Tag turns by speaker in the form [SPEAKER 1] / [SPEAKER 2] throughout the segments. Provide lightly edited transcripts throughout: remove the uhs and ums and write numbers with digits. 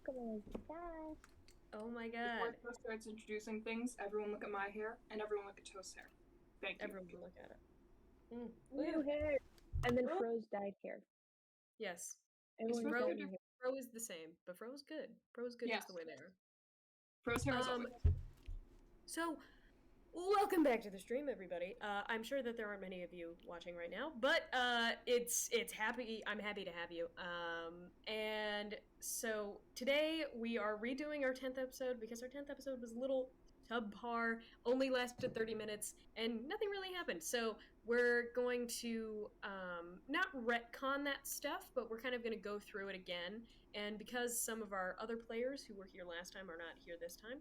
[SPEAKER 1] Come on,
[SPEAKER 2] Oh my
[SPEAKER 3] Before
[SPEAKER 2] god.
[SPEAKER 3] Toast starts introducing things, everyone look at my hair and everyone look at Toast's hair. Thank you.
[SPEAKER 2] Everyone can look at it.
[SPEAKER 1] new hair, and then Fro's dyed hair.
[SPEAKER 2] Yes.
[SPEAKER 1] Everyone's
[SPEAKER 3] Fro
[SPEAKER 1] dyed
[SPEAKER 3] good?
[SPEAKER 1] hair.
[SPEAKER 2] Fro is the same, but Fro's good. Fro's good
[SPEAKER 3] Yeah.
[SPEAKER 2] just the way they are.
[SPEAKER 3] Fro's hair is always.
[SPEAKER 2] So, welcome back to the stream, everybody. I'm sure that there aren't many of you watching right now, but it's happy. I'm happy to have you. And so today we are redoing our 10th episode because our 10th episode was a little subpar, only lasted 30 minutes, and nothing really happened. So we're going to not retcon that stuff, but we're kind of going to go through it again. And because some of our other players who were here last time are not here this time,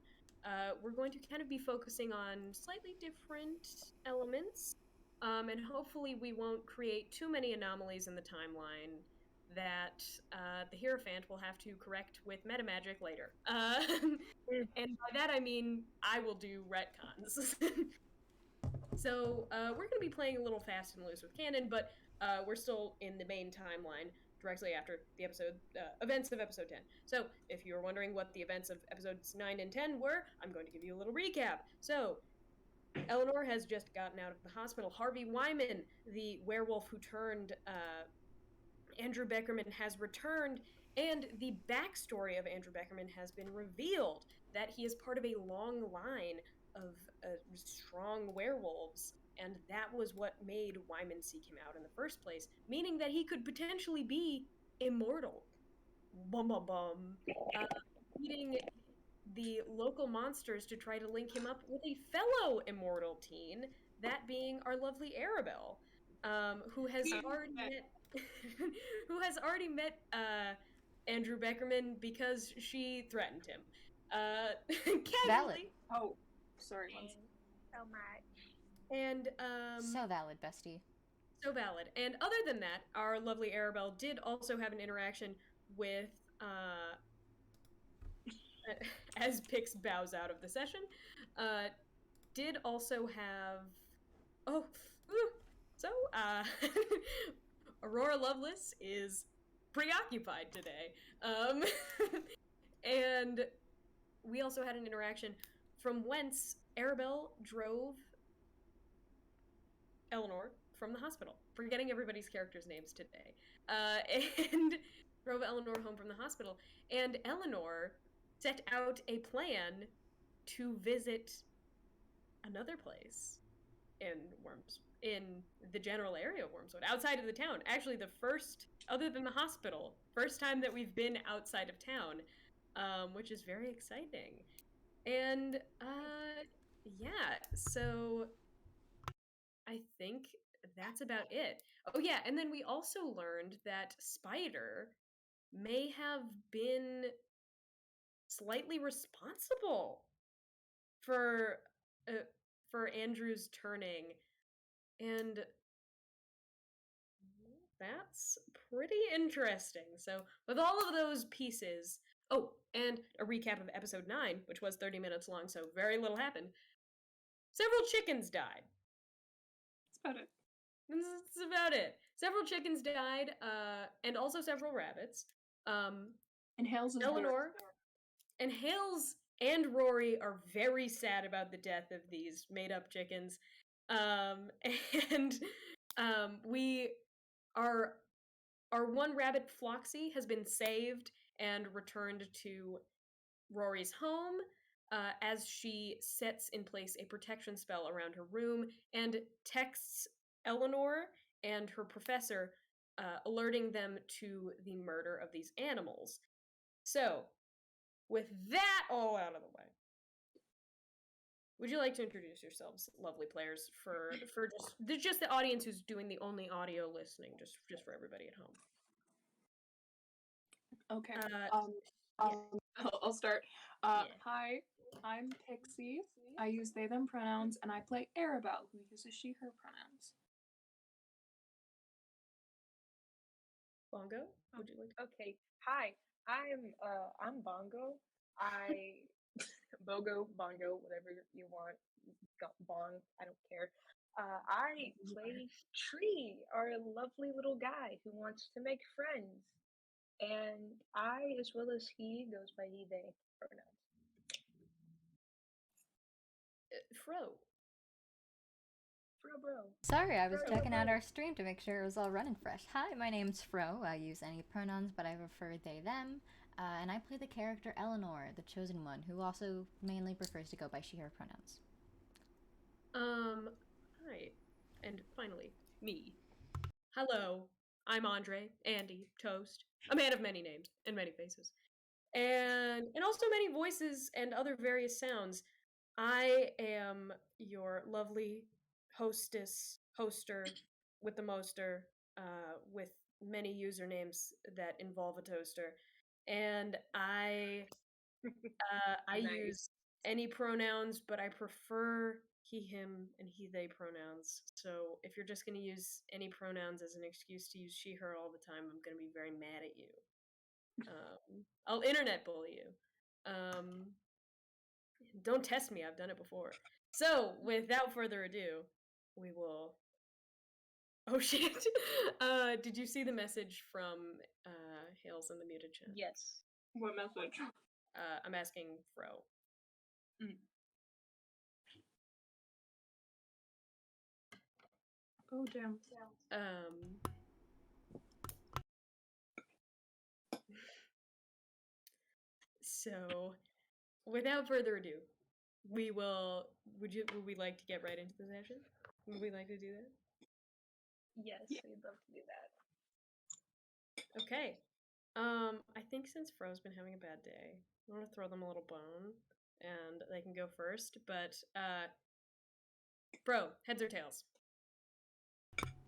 [SPEAKER 2] we're going to kind of be focusing on slightly different elements, and hopefully we won't create too many anomalies in the timeline that the Hierophant will have to correct with metamagic later. And by that I mean I will do retcons. So we're going to be playing a little fast and loose with canon, but we're still in the main timeline directly after the episode events of episode 10. So if you're wondering what the events of episodes 9 and 10 were, I'm going to give you a little recap. So Eleanor has just gotten out of the hospital. Harvey Wyman, the werewolf who turned Andrew Beckerman, has returned, and the backstory of Andrew Beckerman has been revealed, that he is part of a long line of strong werewolves, and that was what made Wyman seek him out in the first place, meaning that he could potentially be immortal. Bum bum bum. Leading the local monsters to try to link him up with a fellow immortal teen, that being our lovely Arabelle, who has already met who has already met Andrew Beckerman because she threatened him. Casually.
[SPEAKER 4] Valid.
[SPEAKER 3] Oh, sorry, one second.
[SPEAKER 1] So much.
[SPEAKER 2] And
[SPEAKER 4] So valid, bestie.
[SPEAKER 2] so valid. And other than that, our lovely Arabelle did also have an interaction with as Pix bows out of the session, did also have Aurora Lovelace is preoccupied today. And we also had an interaction from whence Arabelle drove Eleanor from the hospital. Forgetting everybody's characters' names today. And drove Eleanor home from the hospital. And Eleanor set out a plan to visit another place in the general area of Wormswood, outside of the town. Actually, the first, other than the hospital, first time that we've been outside of town, which is very exciting. And yeah, so I think that's about it. Oh yeah, and then we also learned that Spider may have been slightly responsible for Andrew's turning, and that's pretty interesting. So with all of those pieces, oh, and a recap of episode 9, which was 30 minutes long, so very little happened. Several chickens died.
[SPEAKER 3] That's about it.
[SPEAKER 2] That's about it. Several chickens died, and also several rabbits.
[SPEAKER 3] And Hales is
[SPEAKER 2] Eleanor and Hales and Rory are very sad about the death of these made-up chickens. And we our one rabbit, Floxy, has been saved and returned to Rory's home, as she sets in place a protection spell around her room and texts Eleanor and her professor, alerting them to the murder of these animals. So, with that all out of the way, would you like to introduce yourselves, lovely players, for just the audience who's doing the only audio listening, just for everybody at home?
[SPEAKER 3] Okay.
[SPEAKER 2] Yeah.
[SPEAKER 3] I'll start.
[SPEAKER 2] Yeah.
[SPEAKER 3] Hi, I'm Pixie. I use they them pronouns, and I play Arabelle, who uses she her pronouns.
[SPEAKER 2] Bongo, would you like to?
[SPEAKER 1] Okay. Hi. I'm Bongo. I Bogo, Bongo, whatever you want. Bong, I don't care. I play Tree, our lovely little guy who wants to make friends. And I, as well as he, goes by he, they pronouns.
[SPEAKER 2] Fro.
[SPEAKER 1] Fro bro.
[SPEAKER 4] Sorry, I was
[SPEAKER 1] Fro,
[SPEAKER 4] checking out
[SPEAKER 1] bro.
[SPEAKER 4] our stream to make sure it was all running fresh. Hi, my name's Fro. I use any pronouns, but I prefer they, them. And I play the character Eleanor, the chosen one, who also mainly prefers to go by she, her pronouns.
[SPEAKER 2] Hi. And finally, me. Hello, I'm Andre, Andy, Toast, a man of many names and many faces. And also many voices and other various sounds. I am your lovely hoster with the moster, with many usernames that involve a toaster. And I
[SPEAKER 1] Nice.
[SPEAKER 2] use any pronouns, but I prefer he, him, and he, they pronouns. So if you're just going to use any pronouns as an excuse to use she, her all the time, I'm going to be very mad at you. I'll internet bully you. Don't test me, I've done it before. So, without further ado, we will... Oh shit! Did you see the message from Hales in the muted chat?
[SPEAKER 1] Yes.
[SPEAKER 3] What message?
[SPEAKER 2] I'm asking Fro.
[SPEAKER 3] Oh, damn.
[SPEAKER 2] So, without further ado, we will. Would we like to get right into the session? Would we like to do that?
[SPEAKER 1] Yes, we'd love to do that.
[SPEAKER 2] Okay. I think since Fro's been having a bad day, I want to throw them a little bone, and they can go first. But Fro, heads or tails?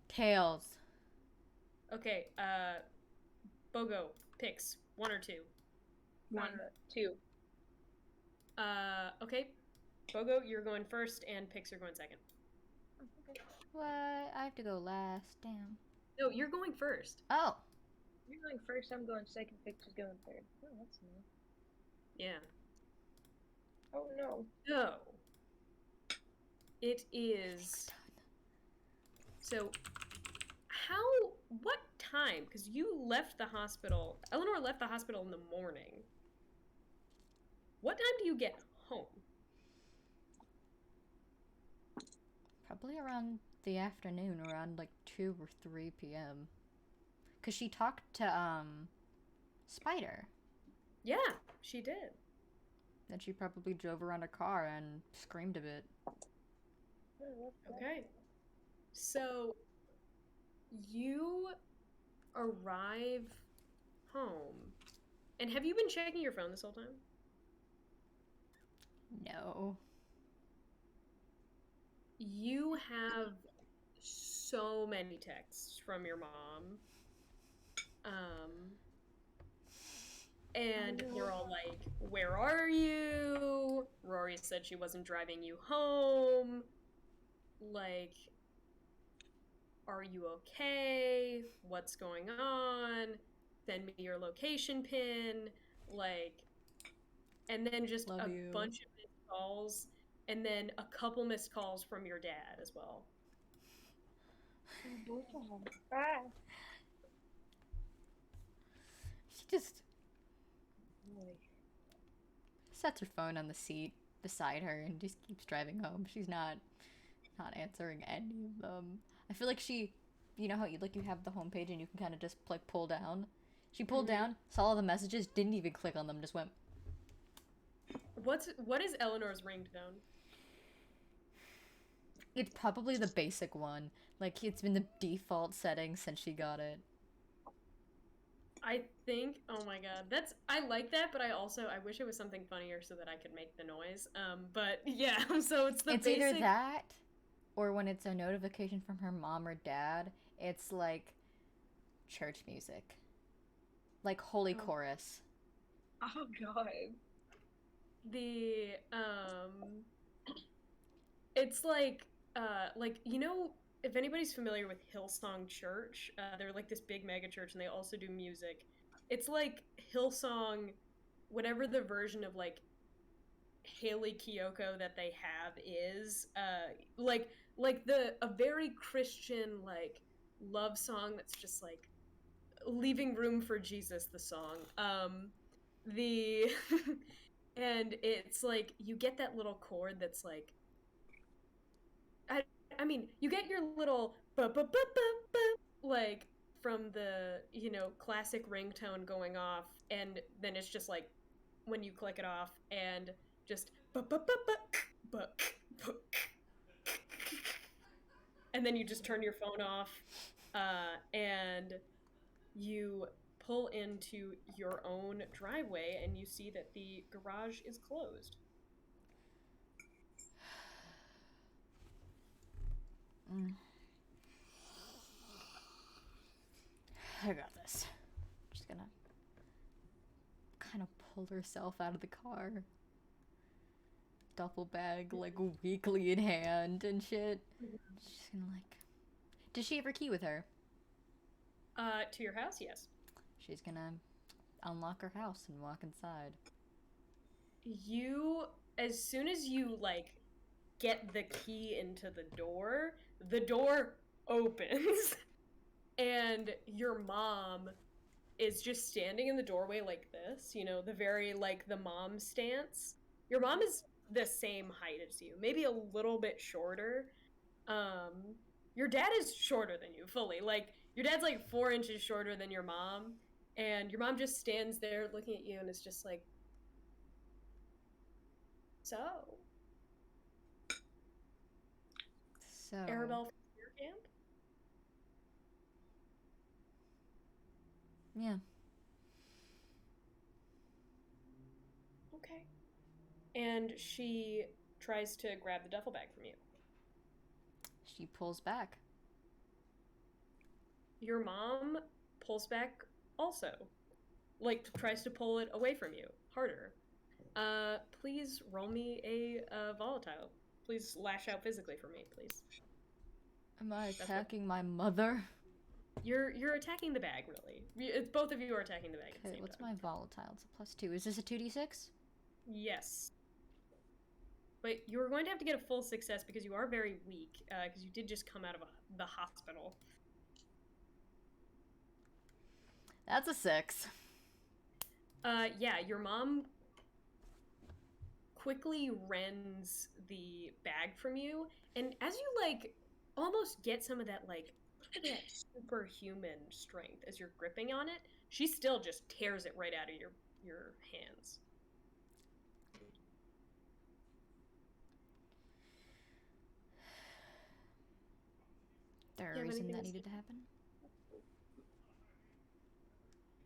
[SPEAKER 4] Tails.
[SPEAKER 2] Okay. Bogo, picks 1 or 2.
[SPEAKER 3] 1.
[SPEAKER 1] 2.
[SPEAKER 2] Okay. Bogo, you're going first, and picks are going second.
[SPEAKER 1] Okay.
[SPEAKER 4] What? I have to go last. Damn.
[SPEAKER 2] No, you're going first.
[SPEAKER 4] Oh.
[SPEAKER 1] You're going first, I'm going second, Pix is going third. Oh, that's new.
[SPEAKER 2] Yeah.
[SPEAKER 1] Oh no.
[SPEAKER 2] So, it is... So, what time? Because you left the hospital, Eleanor left the hospital in the morning. What time do you get home?
[SPEAKER 4] Probably around the afternoon, around like 2 or 3 p.m. Because she talked to, Spider.
[SPEAKER 2] Yeah, she did.
[SPEAKER 4] Then she probably drove around a car and screamed a bit.
[SPEAKER 2] Okay. So, you arrive home. And have you been checking your phone this whole time?
[SPEAKER 4] No.
[SPEAKER 2] You have so many texts from your mom. And they're all like, where are you? Rory said she wasn't driving you home. Like, are you okay? What's going on? Send me your location pin. Like, and then just
[SPEAKER 4] Love you.
[SPEAKER 2] bunch of missed calls. And then a couple missed calls from your dad as well.
[SPEAKER 1] Bye.
[SPEAKER 4] She just sets her phone on the seat beside her and just keeps driving home. She's not answering any of them. I feel like she, you know how you have the homepage and you can kind of just like pull down. She pulled down, saw all the messages, didn't even click on them, just went.
[SPEAKER 2] What is Eleanor's ringtone?
[SPEAKER 4] It's probably the basic one. Like, it's been the default setting since she got it.
[SPEAKER 2] I think, oh my god, I like that, but I wish it was something funnier so that I could make the noise. But yeah, so it's basic...
[SPEAKER 4] either that, or when it's a notification from her mom or dad, it's like church music. Like Holy Chorus.
[SPEAKER 1] Oh god.
[SPEAKER 2] It's like, you know, if anybody's familiar with Hillsong Church, they're like this big mega church and they also do music. It's like Hillsong, whatever the version of like Haley Kiyoko that they have is, a very Christian like love song that's just like Leaving Room for Jesus, the song. The and it's like you get that little chord that's like I mean, you get your little like from the, you know, classic ringtone going off, and then it's just like when you click it off and just and then you just turn your phone off, and you pull into your own driveway and you see that the garage is closed.
[SPEAKER 4] I got this. Just gonna kind of pull herself out of the car. Duffel bag, like, weakly in hand and shit. She's gonna, like... Does she have her key with her?
[SPEAKER 2] To your house, yes.
[SPEAKER 4] She's gonna unlock her house and walk inside.
[SPEAKER 2] You, as soon as you, like, get the key into the door opens. And your mom is just standing in the doorway like this, you know, the very, like, the mom stance. Your mom is the same height as you, maybe a little bit shorter. Your dad is shorter than you, fully. Like, your dad's, like, 4 inches shorter than your mom, and your mom just stands there looking at you and is just like, so? Arabelle from your camp?
[SPEAKER 4] Yeah.
[SPEAKER 2] Okay. And she tries to grab the duffel bag from you.
[SPEAKER 4] She pulls back.
[SPEAKER 2] Your mom pulls back also. Like, tries to pull it away from you. Harder. Please roll me a volatile. Please lash out physically for me, please.
[SPEAKER 4] Am I attacking my mother?
[SPEAKER 2] You're attacking the bag, really. It's both of you are attacking the bag at the same
[SPEAKER 4] what's
[SPEAKER 2] time.
[SPEAKER 4] my volatile? It's a +2. Is this a 2d6?
[SPEAKER 2] Yes. But you're going to have to get a full success because you are very weak, because you did just come out of the hospital.
[SPEAKER 4] That's a 6.
[SPEAKER 2] Yeah, your mom quickly rends the bag from you, and as you, like, almost get some of that, like, that superhuman strength as you're gripping on it, she still just tears it right out of your hands.
[SPEAKER 4] There a reason that needed to happen?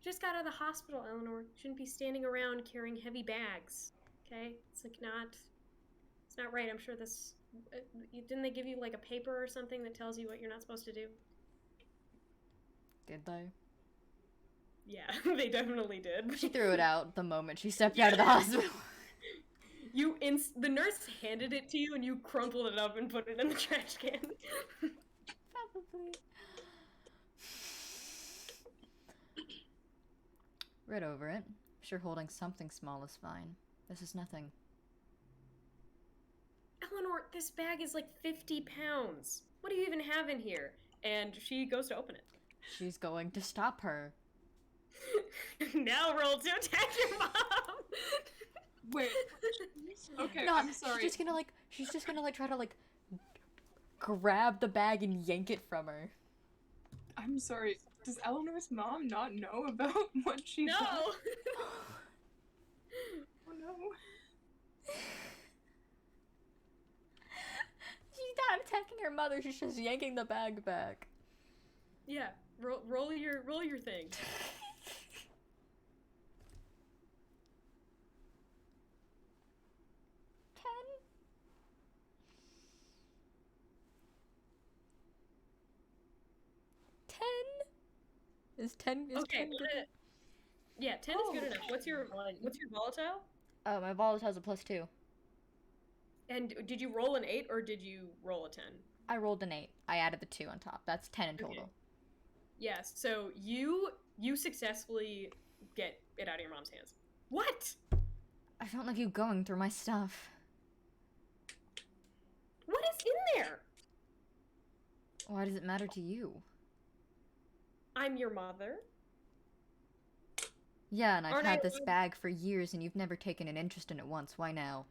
[SPEAKER 2] Just got out of the hospital, Eleanor. Shouldn't be standing around carrying heavy bags. Okay? It's like it's not right. I'm sure this, didn't they give you like a paper or something that tells you what you're not supposed to do?
[SPEAKER 4] Did they?
[SPEAKER 2] Yeah, they definitely did.
[SPEAKER 4] She threw it out the moment she stepped out of the hospital.
[SPEAKER 2] The nurse handed it to you and you crumpled it up and put it in the trash can.
[SPEAKER 4] Probably. Read over it. Sure, holding something small is fine. This is nothing.
[SPEAKER 2] Eleanor, this bag is like 50 pounds. What do you even have in here? And she goes to open it.
[SPEAKER 4] She's going to stop her.
[SPEAKER 2] Now roll to attack your mom!
[SPEAKER 3] Wait. Okay,
[SPEAKER 4] No,
[SPEAKER 3] I'm sorry.
[SPEAKER 4] She's just gonna try to grab the bag and yank it from her.
[SPEAKER 3] I'm sorry. Does Eleanor's mom not know about what she did?
[SPEAKER 2] No!
[SPEAKER 3] Oh no.
[SPEAKER 4] She's not attacking her mother, she's just yanking the bag back.
[SPEAKER 2] Yeah, roll your thing. 10? Is 10 Okay,
[SPEAKER 4] 10 good?
[SPEAKER 2] Yeah, 10 is good enough. What's your volatile?
[SPEAKER 4] Oh, my volatile has a +2.
[SPEAKER 2] And did you roll an 8 or did you roll a 10?
[SPEAKER 4] I rolled an 8. I added the 2 on top. That's 10 in total.
[SPEAKER 2] Okay. Yes, so you successfully get it out of your mom's hands. What?
[SPEAKER 4] I don't like you going through my stuff.
[SPEAKER 2] What is in there?
[SPEAKER 4] Why does it matter to you?
[SPEAKER 2] I'm your mother.
[SPEAKER 4] Yeah, and I've
[SPEAKER 2] Aren't
[SPEAKER 4] had
[SPEAKER 2] I
[SPEAKER 4] this
[SPEAKER 2] allowed-
[SPEAKER 4] bag for years and you've never taken an interest in it once. Why now?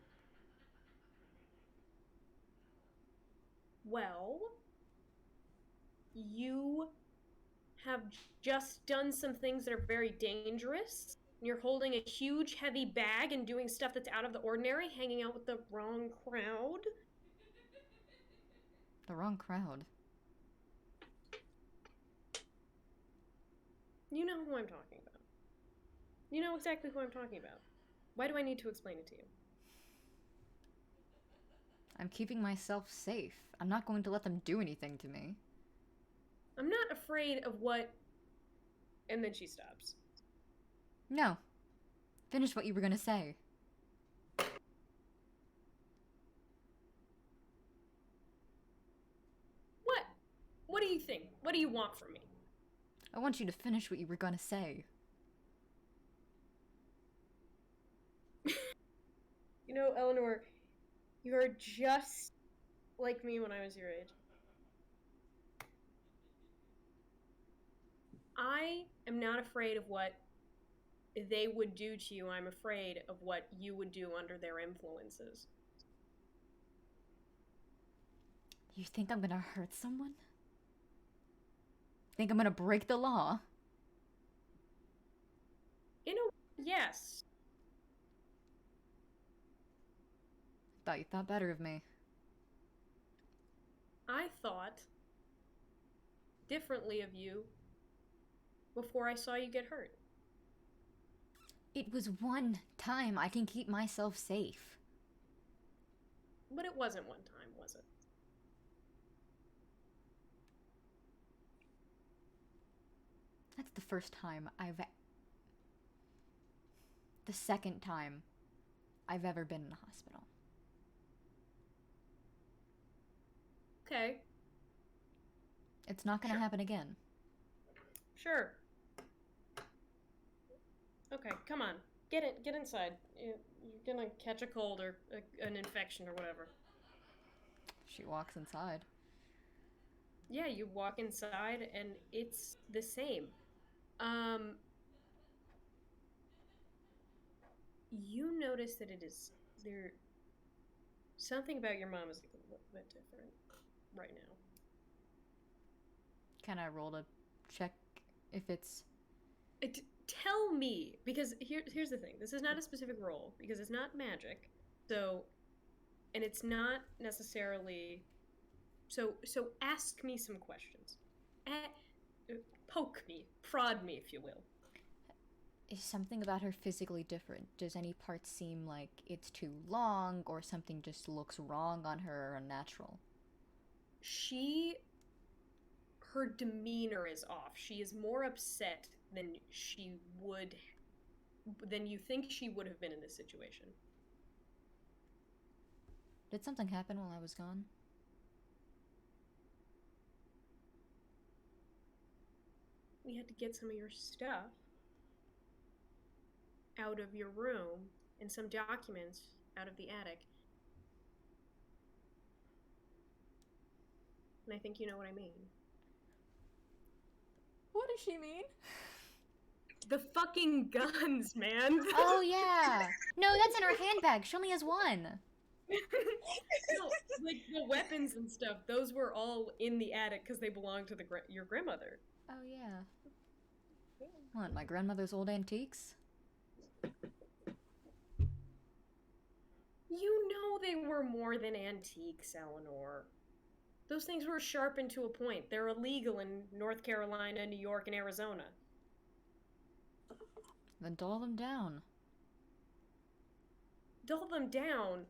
[SPEAKER 2] Well, you have just done some things that are very dangerous. You're holding a huge, heavy bag and doing stuff that's out of the ordinary, hanging out with the wrong crowd.
[SPEAKER 4] The wrong crowd.
[SPEAKER 2] You know who I'm talking about. You know exactly who I'm talking about. Why do I need to explain it to you?
[SPEAKER 4] I'm keeping myself safe. I'm not going to let them do anything to me.
[SPEAKER 2] I'm not afraid of what... And then she stops.
[SPEAKER 4] No. Finish what you were gonna say.
[SPEAKER 2] What? What do you think? What do you want from me?
[SPEAKER 4] I want you to finish what you were gonna say.
[SPEAKER 2] You know, Eleanor, you're just like me when I was your age. I am not afraid of what they would do to you. I'm afraid of what you would do under their influences.
[SPEAKER 4] You think I'm gonna hurt someone? Think I'm gonna break the law?
[SPEAKER 2] You know, yes.
[SPEAKER 4] Thought you thought better of me.
[SPEAKER 2] I thought differently of you before I saw you get hurt.
[SPEAKER 4] It was one time I can keep myself safe.
[SPEAKER 2] But it wasn't one time, was it?
[SPEAKER 4] That's the first time the second time I've ever been in a hospital.
[SPEAKER 2] Okay,
[SPEAKER 4] It's not gonna
[SPEAKER 2] Sure.
[SPEAKER 4] happen again.
[SPEAKER 2] sure. Okay, come on. Get inside. You're gonna catch a cold or an infection or whatever.
[SPEAKER 4] She walks inside.
[SPEAKER 2] Yeah, you walk inside and it's the same. You notice that it is there. Something about your mom is a little bit different right now.
[SPEAKER 4] Can I roll to check if it's...
[SPEAKER 2] Tell me, because here's the thing. This is not a specific role because it's not magic. So, and it's not necessarily. So ask me some questions. Poke me, prod me, if you will.
[SPEAKER 4] Is something about her physically different? Does any part seem like it's too long, or something just looks wrong on her or unnatural?
[SPEAKER 2] Her demeanor is off. She is more upset than than you think she would have been in this situation.
[SPEAKER 4] Did something happen while I was gone?
[SPEAKER 2] We had to get some of your stuff out of your room and some documents out of the attic. And I think you know what I mean.
[SPEAKER 4] What does she mean?
[SPEAKER 2] The fucking guns, man!
[SPEAKER 4] Oh, yeah! No, that's in her handbag. She only has one.
[SPEAKER 2] No, like the weapons and stuff, those were all in the attic because they belonged to your grandmother.
[SPEAKER 4] Oh, yeah. What, my grandmother's old antiques?
[SPEAKER 2] You know they were more than antiques, Eleanor. Those things were sharpened to a point. They're illegal in North Carolina, New York, and Arizona.
[SPEAKER 4] Then dull them down.
[SPEAKER 2] Dull them down.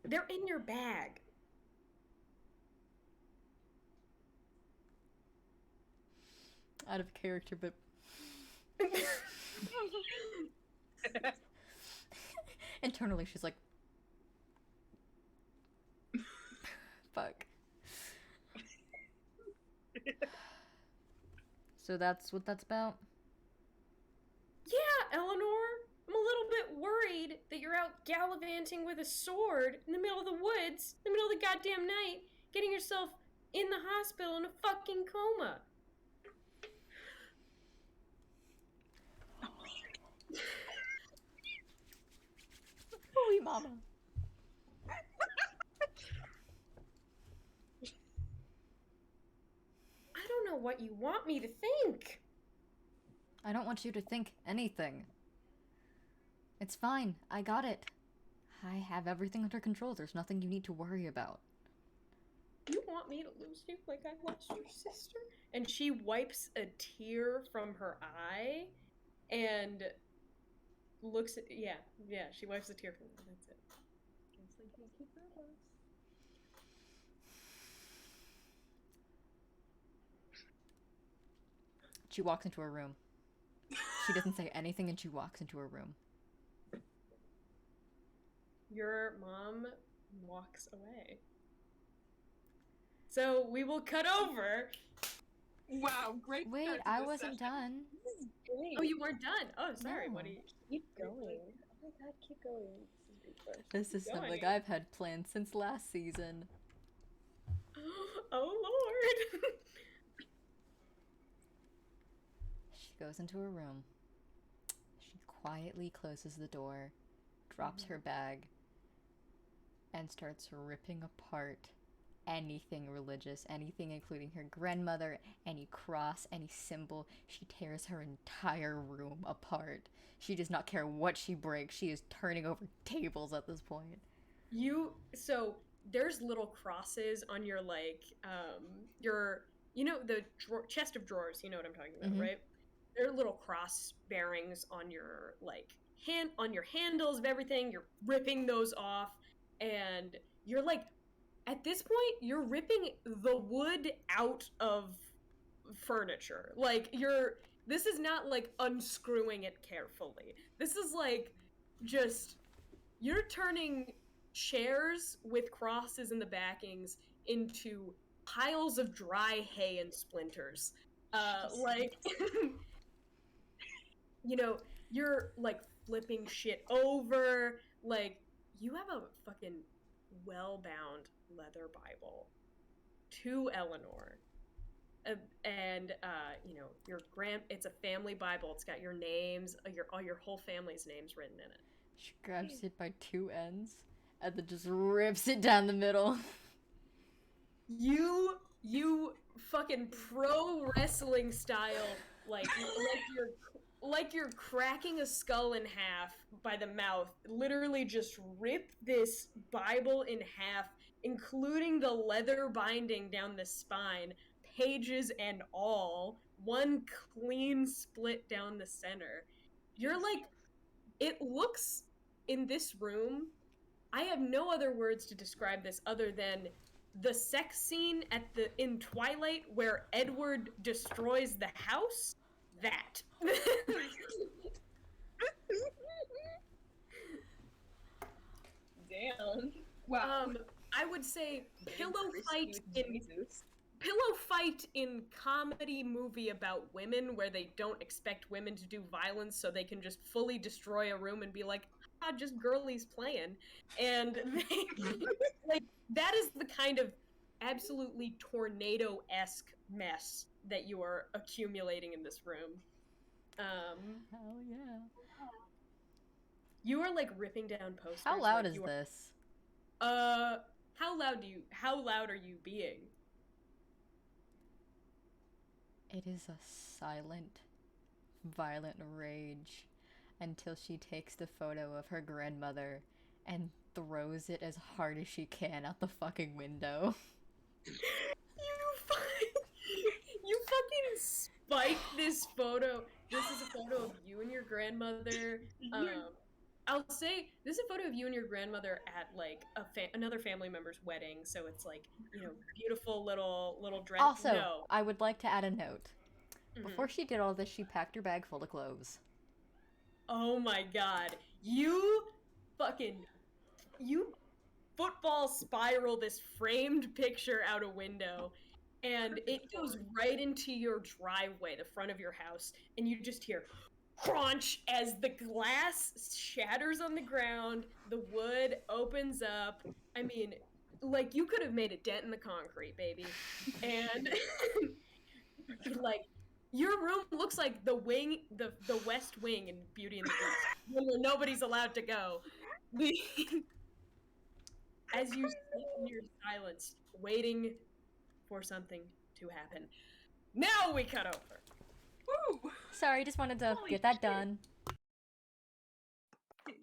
[SPEAKER 2] They're in your bag.
[SPEAKER 4] Out of character, but... Internally, she's like... Fuck. So that's what that's about?
[SPEAKER 2] Yeah, Eleanor. I'm a little bit worried that you're out gallivanting with a sword in the middle of the woods, in the middle of the goddamn night, getting yourself in the hospital in a fucking coma.
[SPEAKER 4] Mama.
[SPEAKER 2] I don't know what you want me to think.
[SPEAKER 4] I don't want you to think anything. It's fine. I got it. I have everything under control. There's nothing you need to worry about.
[SPEAKER 2] You want me to lose you like I lost your sister? And she wipes a tear from her eye and looks at, yeah, she wipes a tear from her. That's it.
[SPEAKER 4] She walks into her room. She doesn't say anything and she walks into her room.
[SPEAKER 2] Your mom walks away. So we will cut over.
[SPEAKER 3] Wow, great.
[SPEAKER 4] Wait,
[SPEAKER 3] start to
[SPEAKER 4] I
[SPEAKER 3] this
[SPEAKER 4] wasn't
[SPEAKER 3] session.
[SPEAKER 4] done.
[SPEAKER 1] This is great.
[SPEAKER 2] Oh, you weren't done. Oh, sorry.
[SPEAKER 4] No.
[SPEAKER 2] What do you?
[SPEAKER 1] Keep going. Oh my god, keep going.
[SPEAKER 4] This is
[SPEAKER 2] Going.
[SPEAKER 4] something I've had planned since last season.
[SPEAKER 2] Oh Lord.
[SPEAKER 4] She goes into her room. She quietly closes the door, drops her bag, and starts ripping apart anything religious, anything including her grandmother, any cross, any symbol. She tears her entire room apart. She does not care what she breaks. She is turning over tables at this point.
[SPEAKER 2] So there's little crosses on your the chest of drawers, you know what I'm talking about, right? There are little cross bearings on your on your handles of everything. You're ripping those off, and you're at this point you're ripping the wood out of furniture. This is not unscrewing it carefully. This is you're turning chairs with crosses in the backings into piles of dry hay and splinters. You're flipping shit over. You have a fucking well-bound leather Bible to Eleanor. It's a family Bible. It's got your names, all your whole family's names written in it.
[SPEAKER 4] She grabs it by two ends and then just rips it down the middle.
[SPEAKER 2] You fucking pro wrestling style, you're cracking a skull in half by the mouth. Literally just rip this Bible in half, including the leather binding down the spine, pages and all, one clean split down the center. It looks in this room, I have no other words to describe this other than the sex scene in Twilight where Edward destroys the house. That.
[SPEAKER 1] Damn.
[SPEAKER 3] Wow.
[SPEAKER 2] I would say pillow fight in comedy movie about women where they don't expect women to do violence, so they can just fully destroy a room and be like, just girlies playing. And they, that is the kind of absolutely tornado-esque mess that you are accumulating in this room.
[SPEAKER 4] Hell yeah.
[SPEAKER 2] You are ripping down posters.
[SPEAKER 4] How loud is this?
[SPEAKER 2] How loud are you being?
[SPEAKER 4] It is a silent, violent rage until she takes the photo of her grandmother and throws it as hard as she can out the fucking window.
[SPEAKER 2] You fucking spike this photo. This is a photo of you and your grandmother. I'll say this is a photo of you and your grandmother at another family member's wedding. So it's beautiful little dress.
[SPEAKER 4] Also,
[SPEAKER 2] no.
[SPEAKER 4] I would like to add a note. Before she did all this, she packed her bag full of clothes.
[SPEAKER 2] Oh my god. You football spiral this framed picture out a window, and it goes right into your driveway, the front of your house, and you just hear crunch as the glass shatters on the ground, the wood opens up. I mean, you could have made a dent in the concrete, baby. And your room looks like the west wing in Beauty and the Beast, where nobody's allowed to go. As you sit in your silence, waiting for something to happen. Now we cut over.
[SPEAKER 3] Woo!
[SPEAKER 4] Sorry, just wanted to
[SPEAKER 1] Holy
[SPEAKER 4] get that
[SPEAKER 1] shit.
[SPEAKER 4] done.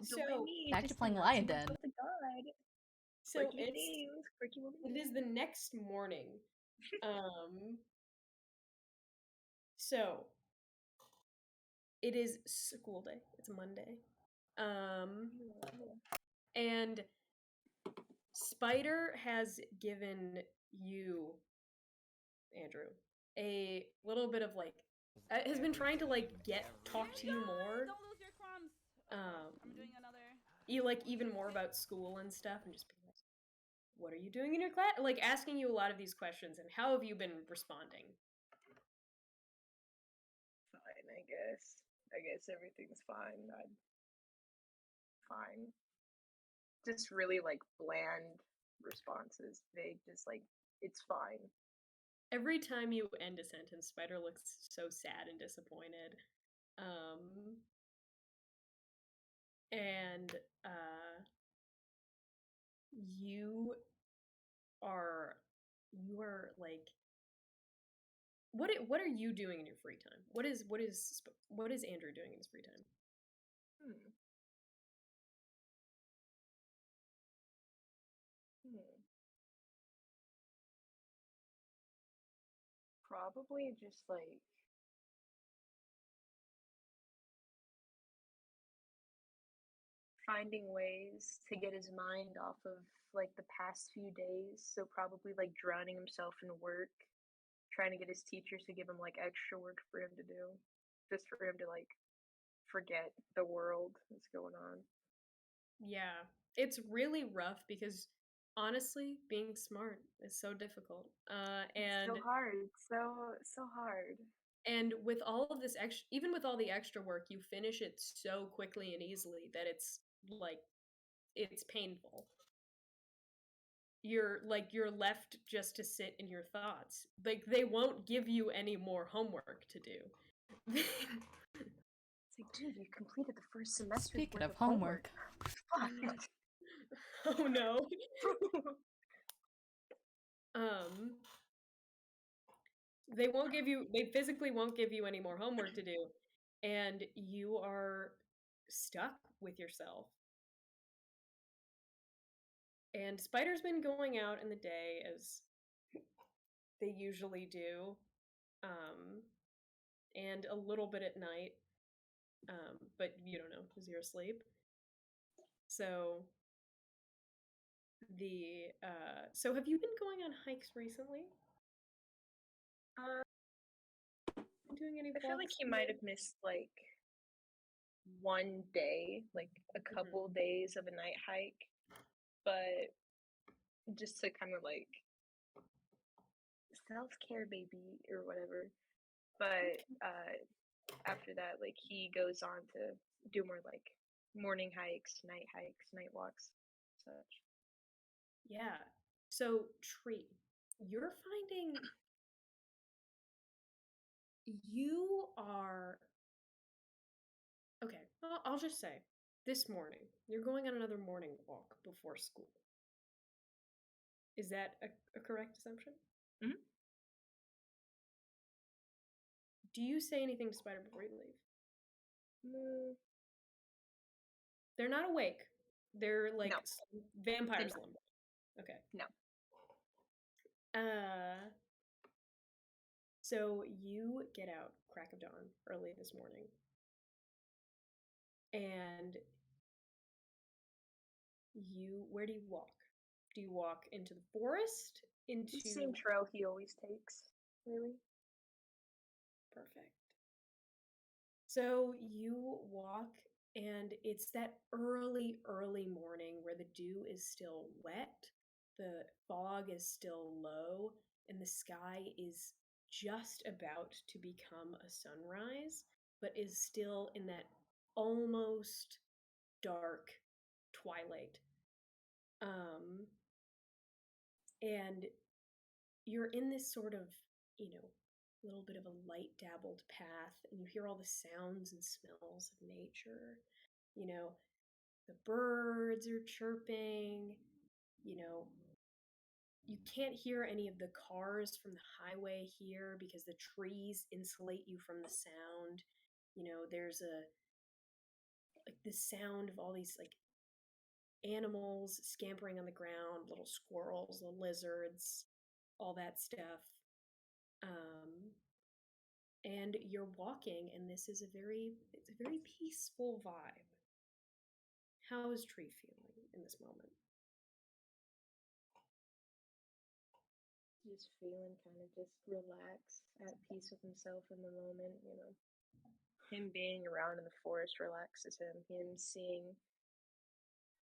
[SPEAKER 2] So,
[SPEAKER 4] back to playing Lion Den.
[SPEAKER 2] So it is the next morning. So it is school day. It's Monday. And Spider has given you, Andrew, a little bit of like has been trying to like talk to you more.
[SPEAKER 5] Don't lose your crumbs. I'm doing another.
[SPEAKER 2] You like even more about school and stuff, and just be like, what are you doing in your class? Like asking you a lot of these questions, and how have you been responding?
[SPEAKER 1] Fine, I guess. I guess everything's fine. Fine. Just really like bland responses. Vague, just like it's fine.
[SPEAKER 2] Every time you end a sentence, Spider looks so sad and disappointed. And you are like, what are you doing in your free time? What is Andrew doing in his free time?
[SPEAKER 1] Probably just like finding ways to get his mind off of like the past few days. So probably like drowning himself in work, trying to get his teachers to give him like extra work for him to do, just for him to like forget the world that's going on.
[SPEAKER 2] Yeah, it's really rough because honestly, being smart is so difficult. And
[SPEAKER 1] so hard, so hard.
[SPEAKER 2] And with all of this extra, even with all the extra work, you finish it so quickly and easily that it's like it's painful. You're left just to sit in your thoughts. Like they won't give you any more homework to do.
[SPEAKER 1] It's like, dude, you completed the first semester.
[SPEAKER 4] Speaking of homework.
[SPEAKER 2] Oh no. They physically won't give you any more homework to do, and you are stuck with yourself. And Spider's been going out in the day as they usually do, and a little bit at night, but you don't know because you're asleep. So so have you been going on hikes recently? Doing any?
[SPEAKER 1] I feel like he might have missed like one day, like a couple days of a night hike, but just to kind of like self-care, baby, or whatever. But after that, like he goes on to do more like morning hikes, night walks, such.
[SPEAKER 2] Yeah. So Tree, you're finding you are okay. I'll just say this morning you're going on another morning walk before school. Is that a correct assumption?
[SPEAKER 1] Mm-hmm.
[SPEAKER 2] Do you say anything to Spider before you leave?
[SPEAKER 1] No.
[SPEAKER 2] They're not awake. They're like vampires.
[SPEAKER 1] No.
[SPEAKER 2] Okay.
[SPEAKER 1] No.
[SPEAKER 2] So you get out crack of dawn early this morning. And where do you walk? Do you walk into the forest? Into
[SPEAKER 1] the same trail he always takes, really.
[SPEAKER 2] Perfect. So you walk, and it's that early morning where the dew is still wet, the fog is still low, and the sky is just about to become a sunrise, but is still in that almost dark twilight. And you're in this sort of, little bit of a light dabbled path, and you hear all the sounds and smells of nature. The birds are chirping. You know, you can't hear any of the cars from the highway here because the trees insulate you from the sound. You know, there's the sound of all these like animals scampering on the ground, little squirrels, little lizards, all that stuff. And you're walking, and this is it's a very peaceful vibe. How is Tree feeling in this moment?
[SPEAKER 1] Just feeling kind of just relaxed, at peace with himself in the moment, you know. Him being around in the forest relaxes him. Him seeing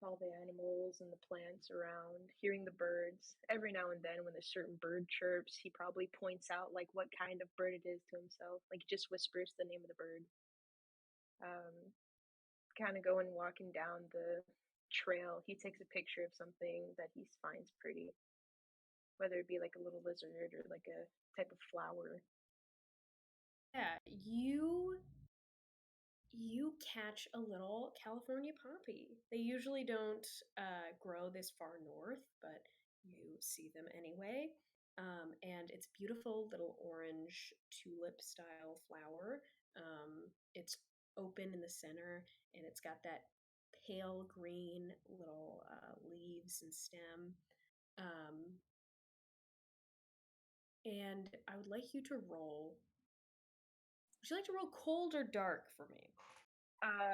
[SPEAKER 1] all the animals and the plants around, hearing the birds. Every now and then when a certain bird chirps, he probably points out like what kind of bird it is to himself. Like he just whispers the name of the bird. Kind of going walking down the trail, he takes a picture of something that he finds pretty. Whether it be like a little lizard or like a type of flower.
[SPEAKER 2] Yeah, you catch a little California poppy. They usually don't grow this far north, but you see them anyway. And it's beautiful little orange tulip style flower. It's open in the center, and it's got that pale green little leaves and stem. And I would like you to roll. Would you like to roll cold or dark for me?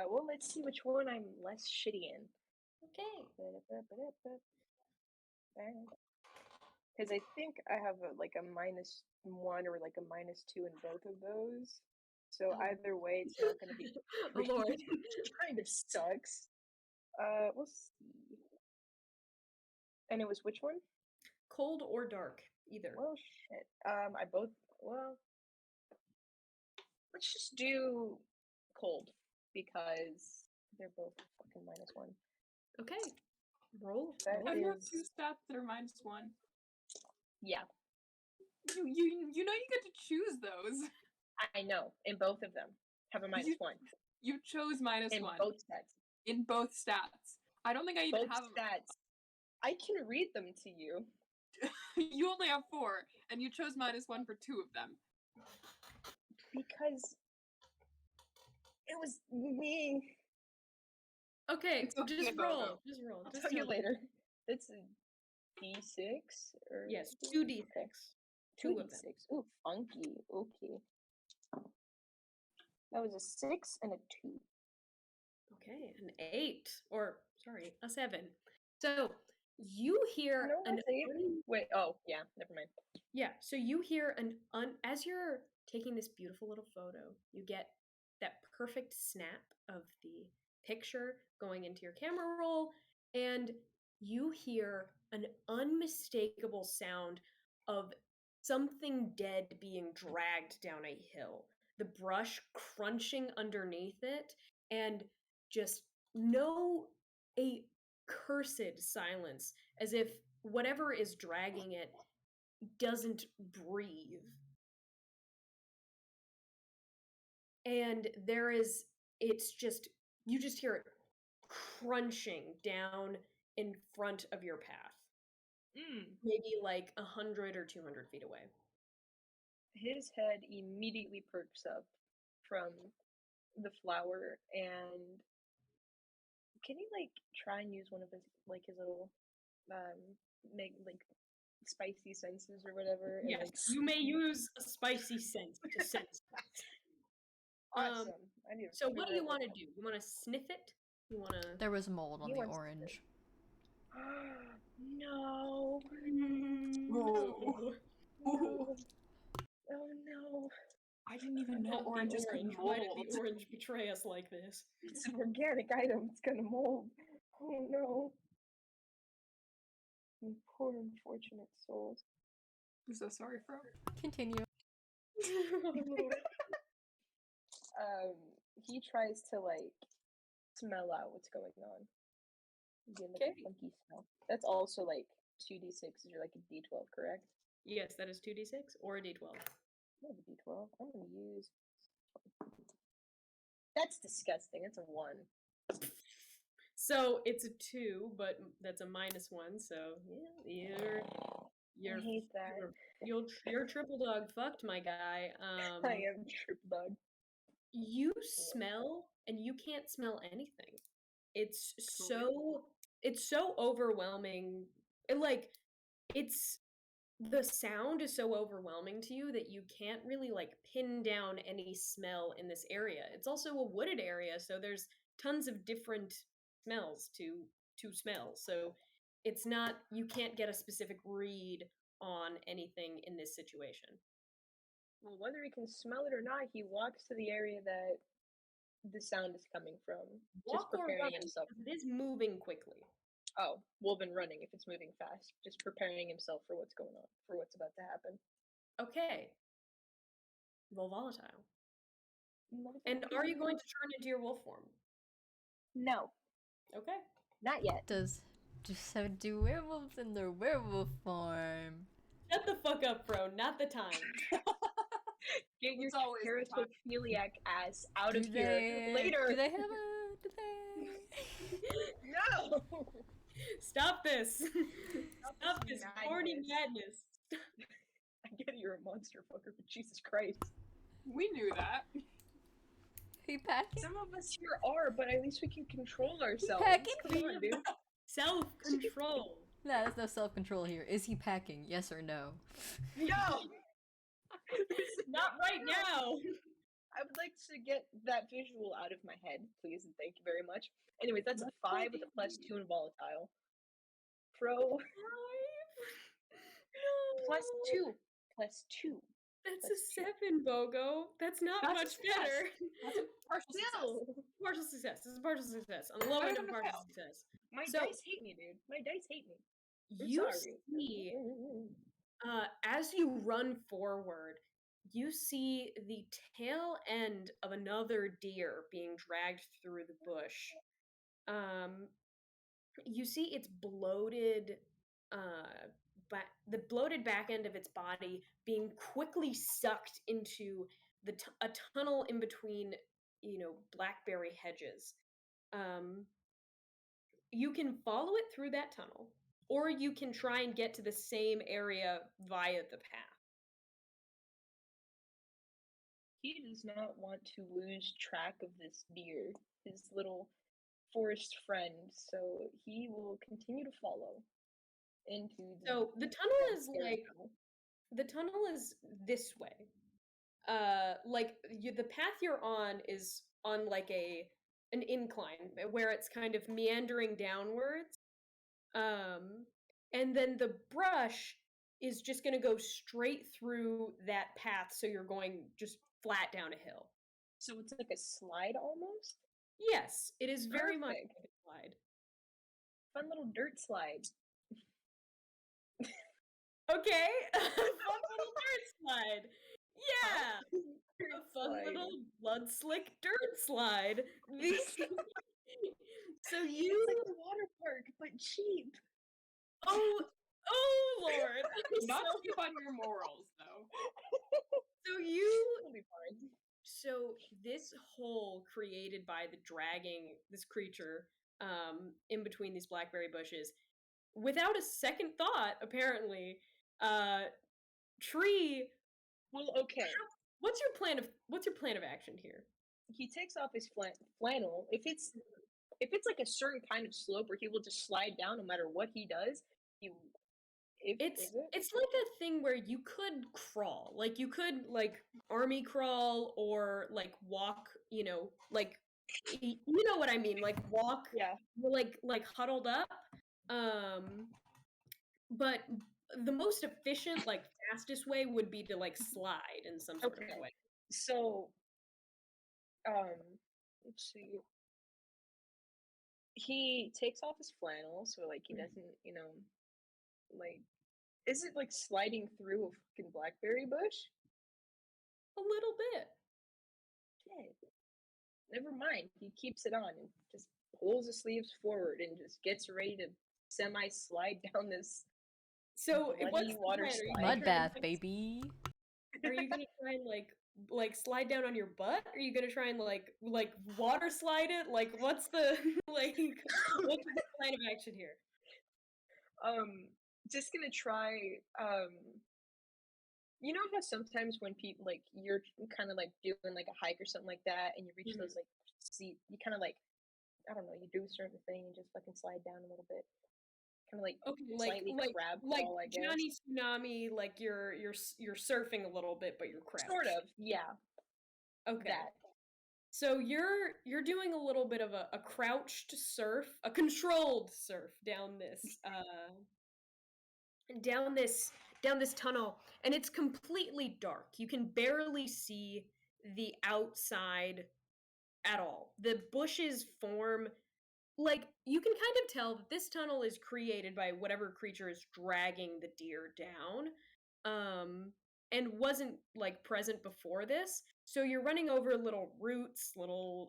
[SPEAKER 1] Well, let's see which one I'm less shitty in.
[SPEAKER 2] Okay.
[SPEAKER 1] Because I think I have a -1 or like a -2 in both of those. So either way, it's not going to be.
[SPEAKER 2] Oh Lord,
[SPEAKER 1] it kind of sucks. We'll see. And it was which one?
[SPEAKER 2] Cold or dark, either.
[SPEAKER 1] Well, shit. Well, let's just do cold because they're both fucking -1.
[SPEAKER 2] Okay. Roll.
[SPEAKER 3] How do you have 2 stats that are -1?
[SPEAKER 1] Yeah.
[SPEAKER 3] You know you get to choose those.
[SPEAKER 1] I know. In both of them have a -1.
[SPEAKER 3] You chose -1.
[SPEAKER 1] In both stats.
[SPEAKER 3] In both stats. I don't think I even
[SPEAKER 1] both
[SPEAKER 3] have
[SPEAKER 1] stats. I can read them to you.
[SPEAKER 3] You only have 4, and you chose -1 for 2 of them.
[SPEAKER 1] Because it was me.
[SPEAKER 2] Okay,
[SPEAKER 3] It's okay,
[SPEAKER 2] just roll.
[SPEAKER 3] Bogo.
[SPEAKER 2] Just roll.
[SPEAKER 1] I'll
[SPEAKER 2] Just
[SPEAKER 1] tell you
[SPEAKER 2] roll.
[SPEAKER 1] later. It's a D6 or
[SPEAKER 2] Yes, 2d6.
[SPEAKER 1] Okay.
[SPEAKER 2] Two of them.
[SPEAKER 1] 2d6. Ooh, funky. Okay. That was a 6 and a 2.
[SPEAKER 2] Okay, an 8, or sorry, a 7. So you hear
[SPEAKER 1] No,
[SPEAKER 2] an
[SPEAKER 1] that's 8. Wait. Oh, yeah. Never mind.
[SPEAKER 2] Yeah, so you hear as you're taking this beautiful little photo, you get that perfect snap of the picture going into your camera roll, and you hear an unmistakable sound of something dead being dragged down a hill. The brush crunching underneath it, and just a cursed silence, as if whatever is dragging it doesn't breathe. And you just hear it crunching down in front of your path. Maybe like 100 or 200 feet away.
[SPEAKER 1] His head immediately perks up from the flower, and can you like try and use one of his little make like spicy senses or whatever?
[SPEAKER 2] Yes,
[SPEAKER 1] and,
[SPEAKER 2] you may use a spicy sense to sense.
[SPEAKER 1] Awesome. I need to
[SPEAKER 2] So what do you
[SPEAKER 1] figure out
[SPEAKER 2] want to do? You want to sniff it? You want to?
[SPEAKER 4] There was mold on
[SPEAKER 1] He
[SPEAKER 4] the
[SPEAKER 1] wants to-
[SPEAKER 4] orange.
[SPEAKER 1] No.
[SPEAKER 3] Oh.
[SPEAKER 1] No. Oh no.
[SPEAKER 3] I didn't even know
[SPEAKER 2] Not the
[SPEAKER 3] oranges could
[SPEAKER 2] orange.
[SPEAKER 3] mold.
[SPEAKER 2] Why did the orange betray us like this?
[SPEAKER 1] It's an organic item. It's gonna mold. Oh no. You poor unfortunate souls.
[SPEAKER 3] I'm so sorry, Fro.
[SPEAKER 4] Continue.
[SPEAKER 1] He tries to like smell out what's going on. Get like
[SPEAKER 2] Okay.
[SPEAKER 1] a funky smell. That's also like 2d6 or like a d12, correct?
[SPEAKER 2] Yes, that is 2d6 or a d12.
[SPEAKER 1] I have a d12. I'm gonna use. That's disgusting. It's a 1.
[SPEAKER 2] So it's a 2, but that's a -1. So yeah, you're
[SPEAKER 1] I hate that.
[SPEAKER 2] you're triple dog fucked, my guy.
[SPEAKER 1] I am triple dog.
[SPEAKER 2] You smell and you can't smell anything. It's so overwhelming. Like it's the sound is so overwhelming to you that you can't really like pin down any smell in this area. It's also a wooded area, so there's tons of different smells to smell. So it's not you can't get a specific read on anything in this situation.
[SPEAKER 1] Well, whether he can smell it or not, he walks to the area that the sound is coming from.
[SPEAKER 2] Walk
[SPEAKER 1] just
[SPEAKER 2] or
[SPEAKER 1] preparing
[SPEAKER 2] run,
[SPEAKER 1] himself.
[SPEAKER 2] because it is moving quickly.
[SPEAKER 1] Oh, well then running if it's moving fast. Just preparing himself for what's going on, for what's about to happen.
[SPEAKER 2] Okay. Roll volatile. And are you going to turn into your wolf form?
[SPEAKER 1] No,
[SPEAKER 2] Okay.
[SPEAKER 1] not yet.
[SPEAKER 4] Do werewolves in their werewolf form?
[SPEAKER 2] Shut the fuck up, bro. Not the time.
[SPEAKER 1] Get your
[SPEAKER 3] It's always the time.
[SPEAKER 1] teratophilia ass out of
[SPEAKER 4] Do
[SPEAKER 1] here
[SPEAKER 4] they-
[SPEAKER 1] later.
[SPEAKER 4] Do they have a? Do they?
[SPEAKER 1] No.
[SPEAKER 2] Stop this. Stop this horny madness.
[SPEAKER 1] I get it, you're a monster fucker, but Jesus Christ.
[SPEAKER 3] We knew that.
[SPEAKER 4] He packing?
[SPEAKER 1] Some of us here are, but at least we can control ourselves.
[SPEAKER 4] packing?
[SPEAKER 1] Come on, dude.
[SPEAKER 2] Self-control.
[SPEAKER 4] No, there's no self-control here. Is he packing? Yes or no?
[SPEAKER 1] No.
[SPEAKER 2] Not right now.
[SPEAKER 1] I would like to get that visual out of my head, please, and thank you very much. Anyways, that's a 5 with a +2 in volatile. Pro +2. +2.
[SPEAKER 2] That's a 7, Bogo. That's not
[SPEAKER 3] That's a
[SPEAKER 2] much
[SPEAKER 3] success.
[SPEAKER 2] better.
[SPEAKER 3] That's a partial success.
[SPEAKER 1] Still.
[SPEAKER 2] Partial success. This is partial success. On the low
[SPEAKER 3] Better
[SPEAKER 2] end of
[SPEAKER 3] than a
[SPEAKER 2] partial
[SPEAKER 3] fail.
[SPEAKER 2] success.
[SPEAKER 1] My
[SPEAKER 2] So-
[SPEAKER 1] dice hate me, dude. My dice hate me. I'm
[SPEAKER 2] You
[SPEAKER 1] sorry.
[SPEAKER 2] see, as you run forward, you see the tail end of another deer being dragged through the bush. You see its bloated, the bloated back end of its body being quickly sucked into a tunnel in between, blackberry hedges. You can follow it through that tunnel, or you can try and get to the same area via the path.
[SPEAKER 1] He does not want to lose track of this deer, his little forest friend, so he will continue to follow into the
[SPEAKER 2] So the tunnel is
[SPEAKER 1] scary
[SPEAKER 2] like
[SPEAKER 1] tunnel.
[SPEAKER 2] the tunnel is this way. The path you're on is on like an incline where it's kind of meandering downwards. And then the brush is just going to go straight through that path, so you're going just flat down a hill.
[SPEAKER 1] So it's like a slide almost?
[SPEAKER 2] Yes, it is very much
[SPEAKER 1] Perfect.
[SPEAKER 2] like a slide.
[SPEAKER 1] Fun little dirt slide.
[SPEAKER 2] Okay, a fun little dirt slide. Yeah,
[SPEAKER 1] Dirt
[SPEAKER 2] a fun
[SPEAKER 1] slide.
[SPEAKER 2] little blood slick dirt slide. So you,
[SPEAKER 1] It's like the water park, but cheap.
[SPEAKER 2] oh Lord.
[SPEAKER 3] Not cheap on your morals, though.
[SPEAKER 2] So you,
[SPEAKER 1] It'll be fine.
[SPEAKER 2] so this hole created by the dragging this creature in between these blackberry bushes, without a second thought, apparently, Tree.
[SPEAKER 1] Well, okay.
[SPEAKER 2] What's your plan of action here?
[SPEAKER 1] He takes off his flannel. If it's like a certain kind of slope where he will just slide down no matter what he does,
[SPEAKER 2] It's like a thing where you could crawl, like you could like army crawl or like walk, like you know what I mean, like walk,
[SPEAKER 1] yeah.
[SPEAKER 2] like huddled up. But the most efficient, like fastest way would be to like slide in some sort of way.
[SPEAKER 1] So, let's see. He takes off his flannel, so like he doesn't, like, is it like sliding through a fucking blackberry bush?
[SPEAKER 2] A little bit.
[SPEAKER 1] Okay. Never mind. He keeps it on and just pulls the sleeves forward and just gets ready to semi-slide down this.
[SPEAKER 2] So
[SPEAKER 1] bloody
[SPEAKER 2] what's the
[SPEAKER 1] water
[SPEAKER 2] plan? Are you
[SPEAKER 1] slide.
[SPEAKER 2] gonna
[SPEAKER 4] Mud
[SPEAKER 2] try and,
[SPEAKER 4] bath,
[SPEAKER 2] like,
[SPEAKER 4] baby.
[SPEAKER 2] Are you gonna try and like like slide down on your butt? Are you gonna try and like water slide it? Like what's the like what's the plan of action here?
[SPEAKER 1] Just gonna try. You know how sometimes when people like you're kind of like doing like a hike or something like that, and you reach those like you kind of like I don't know, you do a certain thing and just fucking slide down a little bit, kind of like slightly crab crawl, I guess.
[SPEAKER 2] Johnny Tsunami, like you're surfing a little bit, but you're crouched.
[SPEAKER 1] Sort of, yeah.
[SPEAKER 2] Okay.
[SPEAKER 1] That.
[SPEAKER 2] So you're doing a little bit of a crouched surf, a controlled surf down this tunnel, and it's completely dark. You can barely see the outside at all. The bushes form like you can kind of tell that this tunnel is created by whatever creature is dragging the deer down. And wasn't like present before this. So you're running over little roots, little,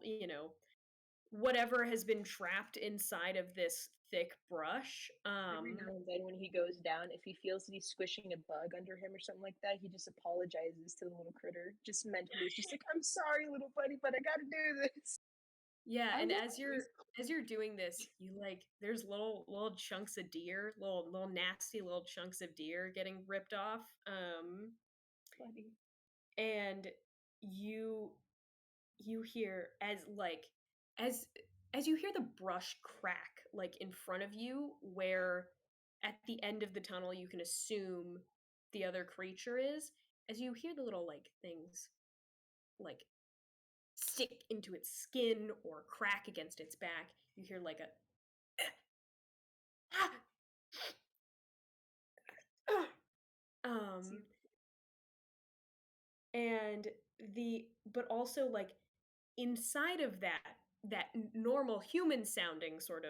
[SPEAKER 2] whatever has been trapped inside of this thick brush.
[SPEAKER 1] Every now and then when he goes down, if he feels that he's squishing a bug under him or something like that, he just apologizes to the little critter. Just mentally, it's just like, I'm sorry, little buddy, but I gotta do this.
[SPEAKER 2] Yeah, and as you're doing this, you like there's little chunks of deer, little nasty little chunks of deer getting ripped off.
[SPEAKER 1] Buddy.
[SPEAKER 2] And you hear as you hear the brush crack like in front of you, where at the end of the tunnel you can assume the other creature is, as you hear the little like things like stick into its skin or crack against its back, you hear like a and but also like inside of that normal human sounding sort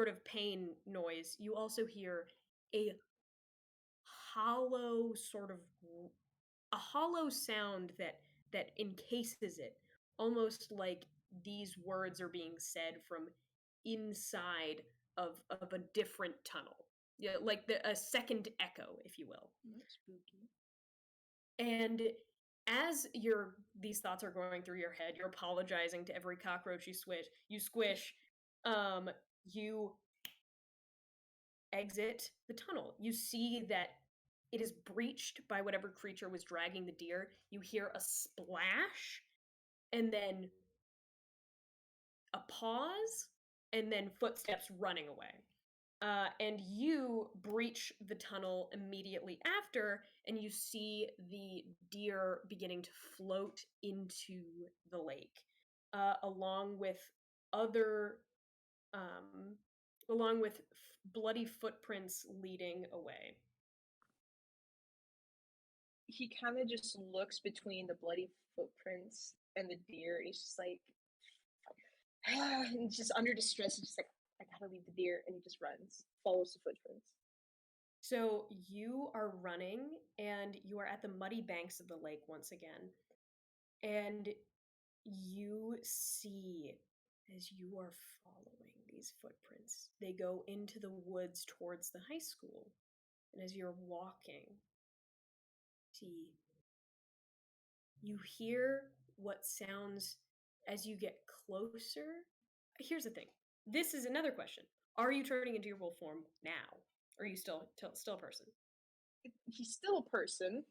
[SPEAKER 2] of pain noise, you also hear a hollow sound that encases it, almost like these words are being said from inside of a different tunnel. Yeah, like a second echo, if you will.
[SPEAKER 1] That's spooky.
[SPEAKER 2] And as these thoughts are going through your head, you're apologizing to every cockroach you squish. You exit the tunnel. You see that it is breached by whatever creature was dragging the deer. You hear a splash, and then a pause, and then footsteps running away. And you breach the tunnel immediately after, and you see the deer beginning to float into the lake, along with bloody footprints leading away.
[SPEAKER 1] He kind of just looks between the bloody footprints and the deer, and he's just like, and just under distress, he's just like, I gotta leave the deer, and he just runs, follows the footprints.
[SPEAKER 2] So you are running, and you are at the muddy banks of the lake once again, and you see, as you are following these footprints, they go into the woods towards the high school, and as you're walking, you hear what sounds as you get closer. Here's the thing. This is another question. Are you turning into your wolf form now? Or are you still a person?
[SPEAKER 1] He's still a person.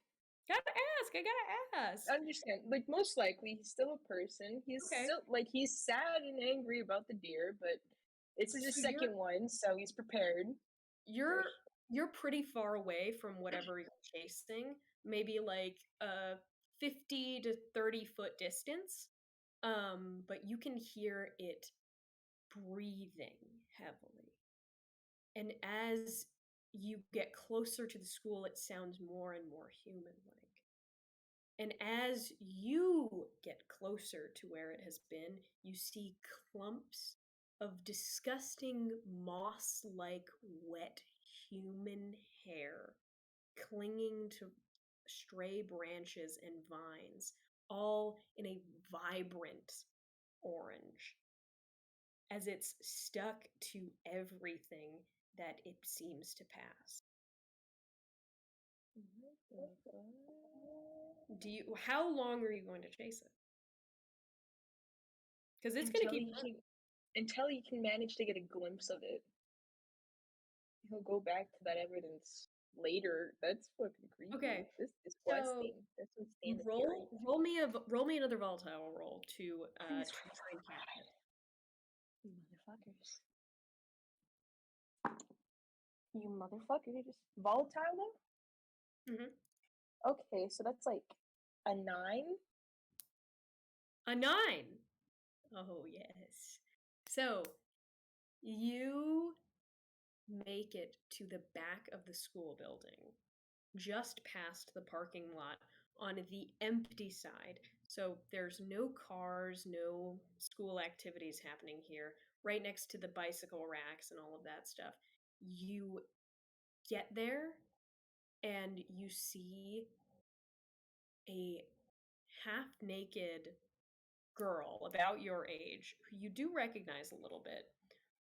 [SPEAKER 2] I gotta ask.
[SPEAKER 1] I understand. Like, most likely, he's still a person. He's still, like, he's sad and angry about the deer, but this is his second one, so he's prepared.
[SPEAKER 2] You're pretty far away from whatever you're chasing. Maybe like a 50 to 30 foot distance. But you can hear it breathing heavily. And as you get closer to the school, it sounds more and more human-like. And as you get closer to where it has been, you see clumps of disgusting moss-like wet human hair clinging to stray branches and vines, all in a vibrant orange, as it's stuck to everything that it seems to pass. How long are you going to chase it? Because it's gonna keep
[SPEAKER 1] until he can manage to get a glimpse of it. He'll go back to that evidence later. That's fucking creepy.
[SPEAKER 2] Okay.
[SPEAKER 1] This is questing. That's what's standing theory.
[SPEAKER 2] Roll me another volatile roll to try and catch it.
[SPEAKER 1] You motherfuckers. You motherfucker. Just volatile though?
[SPEAKER 2] Mhm.
[SPEAKER 1] Okay, so that's like a 9.
[SPEAKER 2] A 9. Oh yes. So you make it to the back of the school building, just past the parking lot on the empty side. So there's no cars, no school activities happening here, right next to the bicycle racks and all of that stuff. You get there and you see a half-naked girl about your age who you do recognize a little bit,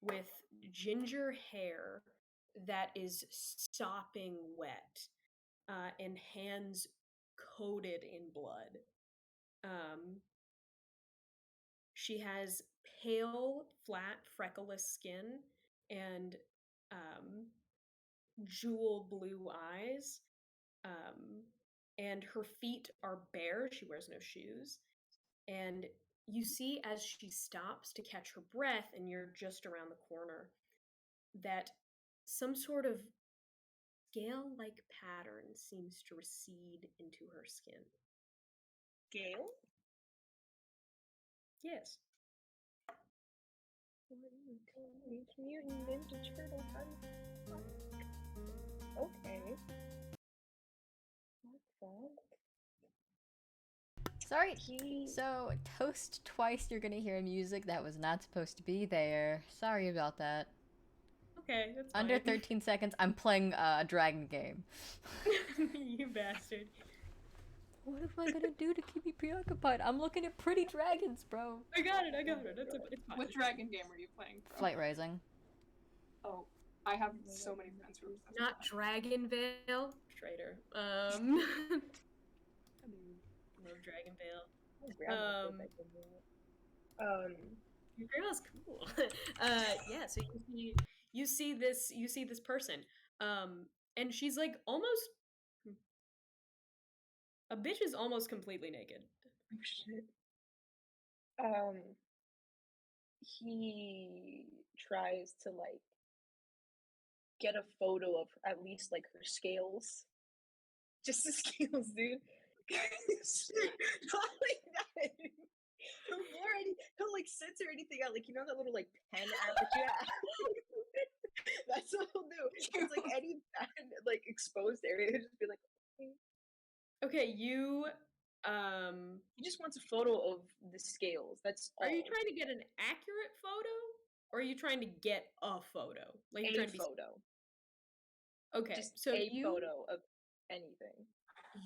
[SPEAKER 2] with ginger hair that is sopping wet, and hands coated in blood. She has pale, flat, freckless skin and jewel blue eyes. And her feet are bare. She wears no shoes. And you see as she stops to catch her breath, and you're just around the corner, that some sort of scale-like pattern seems to recede into her skin.
[SPEAKER 1] Gale?
[SPEAKER 2] Yes.
[SPEAKER 1] Mutant Ninja Turtle time. Okay. What the?
[SPEAKER 4] Sorry. So, toast twice, you're gonna hear music that was not supposed to be there. Sorry about that.
[SPEAKER 2] Okay, that's
[SPEAKER 4] Under
[SPEAKER 2] fine.
[SPEAKER 4] 13 seconds, I'm playing a dragon game.
[SPEAKER 2] You bastard.
[SPEAKER 4] What am I gonna do to keep me preoccupied? I'm looking at pretty dragons, bro.
[SPEAKER 2] I got it. It's fine.
[SPEAKER 3] What dragon game are you playing, bro?
[SPEAKER 4] Flight Rising.
[SPEAKER 3] Oh, I have so many friends who are obsessed
[SPEAKER 2] Not
[SPEAKER 3] with
[SPEAKER 2] Dragonvale. Traitor. Love Dragonvale. Your grandma's cool. Yeah, so you see this person. And she's like almost a bitch is almost completely naked.
[SPEAKER 1] Oh shit. He tries to like get a photo of at least like her scales. Just the scales, dude. Not like that. He'll like censor anything out, like you know that little like pen app that you have. That's what he'll do. It's like any bad like exposed area, he'll just be like,
[SPEAKER 2] okay, you
[SPEAKER 1] he just wants a photo of the scales. That's all.
[SPEAKER 2] Are you trying to get an accurate photo, or are you trying to get a photo? Like you're trying to
[SPEAKER 1] photo.
[SPEAKER 2] Okay,
[SPEAKER 1] just
[SPEAKER 2] so
[SPEAKER 1] a photo of anything.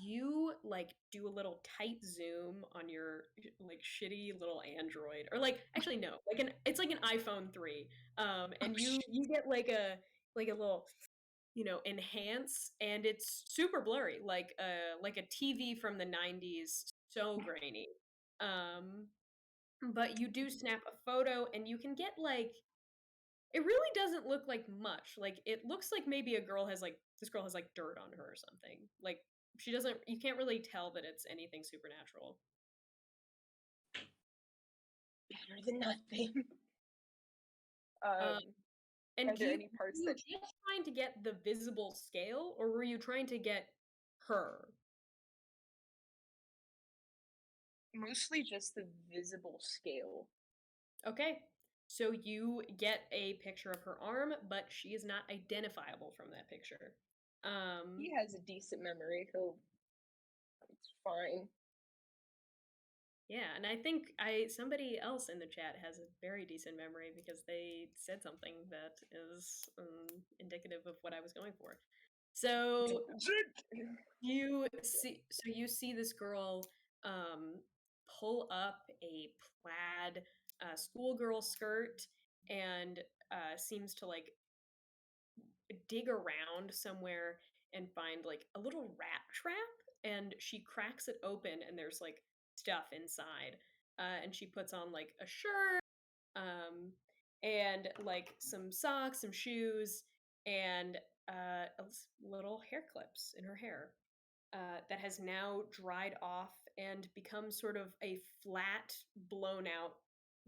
[SPEAKER 2] You like do a little tight zoom on your like shitty little Android, or like actually no, like it's like an iPhone 3, and you get like a little, you know, enhance, and it's super blurry, like a TV from the 90s, so grainy. But you do snap a photo, and you can get like, it really doesn't look like much. Like it looks like maybe this girl has like dirt on her or something. Like she doesn't, you can't really tell that it's anything supernatural.
[SPEAKER 1] Better than nothing.
[SPEAKER 2] And
[SPEAKER 1] are there any parts
[SPEAKER 2] that you just trying to get the visible scale, or were you trying to get her?
[SPEAKER 1] Mostly just the visible scale.
[SPEAKER 2] Okay. So you get a picture of her arm, but she is not identifiable from that picture.
[SPEAKER 1] He has a decent memory. It's fine.
[SPEAKER 2] Yeah, and I think somebody else in the chat has a very decent memory because they said something that is indicative of what I was going for. So you see this girl pull up a plaid schoolgirl skirt and seems to like dig around somewhere and find like a little rat trap and she cracks it open, and there's like stuff inside. And she puts on like a shirt, and like some socks, some shoes, and little hair clips in her hair that has now dried off and become sort of a flat, blown out,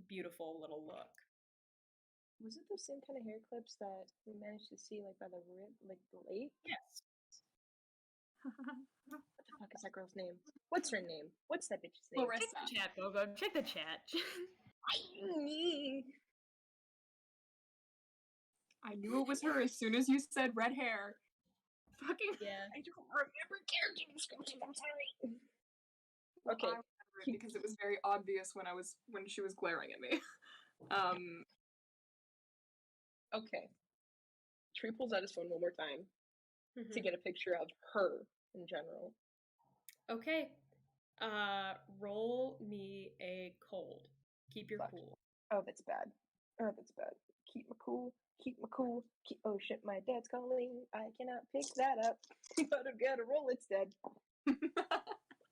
[SPEAKER 2] beautiful little look.
[SPEAKER 1] Was it the same kind of hair clips that we managed to see like by the lake?
[SPEAKER 2] Yes.
[SPEAKER 1] What the fuck is that girl's name? What's her name? What's that bitch's name?
[SPEAKER 3] Larissa.
[SPEAKER 2] Check the chat, Bogo. Check the chat.
[SPEAKER 3] I knew it was her as soon as you said red hair. Fucking
[SPEAKER 2] Yeah.
[SPEAKER 1] I don't remember character description. I'm sorry. Okay.
[SPEAKER 3] I remember it because it was very obvious when she was glaring at me.
[SPEAKER 1] Okay. Tree pulls out his phone one more time to get a picture of her in general.
[SPEAKER 2] Okay. Roll me a cold. Keep your cool.
[SPEAKER 1] Oh, that's bad. Oh, that's bad. Keep my cool. Keep my cool. Oh shit, my dad's calling. I cannot pick that up. But I've got to roll. It's dead.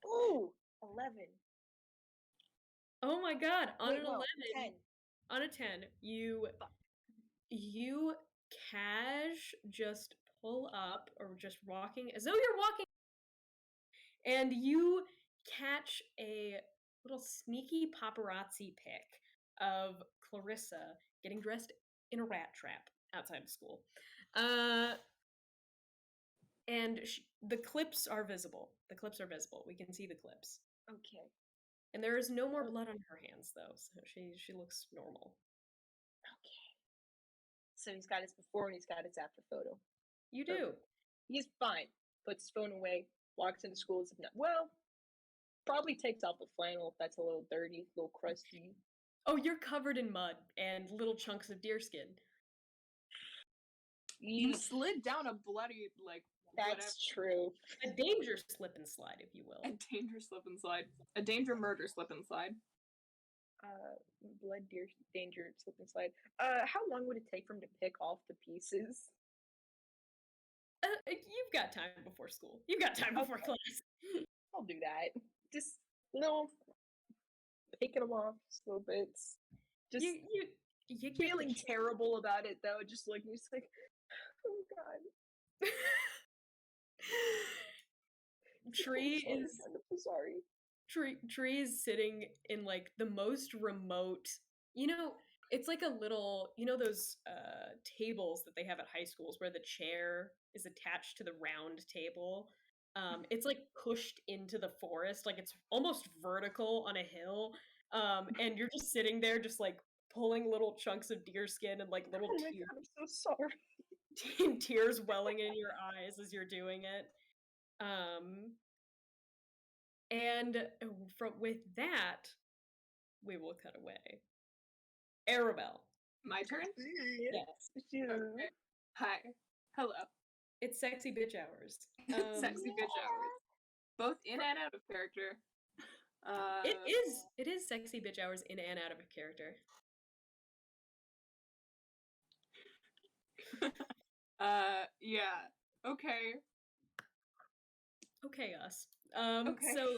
[SPEAKER 1] Ooh, 11.
[SPEAKER 2] Oh my god! On
[SPEAKER 1] Wait,
[SPEAKER 2] an
[SPEAKER 1] no,
[SPEAKER 2] 11,
[SPEAKER 1] 10.
[SPEAKER 2] on a 10, you cash just pull up, or just walking as though you're walking, and you catch a little sneaky paparazzi pic of Clarissa getting dressed in a rat trap outside of school. And the clips are visible. The clips are visible. We can see the clips.
[SPEAKER 1] Okay.
[SPEAKER 2] And there is no more blood on her hands, though, so she looks normal.
[SPEAKER 1] Okay. So he's got his before and he's got his after photo.
[SPEAKER 2] You do.
[SPEAKER 1] He's fine. Puts his phone away. Walks into school. Well, probably takes off the flannel if that's a little dirty, a little crusty.
[SPEAKER 2] Oh, you're covered in mud and little chunks of deerskin.
[SPEAKER 3] You slid down a bloody, like,
[SPEAKER 1] That's true.
[SPEAKER 2] A danger slip and slide, if you will.
[SPEAKER 3] A danger slip and slide. A danger murder slip and slide.
[SPEAKER 1] Blood danger slip and slide. How long would it take for him to pick off the pieces?
[SPEAKER 2] You've got time before school. You've got time before class.
[SPEAKER 1] I'll do that. Just little picking them off, little bits. Just
[SPEAKER 2] you
[SPEAKER 1] feeling terrible about it though. Just looking, just like, oh god.
[SPEAKER 2] Tree is
[SPEAKER 1] sorry.
[SPEAKER 2] Tree is sitting in like the most remote. It's like a little. Those tables that they have at high schools where the chair is attached to the round table. It's like pushed into the forest, like it's almost vertical on a hill. And you're just sitting there, just like pulling little chunks of deerskin and like little tears.
[SPEAKER 1] God, I'm so sorry.
[SPEAKER 2] Tears welling in your eyes as you're doing it. And with that, we will cut away. Arabelle.
[SPEAKER 3] My turn?
[SPEAKER 2] Yes.
[SPEAKER 3] Okay. Hi. Hello.
[SPEAKER 2] It's sexy bitch hours.
[SPEAKER 3] Sexy bitch hours. Both in and out of character.
[SPEAKER 2] It is sexy bitch hours in and out of a character.
[SPEAKER 3] Yeah. Okay.
[SPEAKER 2] Okay, us.
[SPEAKER 3] Okay.
[SPEAKER 2] So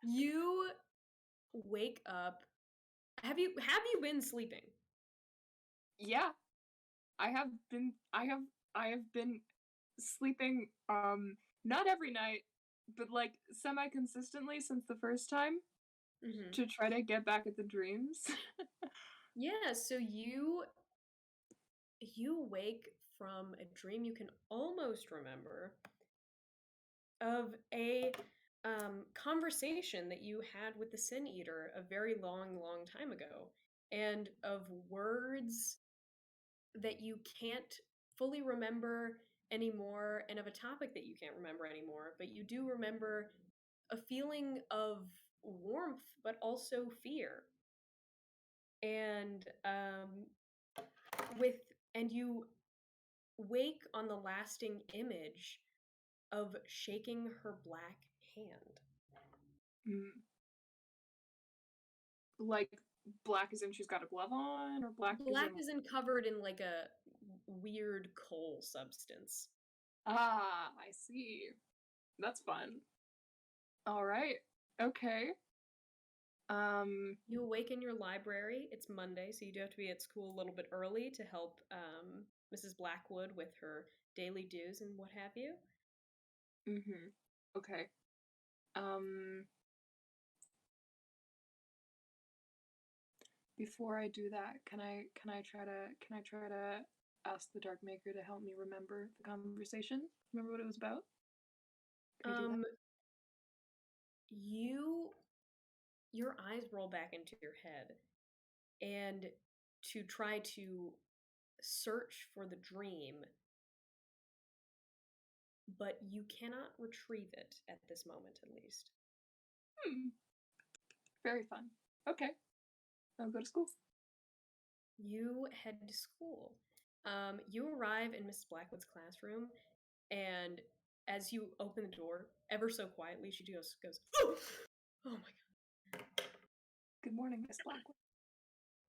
[SPEAKER 2] you wake up. Have you been sleeping?
[SPEAKER 3] Yeah. I have been sleeping not every night, but like semi-consistently since the first time to try to get back at the dreams.
[SPEAKER 2] Yeah, so you wake from a dream you can almost remember of a conversation that you had with the Sin Eater a very long time ago, and of words that you can't fully remember anymore, and of a topic that you can't remember anymore, but you do remember a feeling of warmth but also fear. And you wake on the lasting image of shaking her black hand.
[SPEAKER 3] Like black as in she's got a glove on, or black
[SPEAKER 2] as in covered in like a weird coal substance.
[SPEAKER 3] Ah, I see. That's fun. All right. Okay.
[SPEAKER 2] You awake in your library. It's Monday, so you do have to be at school a little bit early to help Mrs. Blackwood with her daily dues and what have you.
[SPEAKER 3] Okay. Before I do that, can I try to ask the Dark Maker to help me remember the conversation? Remember what it was about? Can I do that?
[SPEAKER 2] Your eyes roll back into your head, and to try to search for the dream, but you cannot retrieve it at this moment, at least.
[SPEAKER 3] Very fun. Okay. I'll go to school.
[SPEAKER 2] You head to school. You arrive in Mrs. Blackwood's classroom, and as you open the door, ever so quietly, she goes, "Oh, oh my god!"
[SPEAKER 3] Good morning, Miss Blackwood.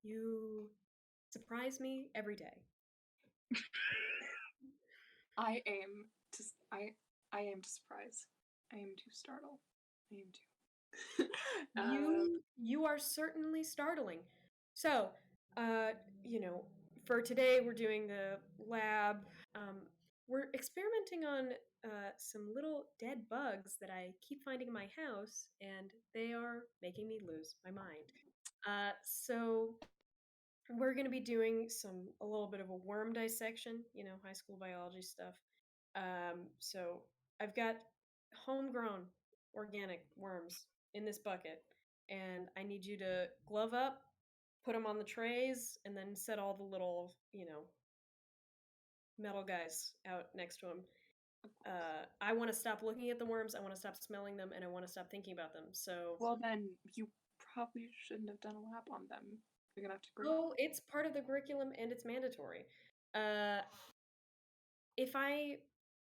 [SPEAKER 2] You surprise me every day.
[SPEAKER 3] I aim to surprise. I aim to startle. I aim to.
[SPEAKER 2] You are certainly startling. So, for today we're doing the lab. We're experimenting on some little dead bugs that I keep finding in my house, and they are making me lose my mind. So we're going to be doing a little bit of a worm dissection, high school biology stuff. So I've got homegrown organic worms in this bucket, and I need you to glove up, put them on the trays, and then set all the little, metal guys out next to them. I want to stop looking at the worms, I want to stop smelling them, and I want to stop thinking about them. So
[SPEAKER 3] Well, then you probably shouldn't have done a lab on them. You're gonna have to grow.
[SPEAKER 2] Oh, it's part of the curriculum and it's mandatory. If I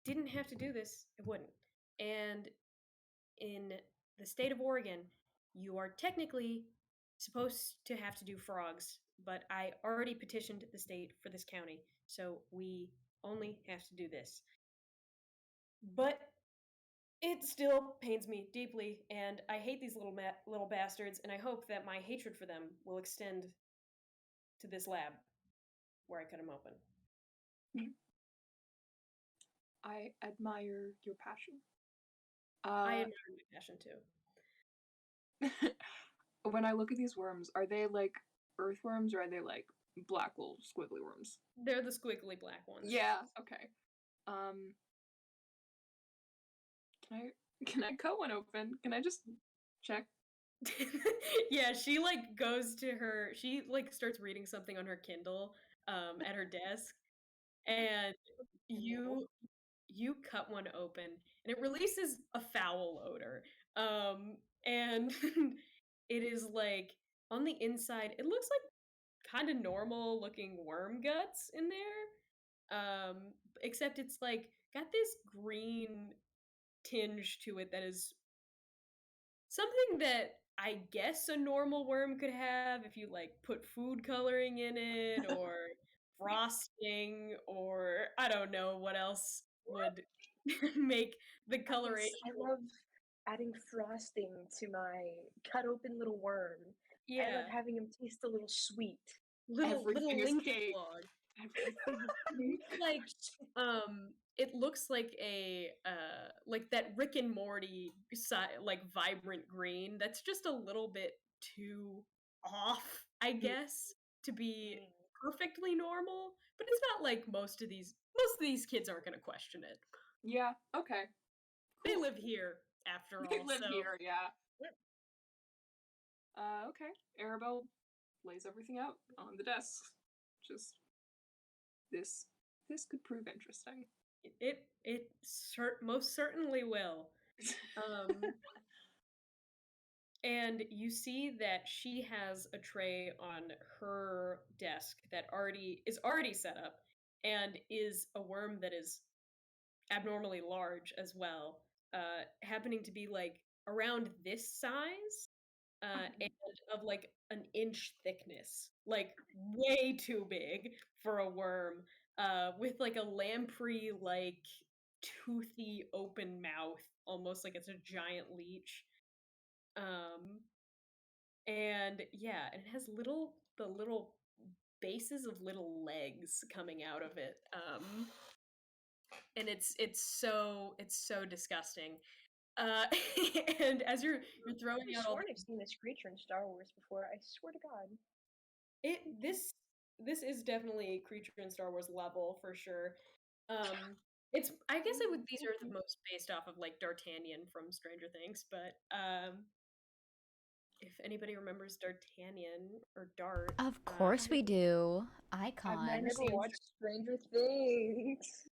[SPEAKER 2] didn't have to do this, I wouldn't. And in the state of Oregon, you are technically supposed to have to do frogs, but I already petitioned the state for this county, so we only have to do this. But it still pains me deeply, and I hate these little bastards, and I hope that my hatred for them will extend to this lab where I cut them open.
[SPEAKER 3] I admire your passion.
[SPEAKER 2] I admire my passion too.
[SPEAKER 3] When I look at these worms, are they like earthworms or are they like black little squiggly worms?
[SPEAKER 2] They're the squiggly black ones.
[SPEAKER 3] Yeah, okay. Can I cut one open? Can I just check?
[SPEAKER 2] Yeah, she starts reading something on her Kindle at her desk, and you cut one open and it releases a foul odor. And it is like on the inside, it looks like kind of normal looking worm guts in there. Except it's like got this green tinge to it that is something that I guess a normal worm could have if you like put food coloring in it or frosting or I don't know what else would make the coloration.
[SPEAKER 1] I love adding frosting to my cut open little worm.
[SPEAKER 2] Yeah,
[SPEAKER 1] I love having him taste a little sweet.
[SPEAKER 2] little
[SPEAKER 3] Everything is
[SPEAKER 2] Lincoln
[SPEAKER 3] cake.
[SPEAKER 2] log.
[SPEAKER 3] Everything.
[SPEAKER 2] Like it looks like a like that Rick and Morty like vibrant green that's just a little bit too off, I guess, to be perfectly normal, but it's not like most of these kids aren't going to question it.
[SPEAKER 3] Yeah, okay.
[SPEAKER 2] Cool. They live here after all.
[SPEAKER 3] They live here, yeah. Okay. Arabelle lays everything out on the desk. Just this could prove interesting.
[SPEAKER 2] It most certainly will. And you see that she has a tray on her desk that is already set up and is a worm that is abnormally large as well, happening to be like around this size and of like an inch thickness, like way too big for a worm, with like a lamprey like toothy open mouth, almost like it's a giant leech. And yeah, and it has the little bases of little legs coming out of it. And it's so disgusting. And as you're throwing
[SPEAKER 1] I
[SPEAKER 2] out all
[SPEAKER 1] sworn I've seen this creature in Star Wars before. I swear to God.
[SPEAKER 2] This is definitely a creature in Star Wars level for sure. It's I guess these are the most based off of like D'Artagnan from Stranger Things, but if anybody remembers D'Artagnan or Dart,
[SPEAKER 4] Of course we do. Icon.
[SPEAKER 1] I never watched Stranger Things.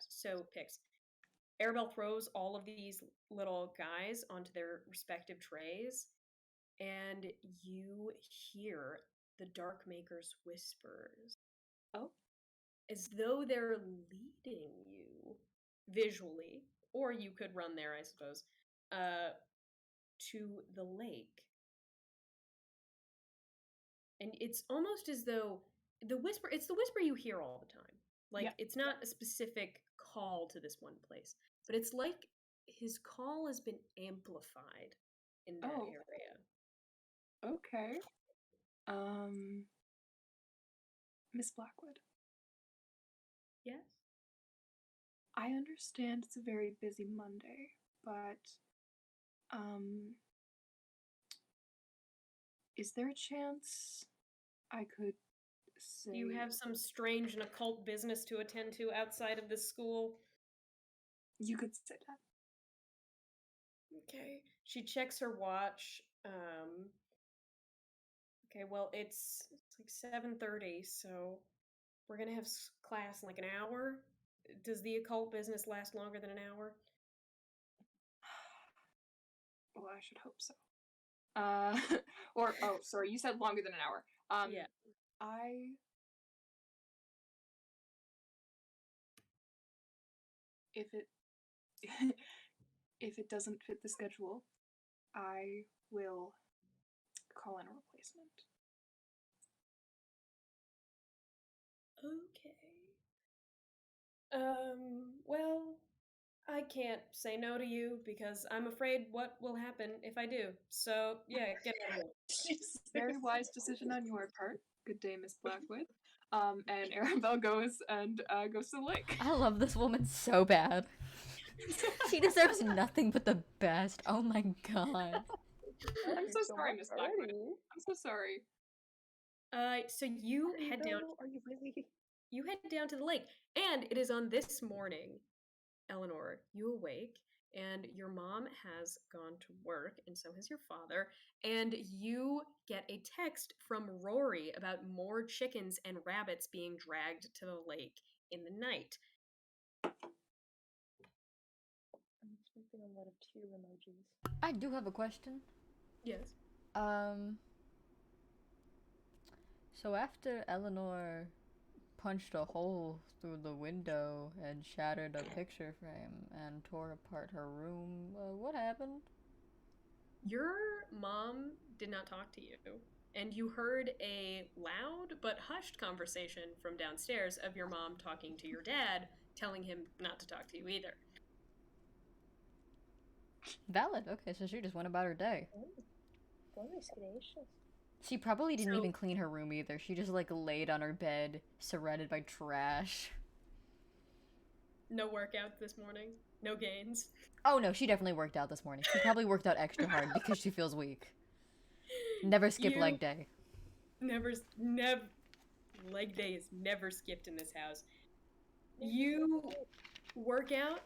[SPEAKER 2] So Pix, Arabelle throws all of these little guys onto their respective trays, and you hear the Dark Maker's whispers.
[SPEAKER 3] Oh.
[SPEAKER 2] As though they're leading you visually, or you could run there, I suppose, to the lake. And it's almost as though it's the whisper you hear all the time. Like, it's not a specific call to this one place, but it's like his call has been amplified in that area.
[SPEAKER 3] Okay. Miss Blackwood.
[SPEAKER 2] Yes?
[SPEAKER 3] I understand it's a very busy Monday, but, is there a chance I could say...
[SPEAKER 2] Do you have some strange and occult business to attend to outside of this school?
[SPEAKER 3] You could say that.
[SPEAKER 2] Okay. She checks her watch. Okay, well, it's like 7:30, so we're gonna have class in like an hour. Does the occult business last longer than an hour?
[SPEAKER 3] Well, I should hope so. Sorry, you said longer than an hour.
[SPEAKER 2] Yeah.
[SPEAKER 3] If it doesn't fit the schedule, I will call in a replacement.
[SPEAKER 2] Okay. Well, I can't say no to you because I'm afraid what will happen if I do. So, yeah, get out of here.
[SPEAKER 3] Very wise decision on your part. Good day, Miss Blackwood. And Arabelle goes to the lake.
[SPEAKER 4] I love this woman so bad. She deserves nothing but the best. Oh my god.
[SPEAKER 3] I'm so sorry, Miss Blackwood. I'm so sorry.
[SPEAKER 2] So you head down.
[SPEAKER 1] Are you really?
[SPEAKER 2] You head down to the lake, and it is on this morning, Eleanor. You awake, and your mom has gone to work, and so has your father. And you get a text from Rory about more chickens and rabbits being dragged to the lake in the night.
[SPEAKER 1] I'm expecting a lot of tear emojis.
[SPEAKER 4] I do have a question.
[SPEAKER 2] Yes.
[SPEAKER 4] So after Eleanor punched a hole through the window and shattered a picture frame and tore apart her room, what happened?
[SPEAKER 2] Your mom did not talk to you, and you heard a loud but hushed conversation from downstairs of your mom talking to your dad, telling him not to talk to you either.
[SPEAKER 4] Valid. Okay, so she just went about her day.
[SPEAKER 1] Goodness gracious.
[SPEAKER 4] She probably didn't even clean her room either. She just, like, laid on her bed, surrounded by trash.
[SPEAKER 2] No workout this morning? No gains?
[SPEAKER 4] Oh, no, she definitely worked out this morning. She probably worked out extra hard because she feels weak. Never skip leg day.
[SPEAKER 2] Never. Leg day is never skipped in this house. You work out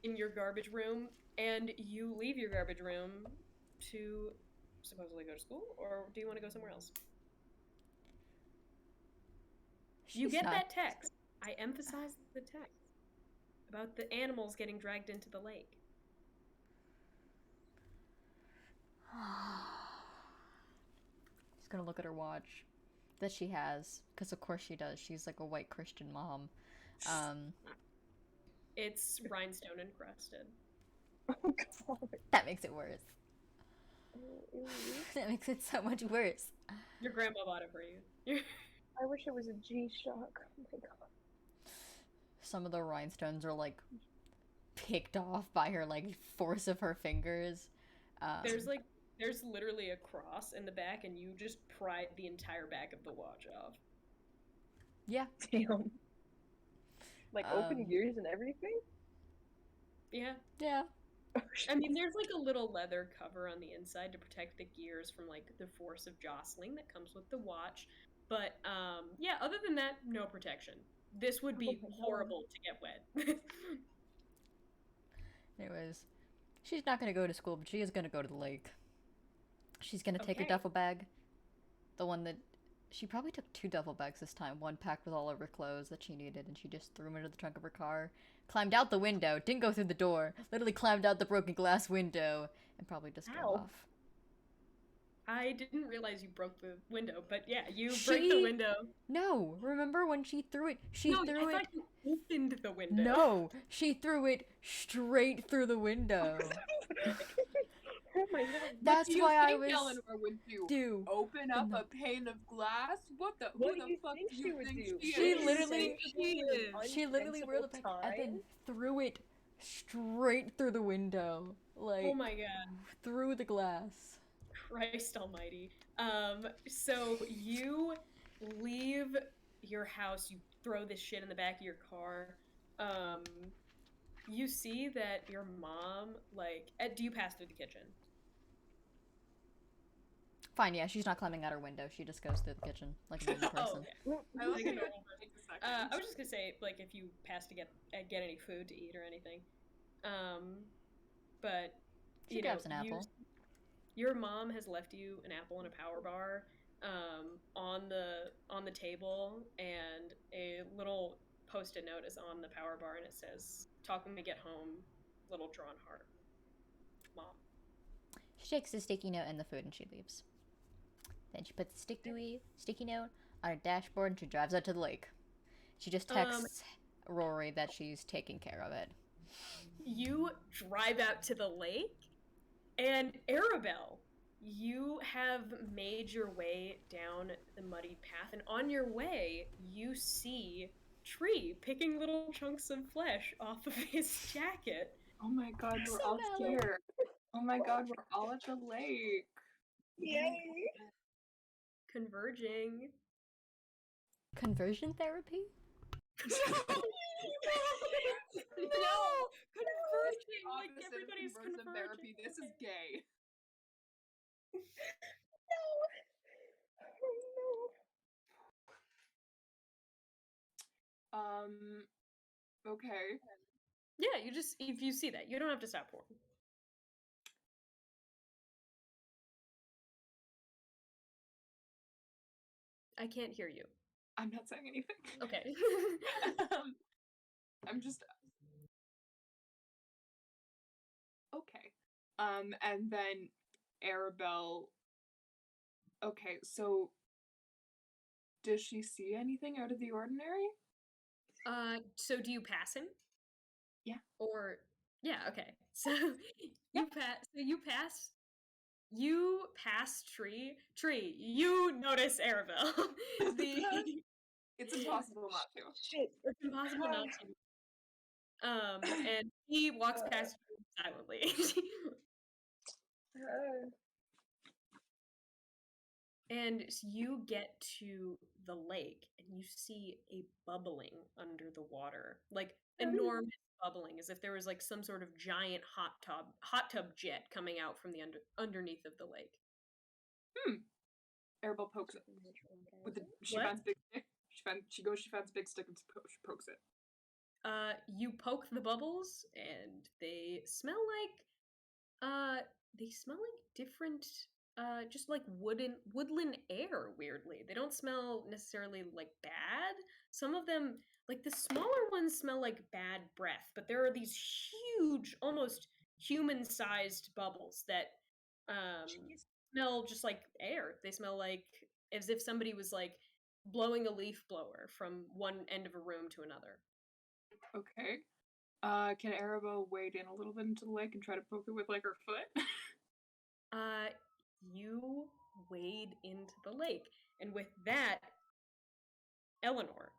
[SPEAKER 2] in your garbage room, and you leave your garbage room to supposedly go to school, or do you want to go somewhere else? You get that text. I emphasize the text about the animals getting dragged into the lake.
[SPEAKER 4] She's gonna look at her watch that she has, because of course she does. She's like a white Christian mom.
[SPEAKER 2] It's rhinestone encrusted.
[SPEAKER 1] Oh god.
[SPEAKER 4] That makes it worse. That makes it so much worse.
[SPEAKER 2] Your grandma bought it for you.
[SPEAKER 1] I wish it was a G-Shock. Oh my god.
[SPEAKER 4] some of the rhinestones are like picked off by her like force of her fingers.
[SPEAKER 2] There's literally a cross in the back, and you just pried the entire back of the watch off.
[SPEAKER 4] Yeah.
[SPEAKER 1] Damn. Like open gears and everything?
[SPEAKER 2] Yeah.
[SPEAKER 4] Yeah.
[SPEAKER 2] I mean, there's like a little leather cover on the inside to protect the gears from like the force of jostling that comes with the watch. But yeah, other than that, no protection. This would be horrible to get wet.
[SPEAKER 4] Anyways, she's not gonna go to school, but she is gonna go to the lake. She's gonna take her
[SPEAKER 2] Okay.
[SPEAKER 4] duffel bag, the one that she probably took 2 duffel bags this time. One packed with all of her clothes that she needed, and she just threw them into the trunk of her car. Climbed out the window, didn't go through the door. Literally climbed out the broken glass window, and probably just drove off.
[SPEAKER 2] I didn't realize you broke the window, but yeah, you broke the window.
[SPEAKER 4] No, remember when she threw it?
[SPEAKER 2] I thought you opened the window.
[SPEAKER 4] No, she threw it straight through the window.
[SPEAKER 1] Oh my god.
[SPEAKER 4] That's why I was.
[SPEAKER 3] Eleanor would do open up a pane of glass. What the fuck do you think she
[SPEAKER 4] She
[SPEAKER 3] is?
[SPEAKER 4] literally rolled it back and then threw it straight through the window, like.
[SPEAKER 2] Oh my god.
[SPEAKER 4] Through the glass.
[SPEAKER 2] Christ almighty. So you leave your house, you throw this shit in the back of your car. You see that your mom, like, do you pass through the kitchen?
[SPEAKER 4] Fine, yeah, she's not climbing out her window. She just goes through the kitchen like a normal person.
[SPEAKER 2] Oh, okay. I was gonna I was just gonna say, like, if you pass to get any food to eat or anything. But
[SPEAKER 4] She grabs an apple.
[SPEAKER 2] Your mom has left you an apple and a power bar on the table, and a little post-it note is on the power bar, and it says, "Talk when we get home, little drawn heart. Mom."
[SPEAKER 4] She takes the sticky note and the food and she leaves. Then she puts the sticky note on her dashboard and she drives out to the lake. She just texts Rory that she's taking care of it.
[SPEAKER 2] You drive out to the lake, and Arabelle, you have made your way down the muddy path, and on your way, you see Tree picking little chunks of flesh off of his jacket.
[SPEAKER 3] Oh my god, we're all here. Oh my god, we're all at the lake.
[SPEAKER 1] Yay!
[SPEAKER 2] Converging.
[SPEAKER 4] Conversion therapy?
[SPEAKER 2] No! Converging! Like everybody's converging.
[SPEAKER 3] Therapy. This is gay. Okay.
[SPEAKER 2] Yeah, you just, if you see that, you don't have to stop pouring. I can't hear you.
[SPEAKER 3] I'm not saying anything.
[SPEAKER 2] Okay.
[SPEAKER 3] I'm just... Okay. And then Arabelle... Okay, so... Does she see anything out of the ordinary?
[SPEAKER 2] So do you pass him?
[SPEAKER 3] Yeah.
[SPEAKER 2] Or, yeah, okay. So you pass Tree. Tree, you notice Arabelle.
[SPEAKER 3] It's impossible not to.
[SPEAKER 2] Shit. It's impossible not to. And he walks past you silently. And you get to the lake, and you see a bubbling under the water, like enormous bubbling, as if there was like some sort of giant hot tub jet coming out from the underneath of the lake.
[SPEAKER 3] Arabelle pokes it with the. She
[SPEAKER 2] What?
[SPEAKER 3] finds big stick. She finds big stick and she pokes it.
[SPEAKER 2] You poke the bubbles, and they smell like different. Just like woodland air, weirdly. They don't smell necessarily like bad. Some of them, like the smaller ones, smell like bad breath, but there are these huge, almost human-sized bubbles that smell just like air. They smell like as if somebody was like blowing a leaf blower from one end of a room to another.
[SPEAKER 3] Okay. Can Arabelle wade in a little bit into the lake and try to poke it with like her foot?
[SPEAKER 2] You wade into the lake, and with that, Eleanor,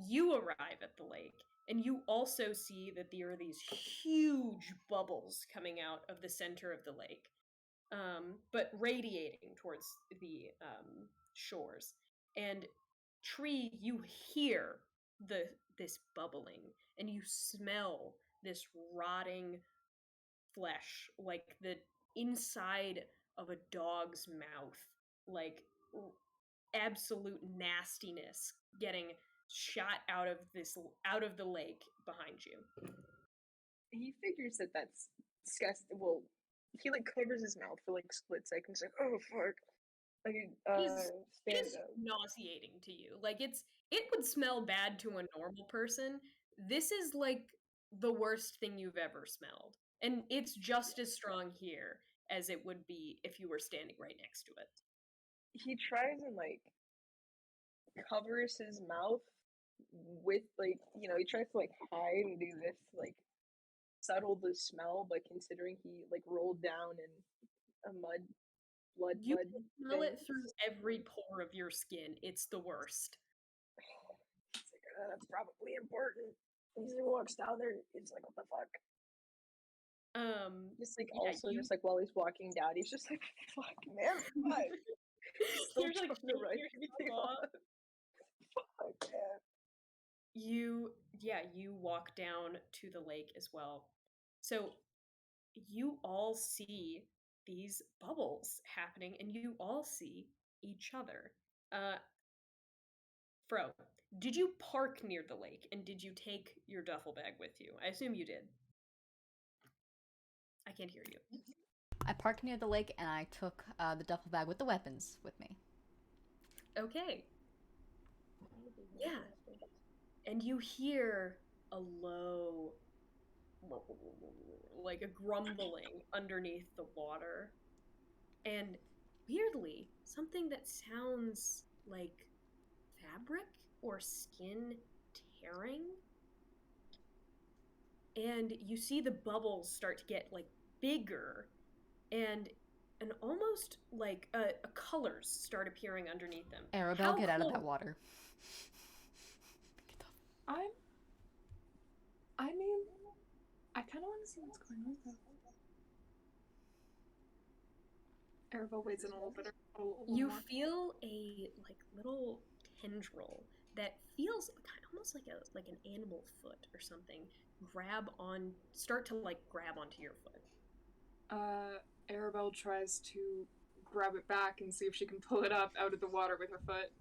[SPEAKER 2] you arrive at the lake, and you also see that there are these huge bubbles coming out of the center of the lake, but radiating towards the shores. And Tree, you hear this bubbling, and you smell this rotting flesh, like the inside of a dog's mouth, like absolute nastiness getting shot out of the lake behind you.
[SPEAKER 1] He figures that that's disgusting. Well, he like covers his mouth for like split seconds, like, oh fuck. Like
[SPEAKER 2] It is nauseating to you. Like it would smell bad to a normal person. This is like the worst thing you've ever smelled. And it's just as strong here as it would be if you were standing right next to it.
[SPEAKER 1] He tries and like covers his mouth with like, you know, he tries to like hide and do this to like settle the smell, but considering he like rolled down in a blood
[SPEAKER 2] You
[SPEAKER 1] mud
[SPEAKER 2] can smell
[SPEAKER 1] thing,
[SPEAKER 2] it through every pore of your skin. It's the worst.
[SPEAKER 1] it's like, that's probably important. He walks down there, he's like, what the fuck? Just like
[SPEAKER 2] yeah,
[SPEAKER 1] also just like while he's walking down, he's just like, fuck man, what? Still
[SPEAKER 2] You're like
[SPEAKER 1] trying to write
[SPEAKER 2] your
[SPEAKER 1] everything
[SPEAKER 2] off.
[SPEAKER 1] off. Fuck man.
[SPEAKER 2] You walk down to the lake as well. So you all see these bubbles happening, and you all see each other. Fro, did you park near the lake, and did you take your duffel bag with you? I assume you did. I can't hear you.
[SPEAKER 4] I parked near the lake, and I took the duffel bag with the weapons with me.
[SPEAKER 2] Okay. Yeah. And you hear a low, like a grumbling underneath the water. And weirdly, something that sounds like fabric or skin tearing. And you see the bubbles start to get like bigger, and almost like colors start appearing underneath them.
[SPEAKER 4] Arabelle, get out of that water.
[SPEAKER 3] I mean, I kind of want to see what's going on though. Arabelle waits in a little bit.
[SPEAKER 2] You feel a like little tendril that feels almost like an animal foot or something start to like grab onto your foot.
[SPEAKER 3] Arabelle tries to grab it back and see if she can pull it up out of the water with her foot.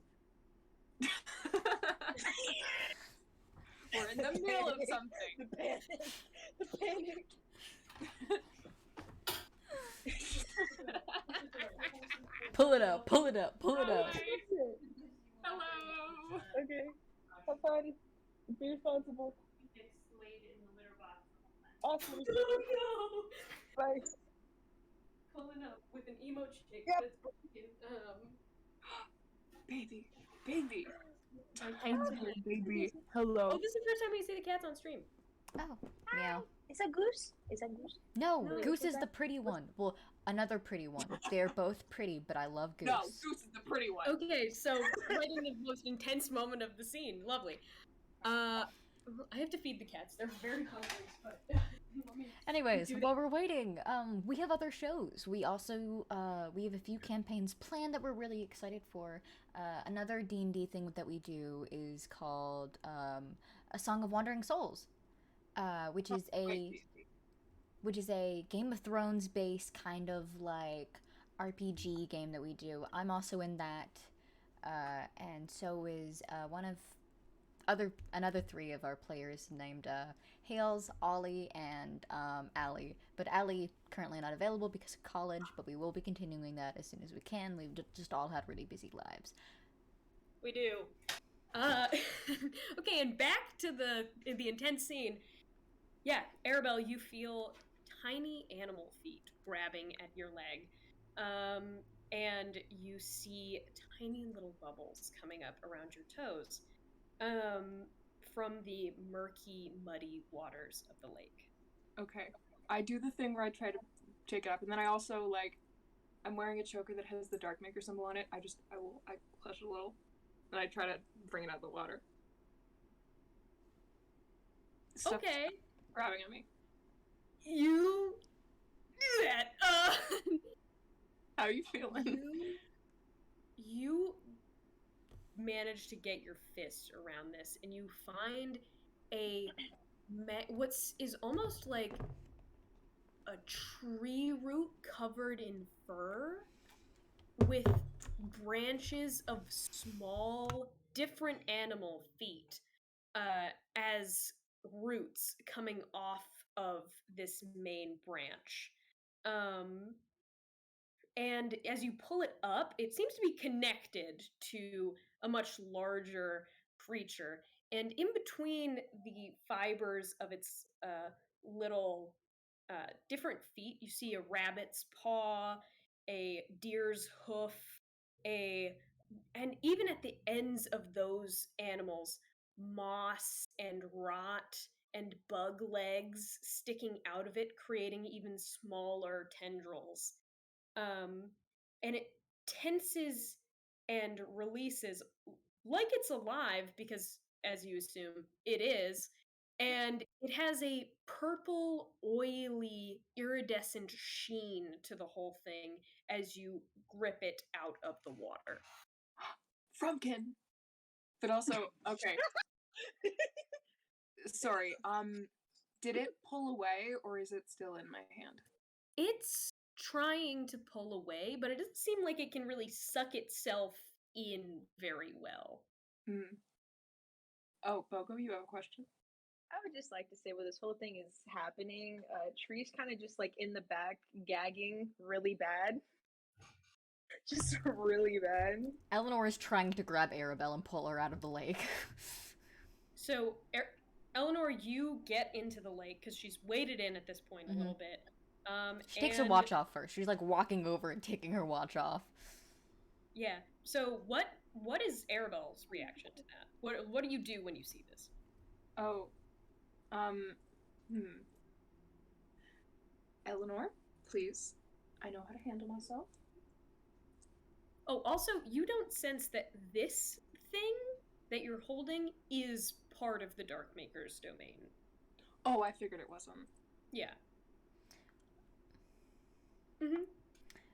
[SPEAKER 3] We're in the middle of something.
[SPEAKER 1] The panic. The panic.
[SPEAKER 4] Pull it up, pull it up, pull it up.
[SPEAKER 3] Hello.
[SPEAKER 1] Okay. Have fun. Be responsible.
[SPEAKER 2] It's laid in the litter box.
[SPEAKER 1] Awesome.
[SPEAKER 2] Oh no!
[SPEAKER 1] Bye.
[SPEAKER 2] Pulling up with an emo chick
[SPEAKER 1] Yep.
[SPEAKER 2] that's broken.
[SPEAKER 3] Baby. Baby. Hello.
[SPEAKER 2] Oh, this is the first time we see the cats on stream.
[SPEAKER 4] Oh, meow.
[SPEAKER 1] Is that Goose? Is that Goose?
[SPEAKER 4] No,
[SPEAKER 2] No,
[SPEAKER 4] Goose
[SPEAKER 1] is
[SPEAKER 4] is the
[SPEAKER 1] that-
[SPEAKER 4] pretty one. Well, another pretty one. They're both pretty, but I love Goose.
[SPEAKER 3] No, Goose is the pretty one.
[SPEAKER 2] Okay, so right in the most intense moment of the scene. Lovely. I have to feed the cats. They're very hungry, but let me
[SPEAKER 4] Anyways,
[SPEAKER 2] do
[SPEAKER 4] while we're waiting, we have other shows. We also we have a few campaigns planned that we're really excited for. Another D&D thing that we do is called A Song of Wandering Souls, which is a Game of Thrones based kind of like RPG game that we do. I'm also in that, and so is another three of our players named Hales, Olly, and Allie. But Allie currently not available because of college, but we will be continuing that as soon as we can. We've just all had really busy lives.
[SPEAKER 2] We do. Okay, and back to the intense scene. Yeah, Arabelle, you feel tiny animal feet grabbing at your leg. And you see tiny little bubbles coming up around your toes. From the murky, muddy waters of the lake.
[SPEAKER 3] Okay. I do the thing where I try to shake it up, and then I also I'm wearing a choker that has the Dark Maker symbol on it. I clutch it a little, and I try to bring it out of the water. Stuff's
[SPEAKER 2] Okay.
[SPEAKER 3] grabbing at me.
[SPEAKER 2] You do that.
[SPEAKER 3] How are you feeling?
[SPEAKER 2] You manage to get your fist around this, and you find what is almost like a tree root covered in fur with branches of small, different animal feet as roots coming off of this main branch. And as you pull it up, it seems to be connected to a much larger creature. And in between the fibers of its little different feet, you see a rabbit's paw, a deer's hoof, and even at the ends of those animals, moss and rot and bug legs sticking out of it, creating even smaller tendrils. And it tenses and releases like it's alive because, as you assume, it is. And it has a purple, oily, iridescent sheen to the whole thing as you grip it out of the water.
[SPEAKER 3] Frumpkin. But also, okay. Sorry, did it pull away or is it still in my hand?
[SPEAKER 2] It's trying to pull away, but it doesn't seem like it can really suck itself in very well.
[SPEAKER 3] Oh, Bogo, you have a question?
[SPEAKER 1] I would just like to say while this whole thing is happening, Tree's kind of just like in the back gagging really bad. Just really bad.
[SPEAKER 4] Eleanor is trying to grab Arabelle and pull her out of the lake.
[SPEAKER 2] So, Eleanor, you get into the lake because she's waded in at this point a little bit.
[SPEAKER 4] She takes her watch off first. She's like walking over and taking her watch off.
[SPEAKER 2] Yeah. So what is Arabelle's reaction to that? What do you do when you see this?
[SPEAKER 3] Oh, Eleanor, please. I know how to handle myself.
[SPEAKER 2] Oh, also, you don't sense that this thing that you're holding is part of the Darkmaker's domain.
[SPEAKER 3] Oh, I figured it wasn't.
[SPEAKER 2] Yeah.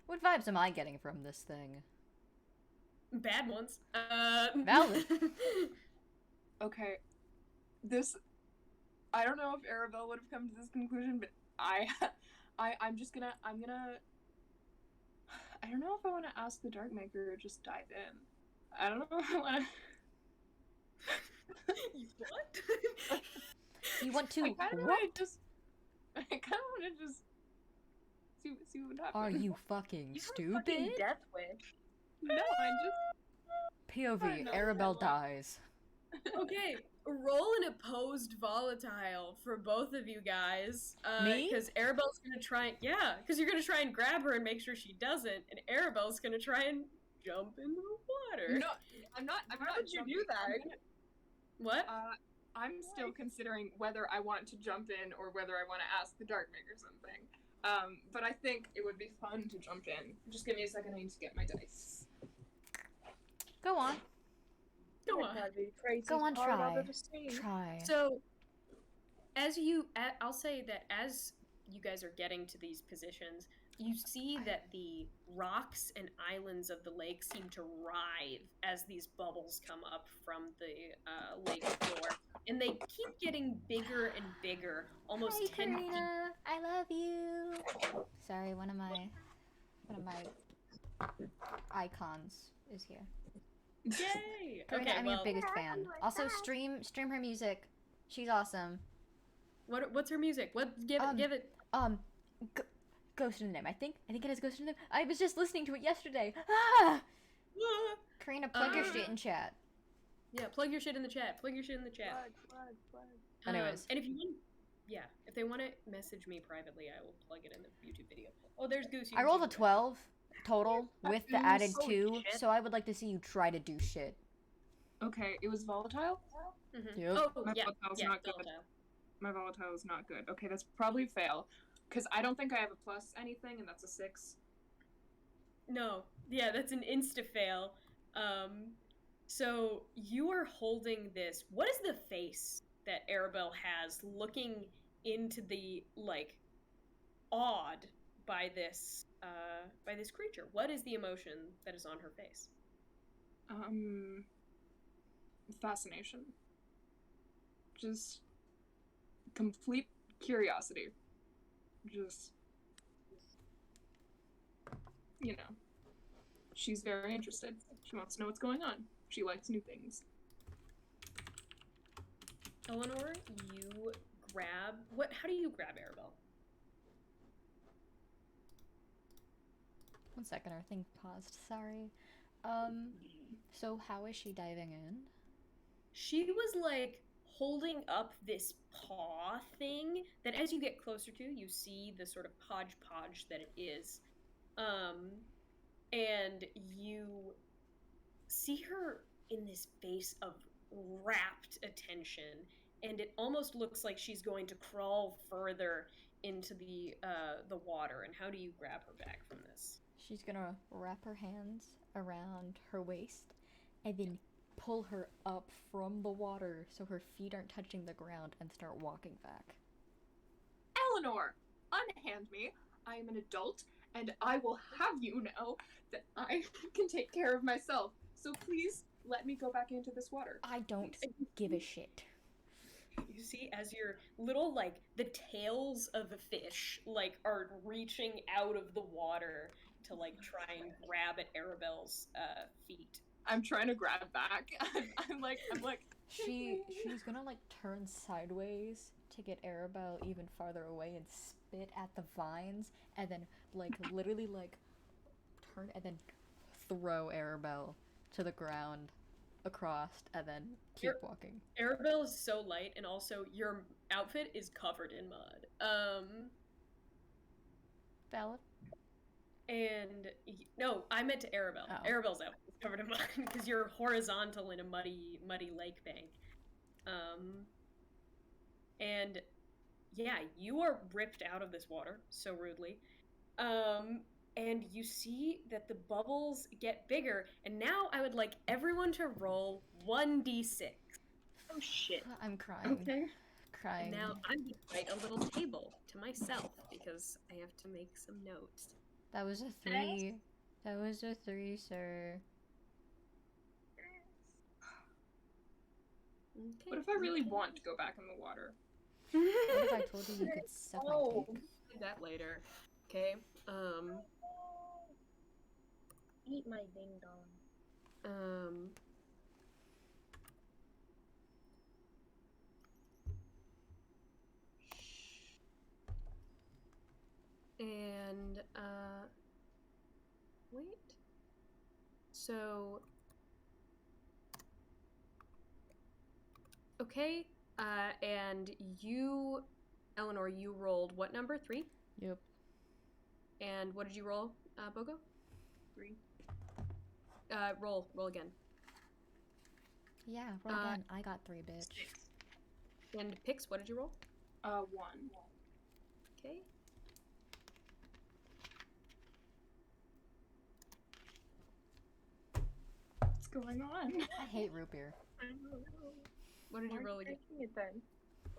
[SPEAKER 4] What vibes am I getting from this thing?
[SPEAKER 2] Bad ones.
[SPEAKER 4] Valid.
[SPEAKER 3] Okay. I don't know if Arabelle would have come to this conclusion, but I don't know if I want to ask the Darkmaker or just dive in. I don't know if I want to.
[SPEAKER 2] What?
[SPEAKER 4] You want to?
[SPEAKER 3] I kind of want to just see what happens.
[SPEAKER 4] Are you fucking stupid?
[SPEAKER 1] Fucking death wish.
[SPEAKER 3] No, I'm just.
[SPEAKER 4] POV, Arabelle dies.
[SPEAKER 2] Okay, roll an opposed volatile for both of you guys.
[SPEAKER 4] Me?
[SPEAKER 2] Because Arabelle's gonna try. Yeah, because you're gonna try and grab her and make sure she doesn't, and Arabelle's gonna try and jump into the water.
[SPEAKER 3] No, I'm not.
[SPEAKER 1] Why would you do that?
[SPEAKER 2] What?
[SPEAKER 3] I'm still considering whether I want to jump in or whether I want to ask the Darkmaker something. But I think it would be fun to jump in. Just give me a second, I need to get my dice.
[SPEAKER 4] Go on.
[SPEAKER 2] Go on.
[SPEAKER 4] Go on, try.
[SPEAKER 2] So, I'll say that as you guys are getting to these positions, you see that the rocks and islands of the lake seem to writhe as these bubbles come up from the lake floor. And they keep getting bigger and bigger, almost 10 feet.
[SPEAKER 4] I love you. Sorry, one of my icons is here.
[SPEAKER 2] Yay!
[SPEAKER 4] Karina, I'm your biggest fan. Also, stream her music. She's awesome.
[SPEAKER 2] What's her music? Give it.
[SPEAKER 4] Ghost in the Name. I think it has Ghost in the Name. I was just listening to it yesterday. Ah! Karina, plug your shit in chat.
[SPEAKER 2] Yeah, plug your shit in the chat. Plug.
[SPEAKER 4] Anyways.
[SPEAKER 2] And if they want to message me privately, I will plug it in the YouTube video. Oh, there's Goose.
[SPEAKER 4] I rolled a 12 total with the added 2, so I would like to see you try to do shit.
[SPEAKER 3] Okay, it was volatile?
[SPEAKER 4] Yep.
[SPEAKER 2] Oh,
[SPEAKER 3] My
[SPEAKER 2] yeah,
[SPEAKER 3] volatile's not good.
[SPEAKER 2] volatile.
[SPEAKER 3] My volatile is not good. Okay, that's probably a fail. Because I don't think I have a plus anything, and that's a 6.
[SPEAKER 2] No, yeah, that's an insta-fail. So you are holding this. What is the face that Arabelle has, looking into the, like, awed by this creature. What is the emotion that is on her face?
[SPEAKER 3] Fascination. Just complete curiosity. Just, you know, she's very interested. She wants to know what's going on. She likes new things.
[SPEAKER 2] Eleanor, you grab... How do you grab Arabelle?
[SPEAKER 4] 1 second, our thing paused. Sorry. So how is she diving in?
[SPEAKER 2] She was, like, holding up this paw thing that as you get closer to, you see the sort of hodgepodge that it is. And you see her in this face of rapt attention, and it almost looks like she's going to crawl further into the water. And how do you grab her back from this?
[SPEAKER 4] She's gonna wrap her hands around her waist and then pull her up from the water so her feet aren't touching the ground and start walking back.
[SPEAKER 3] Eleanor, unhand me. I am an adult, and I will have you know that I can take care of myself. So please let me go back into this water.
[SPEAKER 4] I don't give a shit.
[SPEAKER 2] You see, as your little, like, the tails of the fish, like, are reaching out of the water to, like, try and grab at Arabelle's feet.
[SPEAKER 3] I'm trying to grab back. I'm like.
[SPEAKER 4] She's gonna, like, turn sideways to get Arabelle even farther away and spit at the vines, and then, like, literally, like, turn and then throw Arabelle to the ground across, and then keep walking.
[SPEAKER 2] Arabelle is so light, and also your outfit is covered in mud.
[SPEAKER 4] Valid.
[SPEAKER 2] And no, I meant to Arabelle.
[SPEAKER 4] Oh.
[SPEAKER 2] Arabelle's outfit is covered in mud because you're horizontal in a muddy lake bank. And yeah, you are ripped out of this water so rudely. And you see that the bubbles get bigger, and now I would like everyone to roll 1d6.
[SPEAKER 1] Oh shit.
[SPEAKER 4] I'm crying.
[SPEAKER 2] Okay.
[SPEAKER 4] Crying.
[SPEAKER 2] And now I'm going to write a little table to myself because I have to make some notes.
[SPEAKER 4] That was a 3. That was a 3, sir.
[SPEAKER 2] Okay.
[SPEAKER 3] What if I really want to go back in the water?
[SPEAKER 4] What if I told you you could suck my dick?
[SPEAKER 2] Do that later. Okay.
[SPEAKER 1] Eat my ding dong.
[SPEAKER 2] And wait. So okay. And you, Eleanor, you rolled what number? 3?
[SPEAKER 4] Yep.
[SPEAKER 2] And what did you roll, Bogo?
[SPEAKER 1] 3.
[SPEAKER 2] Roll again.
[SPEAKER 4] Yeah, roll again. I got 3, bitch.
[SPEAKER 2] 6. And Pix, what did you roll?
[SPEAKER 3] 1.
[SPEAKER 2] Okay.
[SPEAKER 3] What's going on?
[SPEAKER 4] I hate root beer.
[SPEAKER 2] What did you roll again?
[SPEAKER 1] It then.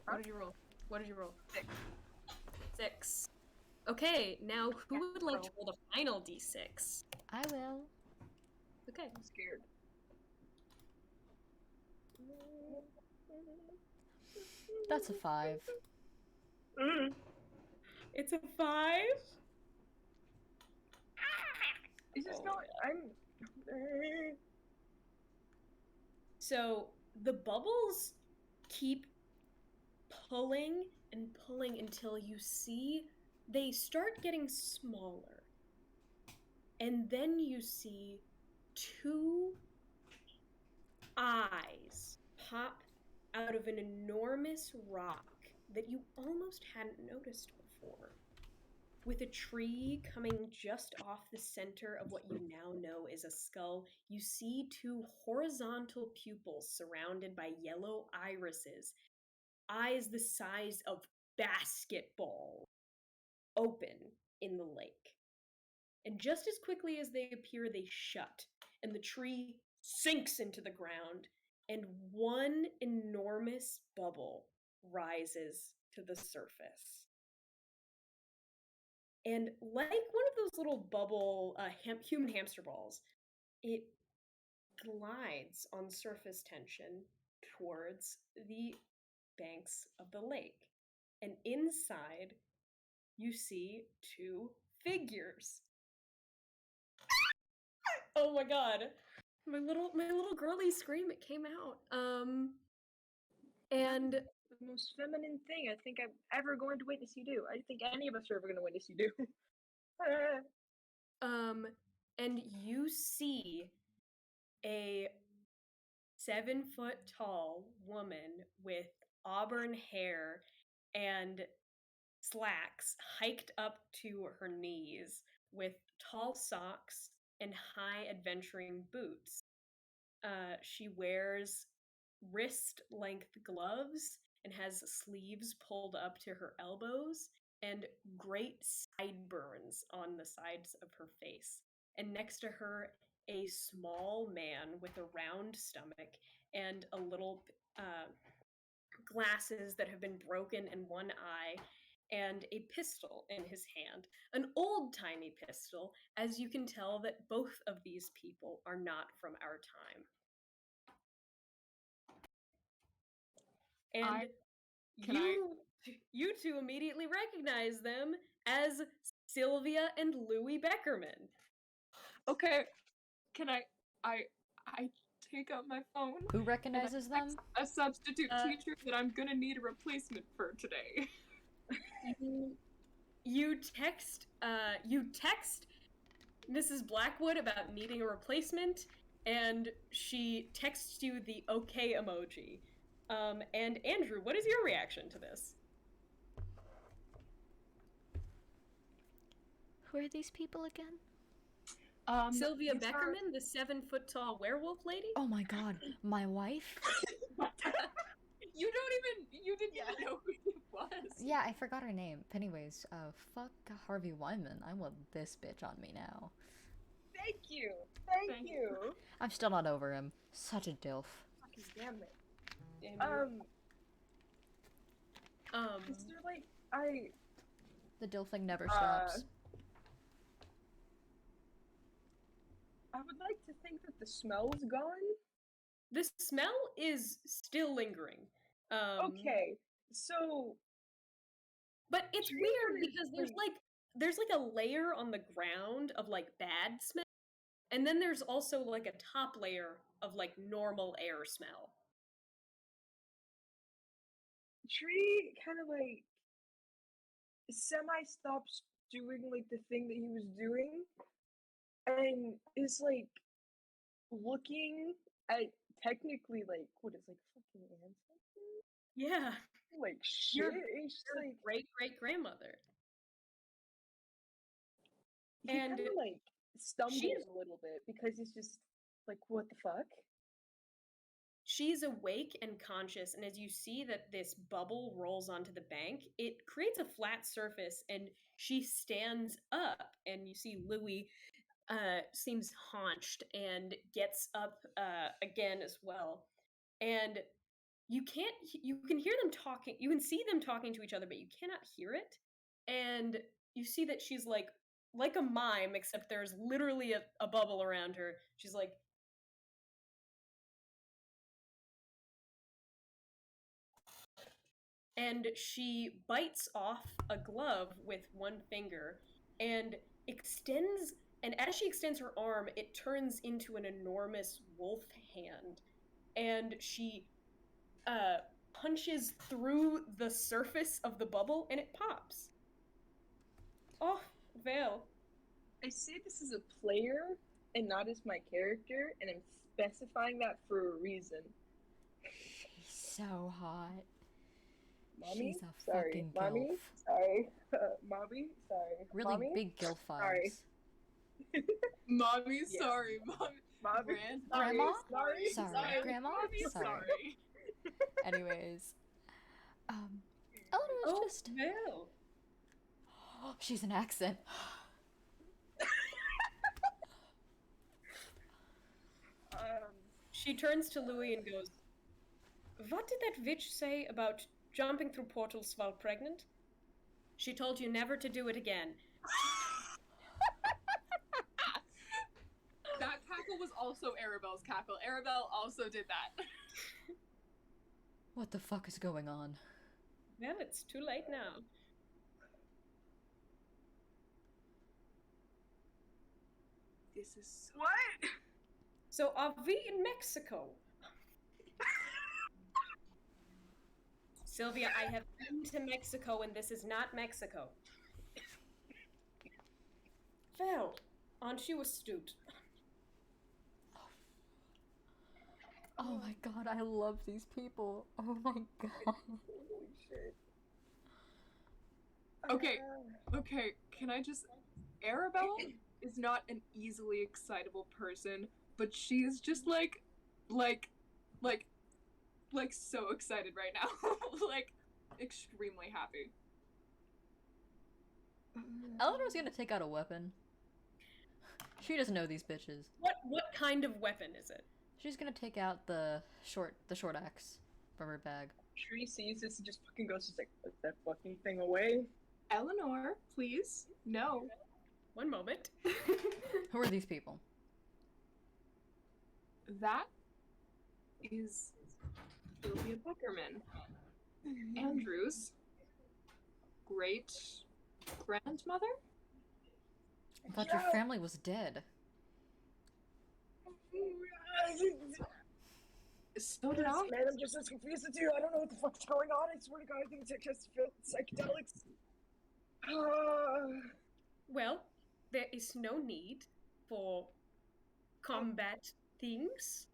[SPEAKER 2] What did you roll? What did you roll?
[SPEAKER 1] 6.
[SPEAKER 2] 6. Okay, now who would like to roll the final d6?
[SPEAKER 4] I will.
[SPEAKER 2] Okay.
[SPEAKER 1] I'm scared.
[SPEAKER 4] That's a 5.
[SPEAKER 2] It's a 5?
[SPEAKER 1] Is this going?
[SPEAKER 2] So the bubbles keep pulling and pulling until you see they start getting smaller. And then you see 2 eyes pop out of an enormous rock that you almost hadn't noticed before. With a tree coming just off the center of what you now know is a skull, you see 2 horizontal pupils surrounded by yellow irises, eyes the size of basketballs, open in the lake. And just as quickly as they appear, they shut, and the tree sinks into the ground, and one enormous bubble rises to the surface. And like one of those little bubble human hamster balls, it glides on surface tension towards the banks of the lake. And inside, you see two figures. Oh my god. My little girly scream, it came out. And
[SPEAKER 1] The most feminine thing I think I'm ever going to witness you do. I think any of us are ever going to witness you do.
[SPEAKER 2] and you see a 7-foot tall woman with auburn hair and slacks hiked up to her knees with tall socks and high adventuring boots. She wears wrist-length gloves and has sleeves pulled up to her elbows and great sideburns on the sides of her face. And next to her, a small man with a round stomach and a little glasses that have been broken in one eye and a pistol in his hand. An old-timey pistol, as you can tell that both of these people are not from our time. And you two immediately recognize them as Sylvia and Louis Beckerman.
[SPEAKER 3] Okay, can I take out my phone?
[SPEAKER 4] Who recognizes them?
[SPEAKER 3] A substitute teacher that I'm gonna need a replacement for today.
[SPEAKER 2] You text Mrs. Blackwood about needing a replacement, and she texts you the okay emoji. And Andrew, what is your reaction to this?
[SPEAKER 4] Who are these people again?
[SPEAKER 2] Sylvia Beckerman, the 7-foot tall werewolf lady?
[SPEAKER 4] Oh my god, my wife?
[SPEAKER 3] You didn't even know who it was.
[SPEAKER 4] Yeah, I forgot her name. Anyways, fuck Harvey Weinman. I want this bitch on me now.
[SPEAKER 1] Thank you. Thank you.
[SPEAKER 4] I'm still not over him. Such a dilf.
[SPEAKER 1] Fucking damn it. Is there like
[SPEAKER 4] The dilfing never stops.
[SPEAKER 1] I would like to think that the smell's gone.
[SPEAKER 2] The smell is still lingering.
[SPEAKER 1] Okay, so...
[SPEAKER 2] But it's weird because there's like a layer on the ground of like bad smell, and then there's also like a top layer of like normal air smell.
[SPEAKER 1] Tree kind of like semi-stops doing like the thing that he was doing and is like looking at technically like what is like fucking ancestor?
[SPEAKER 2] Yeah.
[SPEAKER 1] Like shit. It's just like
[SPEAKER 2] great grandmother.
[SPEAKER 1] he kind of like stumbles a little bit because he's just like, what the fuck?
[SPEAKER 2] She's awake and conscious, and as you see that this bubble rolls onto the bank, it creates a flat surface, and she stands up, and you see Louis seems haunched and gets up again as well. And you can hear them talking, you can see them talking to each other, but you cannot hear it. And you see that she's like a mime, except there's literally a bubble around her. She's like, and she bites off a glove with one finger and extends, and as she extends her arm, it turns into an enormous wolf hand, and she punches through the surface of the bubble and it pops. Oh, Vale.
[SPEAKER 1] I say this is a player and not as my character, and I'm specifying that for a reason.
[SPEAKER 4] She's so hot.
[SPEAKER 1] Mommy?
[SPEAKER 4] She's a
[SPEAKER 1] Sorry.
[SPEAKER 4] fucking
[SPEAKER 1] Mommy?
[SPEAKER 4] gilf.
[SPEAKER 1] Sorry. Mommy? Sorry.
[SPEAKER 4] Really
[SPEAKER 1] Mommy?
[SPEAKER 4] big gilf vibes.
[SPEAKER 1] Sorry.
[SPEAKER 3] Mommy,
[SPEAKER 1] Yeah.
[SPEAKER 3] sorry. Mommy.
[SPEAKER 1] Mommy?
[SPEAKER 4] Grandma?
[SPEAKER 1] Sorry.
[SPEAKER 4] Sorry. Grandma?
[SPEAKER 3] Mommy,
[SPEAKER 4] Sorry. Anyways. Eleanor's
[SPEAKER 2] Oh,
[SPEAKER 4] just...
[SPEAKER 2] Vale.
[SPEAKER 4] She's an accent.
[SPEAKER 2] She turns to Louis and goes, What did that witch say about jumping through portals while pregnant? She told you never to do it again.
[SPEAKER 3] That cackle was also Arabelle's cackle. Arabelle also did that.
[SPEAKER 4] What the fuck is going on?
[SPEAKER 2] Well, it's too late now.
[SPEAKER 3] This is so...
[SPEAKER 1] What?
[SPEAKER 2] So are we in Mexico? Sylvia, I have been to Mexico and this is not Mexico. Well, aren't you astute?
[SPEAKER 4] Oh my god, I love these people. Oh my god.
[SPEAKER 1] Holy shit.
[SPEAKER 3] Okay, can I just... Arabelle is not an easily excitable person, but she is just like so excited right now. Like, extremely happy.
[SPEAKER 4] Eleanor's gonna take out a weapon. She doesn't know these bitches.
[SPEAKER 2] What kind of weapon is it?
[SPEAKER 4] She's gonna take out the short axe from her bag.
[SPEAKER 1] Tree sees this and just fucking goes, just like, put that fucking thing away.
[SPEAKER 3] Eleanor, please. No.
[SPEAKER 2] One moment.
[SPEAKER 4] Who are these people?
[SPEAKER 3] That is Sylvia Beckerman. Andrew's great grandmother?
[SPEAKER 4] I thought your family was dead.
[SPEAKER 3] So did I.
[SPEAKER 1] Man, I'm just as confused as you. I don't know what the fuck's going on. I swear to God, I think it's just psychedelics.
[SPEAKER 2] Well, there is no need for combat things.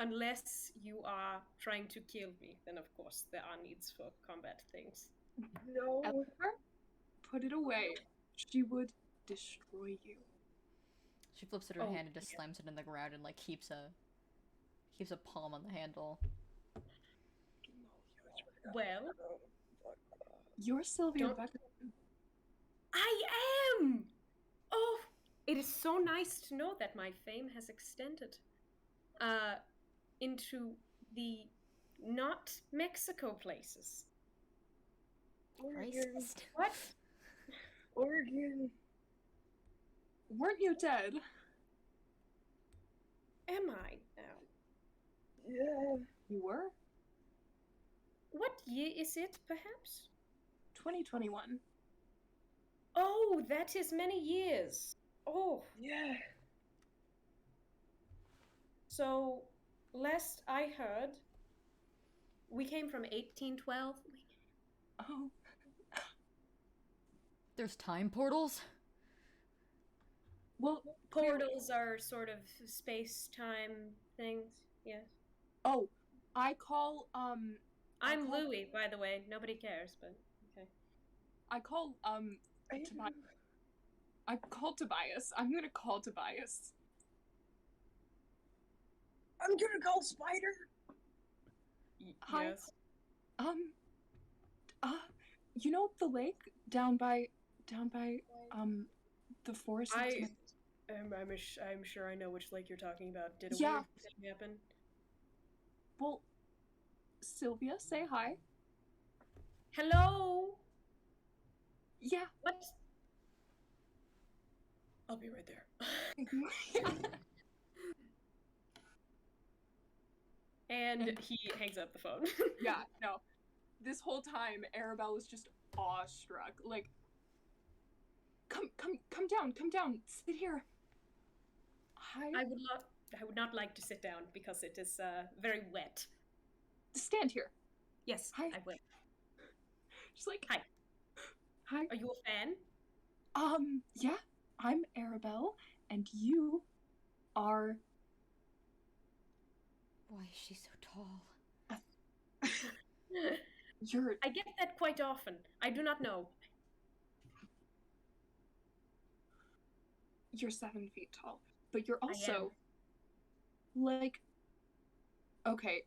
[SPEAKER 2] Unless you are trying to kill me, then of course there are needs for combat things.
[SPEAKER 1] No.
[SPEAKER 3] Eleanor, put it away. She would destroy you.
[SPEAKER 4] She flips it in her hand and just slams it in the ground and like keeps a palm on the handle.
[SPEAKER 2] Well,
[SPEAKER 3] You're Sylvia
[SPEAKER 2] Don't-
[SPEAKER 3] Beckerman.
[SPEAKER 2] I am! Oh, it is so nice to know that my fame has extended into the not Mexico places.
[SPEAKER 1] Oregon.
[SPEAKER 4] Racist.
[SPEAKER 2] What?
[SPEAKER 1] Oregon.
[SPEAKER 3] Weren't you dead?
[SPEAKER 2] Am I now?
[SPEAKER 1] Yeah.
[SPEAKER 3] You were?
[SPEAKER 2] What year is it, perhaps?
[SPEAKER 3] 2021.
[SPEAKER 2] Oh, that is many years. Oh,
[SPEAKER 1] Yeah.
[SPEAKER 2] so last I heard, we came from 1812.
[SPEAKER 3] Oh.
[SPEAKER 4] There's time portals?
[SPEAKER 3] Well,
[SPEAKER 2] Portals are sort of space-time things, yes.
[SPEAKER 3] Oh, I call,
[SPEAKER 2] I'm
[SPEAKER 3] call-
[SPEAKER 2] Louis, by the way. Nobody cares, but okay.
[SPEAKER 3] I call, Tobias. I call Tobias. I'm gonna call Tobias.
[SPEAKER 1] I'm gonna call Spider.
[SPEAKER 3] Hi.
[SPEAKER 2] Yes.
[SPEAKER 3] You know the lake down by, the forest?
[SPEAKER 2] I'm sure I know which lake you're talking about. Did a
[SPEAKER 3] Yeah.
[SPEAKER 2] weird thing happen?
[SPEAKER 3] Well, Sylvia, say hi.
[SPEAKER 2] Hello?
[SPEAKER 3] Yeah.
[SPEAKER 2] What? I'll be right there. And he hangs up the phone.
[SPEAKER 3] Yeah, no. This whole time, Arabelle was just awestruck. Like, come down, sit here. Hi.
[SPEAKER 2] I would not like to sit down because it is very wet.
[SPEAKER 3] Stand here.
[SPEAKER 2] Yes,
[SPEAKER 3] Hi.
[SPEAKER 2] I will.
[SPEAKER 3] She's like,
[SPEAKER 2] Hi.
[SPEAKER 3] Hi.
[SPEAKER 2] Are you a fan?
[SPEAKER 3] Yeah, I'm Arabelle, and you are...
[SPEAKER 4] Why is she so tall?
[SPEAKER 3] You're...
[SPEAKER 2] I get that quite often. I do not know.
[SPEAKER 3] You're 7 feet tall, but you're also... Like... Okay,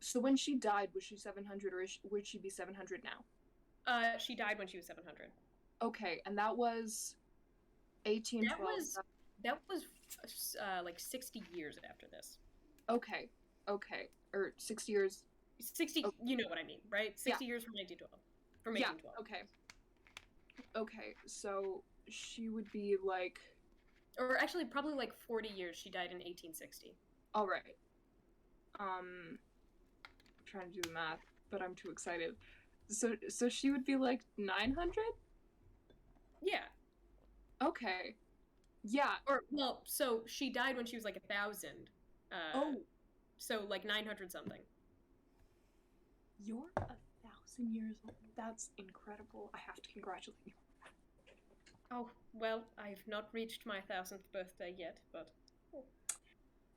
[SPEAKER 3] so when she died, was she 700, or would she be 700 now?
[SPEAKER 2] She died when she was 700.
[SPEAKER 3] Okay, and that was 1812.
[SPEAKER 2] That was like 60 years after this.
[SPEAKER 3] Okay, Okay, or 60 years.
[SPEAKER 2] 60, you know what I mean, right? 60 years from 1912. From 1812.
[SPEAKER 3] Okay. Okay, so she would be like...
[SPEAKER 2] Or actually, probably like 40 years. She died in 1860.
[SPEAKER 3] Alright. I'm trying to do the math, but I'm too excited. So she would be like 900?
[SPEAKER 2] Yeah.
[SPEAKER 3] Okay. Yeah.
[SPEAKER 2] Or, well, so she died when she was like 1,000.
[SPEAKER 3] Oh.
[SPEAKER 2] So like 900 something.
[SPEAKER 3] You're 1,000 years old. That's incredible. I have to congratulate you.
[SPEAKER 2] Oh, well, I've not reached my 1,000th birthday yet, but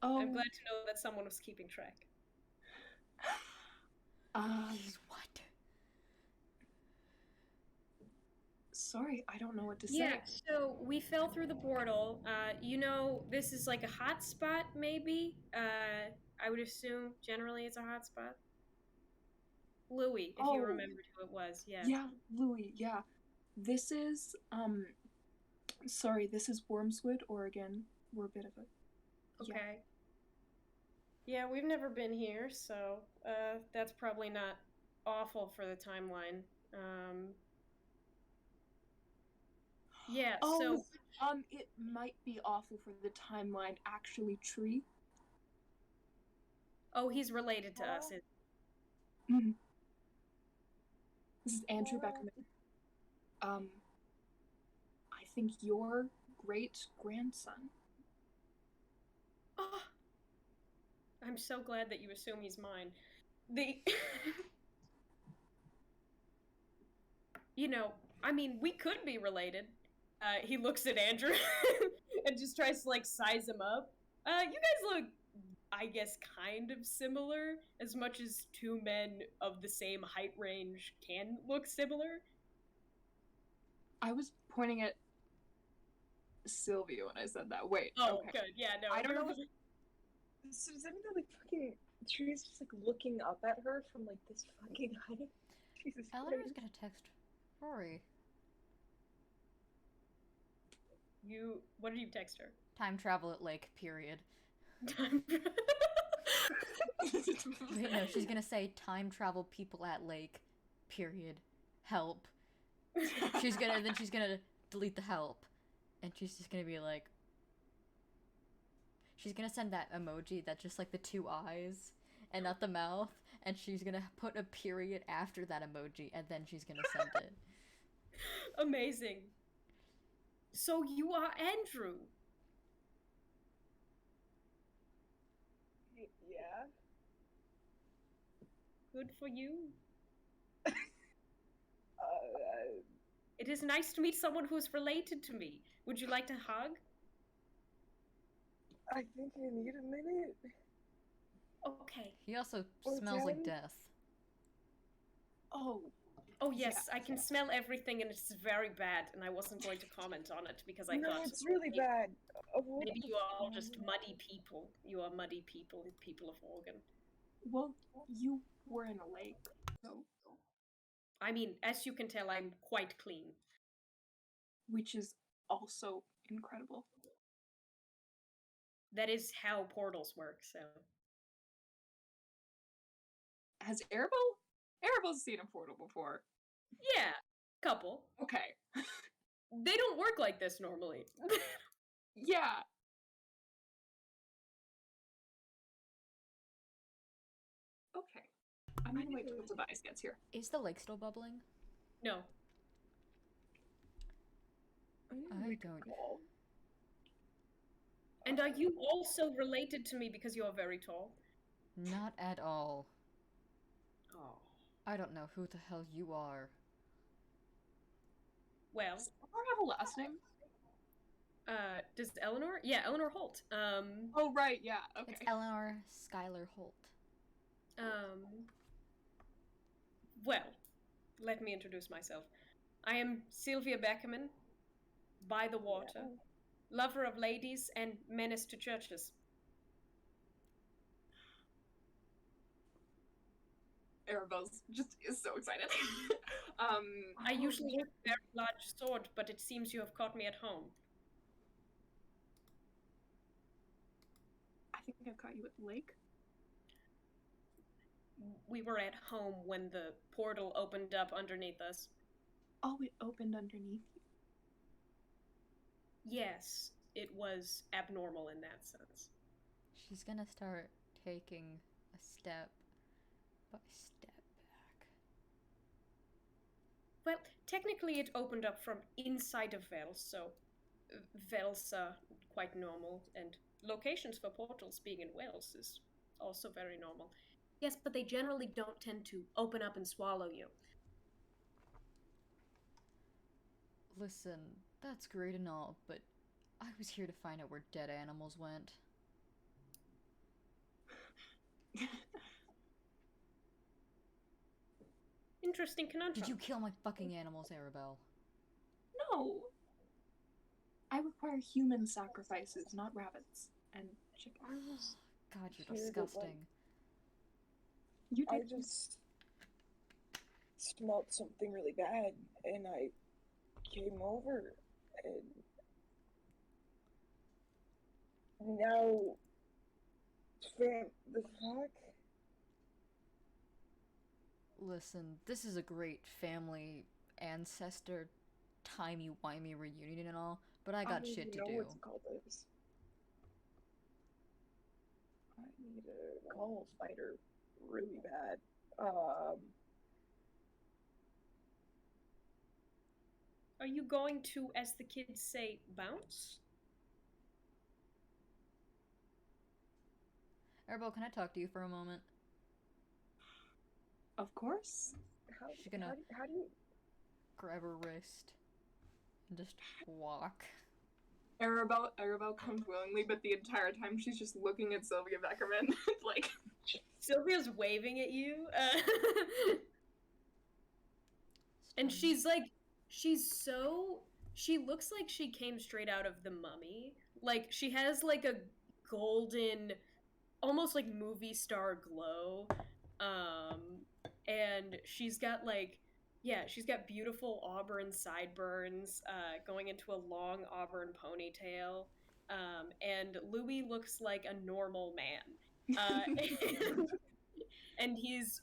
[SPEAKER 3] Oh.
[SPEAKER 2] I'm glad to know that someone was keeping track.
[SPEAKER 4] What?
[SPEAKER 3] Sorry, I don't know what to say.
[SPEAKER 2] Yeah, so we fell through the portal. You know, this is like a hot spot, maybe? I would assume generally it's a hot spot. Louis, if you remembered who it was, yeah.
[SPEAKER 3] Yeah, Louis, yeah. This is, sorry, this is Wormswood, Oregon. We're a bit of a...
[SPEAKER 2] Okay. Yeah, we've never been here, so that's probably not awful for the timeline. Yeah, so...
[SPEAKER 3] it might be awful for the timeline, actually, Tree.
[SPEAKER 2] Oh, he's related to us.
[SPEAKER 3] Mm. This is Andrew Beckerman. I think your great-grandson.
[SPEAKER 2] Oh, I'm so glad that you assume he's mine. You know, I mean, we could be related. He looks at Andrew and just tries to, like, size him up. You guys look, I guess, kind of similar, as much as two men of the same height range can look similar.
[SPEAKER 3] I was pointing at Sylvia when I said that. Wait.
[SPEAKER 2] Oh,
[SPEAKER 3] okay.
[SPEAKER 2] good. Yeah, no.
[SPEAKER 3] I don't know.
[SPEAKER 1] So does that mean that like fucking Tree's just like looking up at her from like this fucking height? Jesus
[SPEAKER 4] Eleanor's
[SPEAKER 1] Christ.
[SPEAKER 4] gonna text Rory.
[SPEAKER 2] What did you text her?
[SPEAKER 4] Time travel at lake, period.
[SPEAKER 2] Time.
[SPEAKER 4] Wait, no, she's gonna say time travel people at lake, period. Help. She's gonna delete the help. And she's just gonna be like... She's gonna send that emoji that's just like the two eyes and not the mouth. And she's gonna put a period after that emoji and then she's gonna send it.
[SPEAKER 2] Amazing. So you are Andrew.
[SPEAKER 1] Yeah.
[SPEAKER 2] Good for you. It is nice to meet someone who is related to me. Would you like to hug?
[SPEAKER 1] I think I need a minute.
[SPEAKER 2] Okay.
[SPEAKER 4] He also
[SPEAKER 1] Or
[SPEAKER 4] smells like
[SPEAKER 1] 10?
[SPEAKER 4] death.
[SPEAKER 3] Oh.
[SPEAKER 2] Oh yes,
[SPEAKER 3] Yeah.
[SPEAKER 2] I can smell everything and it's very bad and I wasn't going to comment on it because I
[SPEAKER 1] No,
[SPEAKER 2] thought
[SPEAKER 1] it's really bad.
[SPEAKER 2] maybe you are all just muddy people. You are muddy people, people of Oregon.
[SPEAKER 3] Well, you were in a lake, so...
[SPEAKER 2] I mean, as you can tell, I'm quite clean.
[SPEAKER 3] Which is also incredible.
[SPEAKER 2] That is how portals work, so...
[SPEAKER 3] Has Arabelle's seen a portal before.
[SPEAKER 2] Yeah, couple.
[SPEAKER 3] Okay.
[SPEAKER 2] They don't work like this normally.
[SPEAKER 3] Yeah. Okay. I'm gonna wait till Tobias gets here.
[SPEAKER 4] Is the lake still bubbling?
[SPEAKER 2] No.
[SPEAKER 4] I don't.
[SPEAKER 2] And are you also related to me because you are very tall?
[SPEAKER 4] Not at all.
[SPEAKER 2] Oh.
[SPEAKER 4] I don't know who the hell you are.
[SPEAKER 2] Well,
[SPEAKER 3] Does Eleanor have a last name?
[SPEAKER 2] Does Eleanor? Yeah, Eleanor Holt.
[SPEAKER 3] Oh, right, yeah, okay.
[SPEAKER 4] It's Eleanor Schuyler Holt.
[SPEAKER 2] Well, let me introduce myself. I am Sylvia Beckerman, by the water, lover of ladies and menace to churches.
[SPEAKER 3] Arabelle's just is so excited.
[SPEAKER 2] I usually have a very large sword, but it seems you have caught me at home.
[SPEAKER 3] I think I've caught you at the lake.
[SPEAKER 2] we were at home when the portal opened up underneath us.
[SPEAKER 3] Oh, it opened underneath you.
[SPEAKER 2] Yes, it was abnormal in that sense.
[SPEAKER 4] She's gonna start taking a step by step back.
[SPEAKER 2] Well, technically it opened up from inside of Vels, so Vels are quite normal, and locations for portals being in Wales is also very normal. Yes, but they generally don't tend to open up and swallow you.
[SPEAKER 4] Listen, that's great and all, but I was here to find out where dead animals went.
[SPEAKER 2] Interesting conundrum.
[SPEAKER 4] Did you kill my fucking animals, Arabelle?
[SPEAKER 3] No. I require human sacrifices, not rabbits and chickens.
[SPEAKER 4] God, you're
[SPEAKER 6] Here,
[SPEAKER 4] disgusting.
[SPEAKER 3] You
[SPEAKER 6] I
[SPEAKER 3] did.
[SPEAKER 6] just smelled something really bad, and I came over, and now, fam, the fuck?
[SPEAKER 4] Listen, this is a great family, ancestor, timey-wimey reunion and all, but I got shit to
[SPEAKER 6] know
[SPEAKER 4] do.
[SPEAKER 6] what to call this. I need to call a spider really bad.
[SPEAKER 2] Are you going to, as the kids say, bounce?
[SPEAKER 4] Arabelle, can I talk to you for a moment?
[SPEAKER 3] Of course.
[SPEAKER 4] She's gonna
[SPEAKER 6] how do you...
[SPEAKER 4] grab her wrist and just walk.
[SPEAKER 3] Arabelle comes willingly, but the entire time she's just looking at Sylvia Beckerman, like...
[SPEAKER 2] Sylvia's waving at you, and she's like, she looks like she came straight out of The Mummy. Like, she has like a golden, almost like movie star glow, and she's got beautiful auburn sideburns, going into a long auburn ponytail, and Louis looks like a normal man, and he's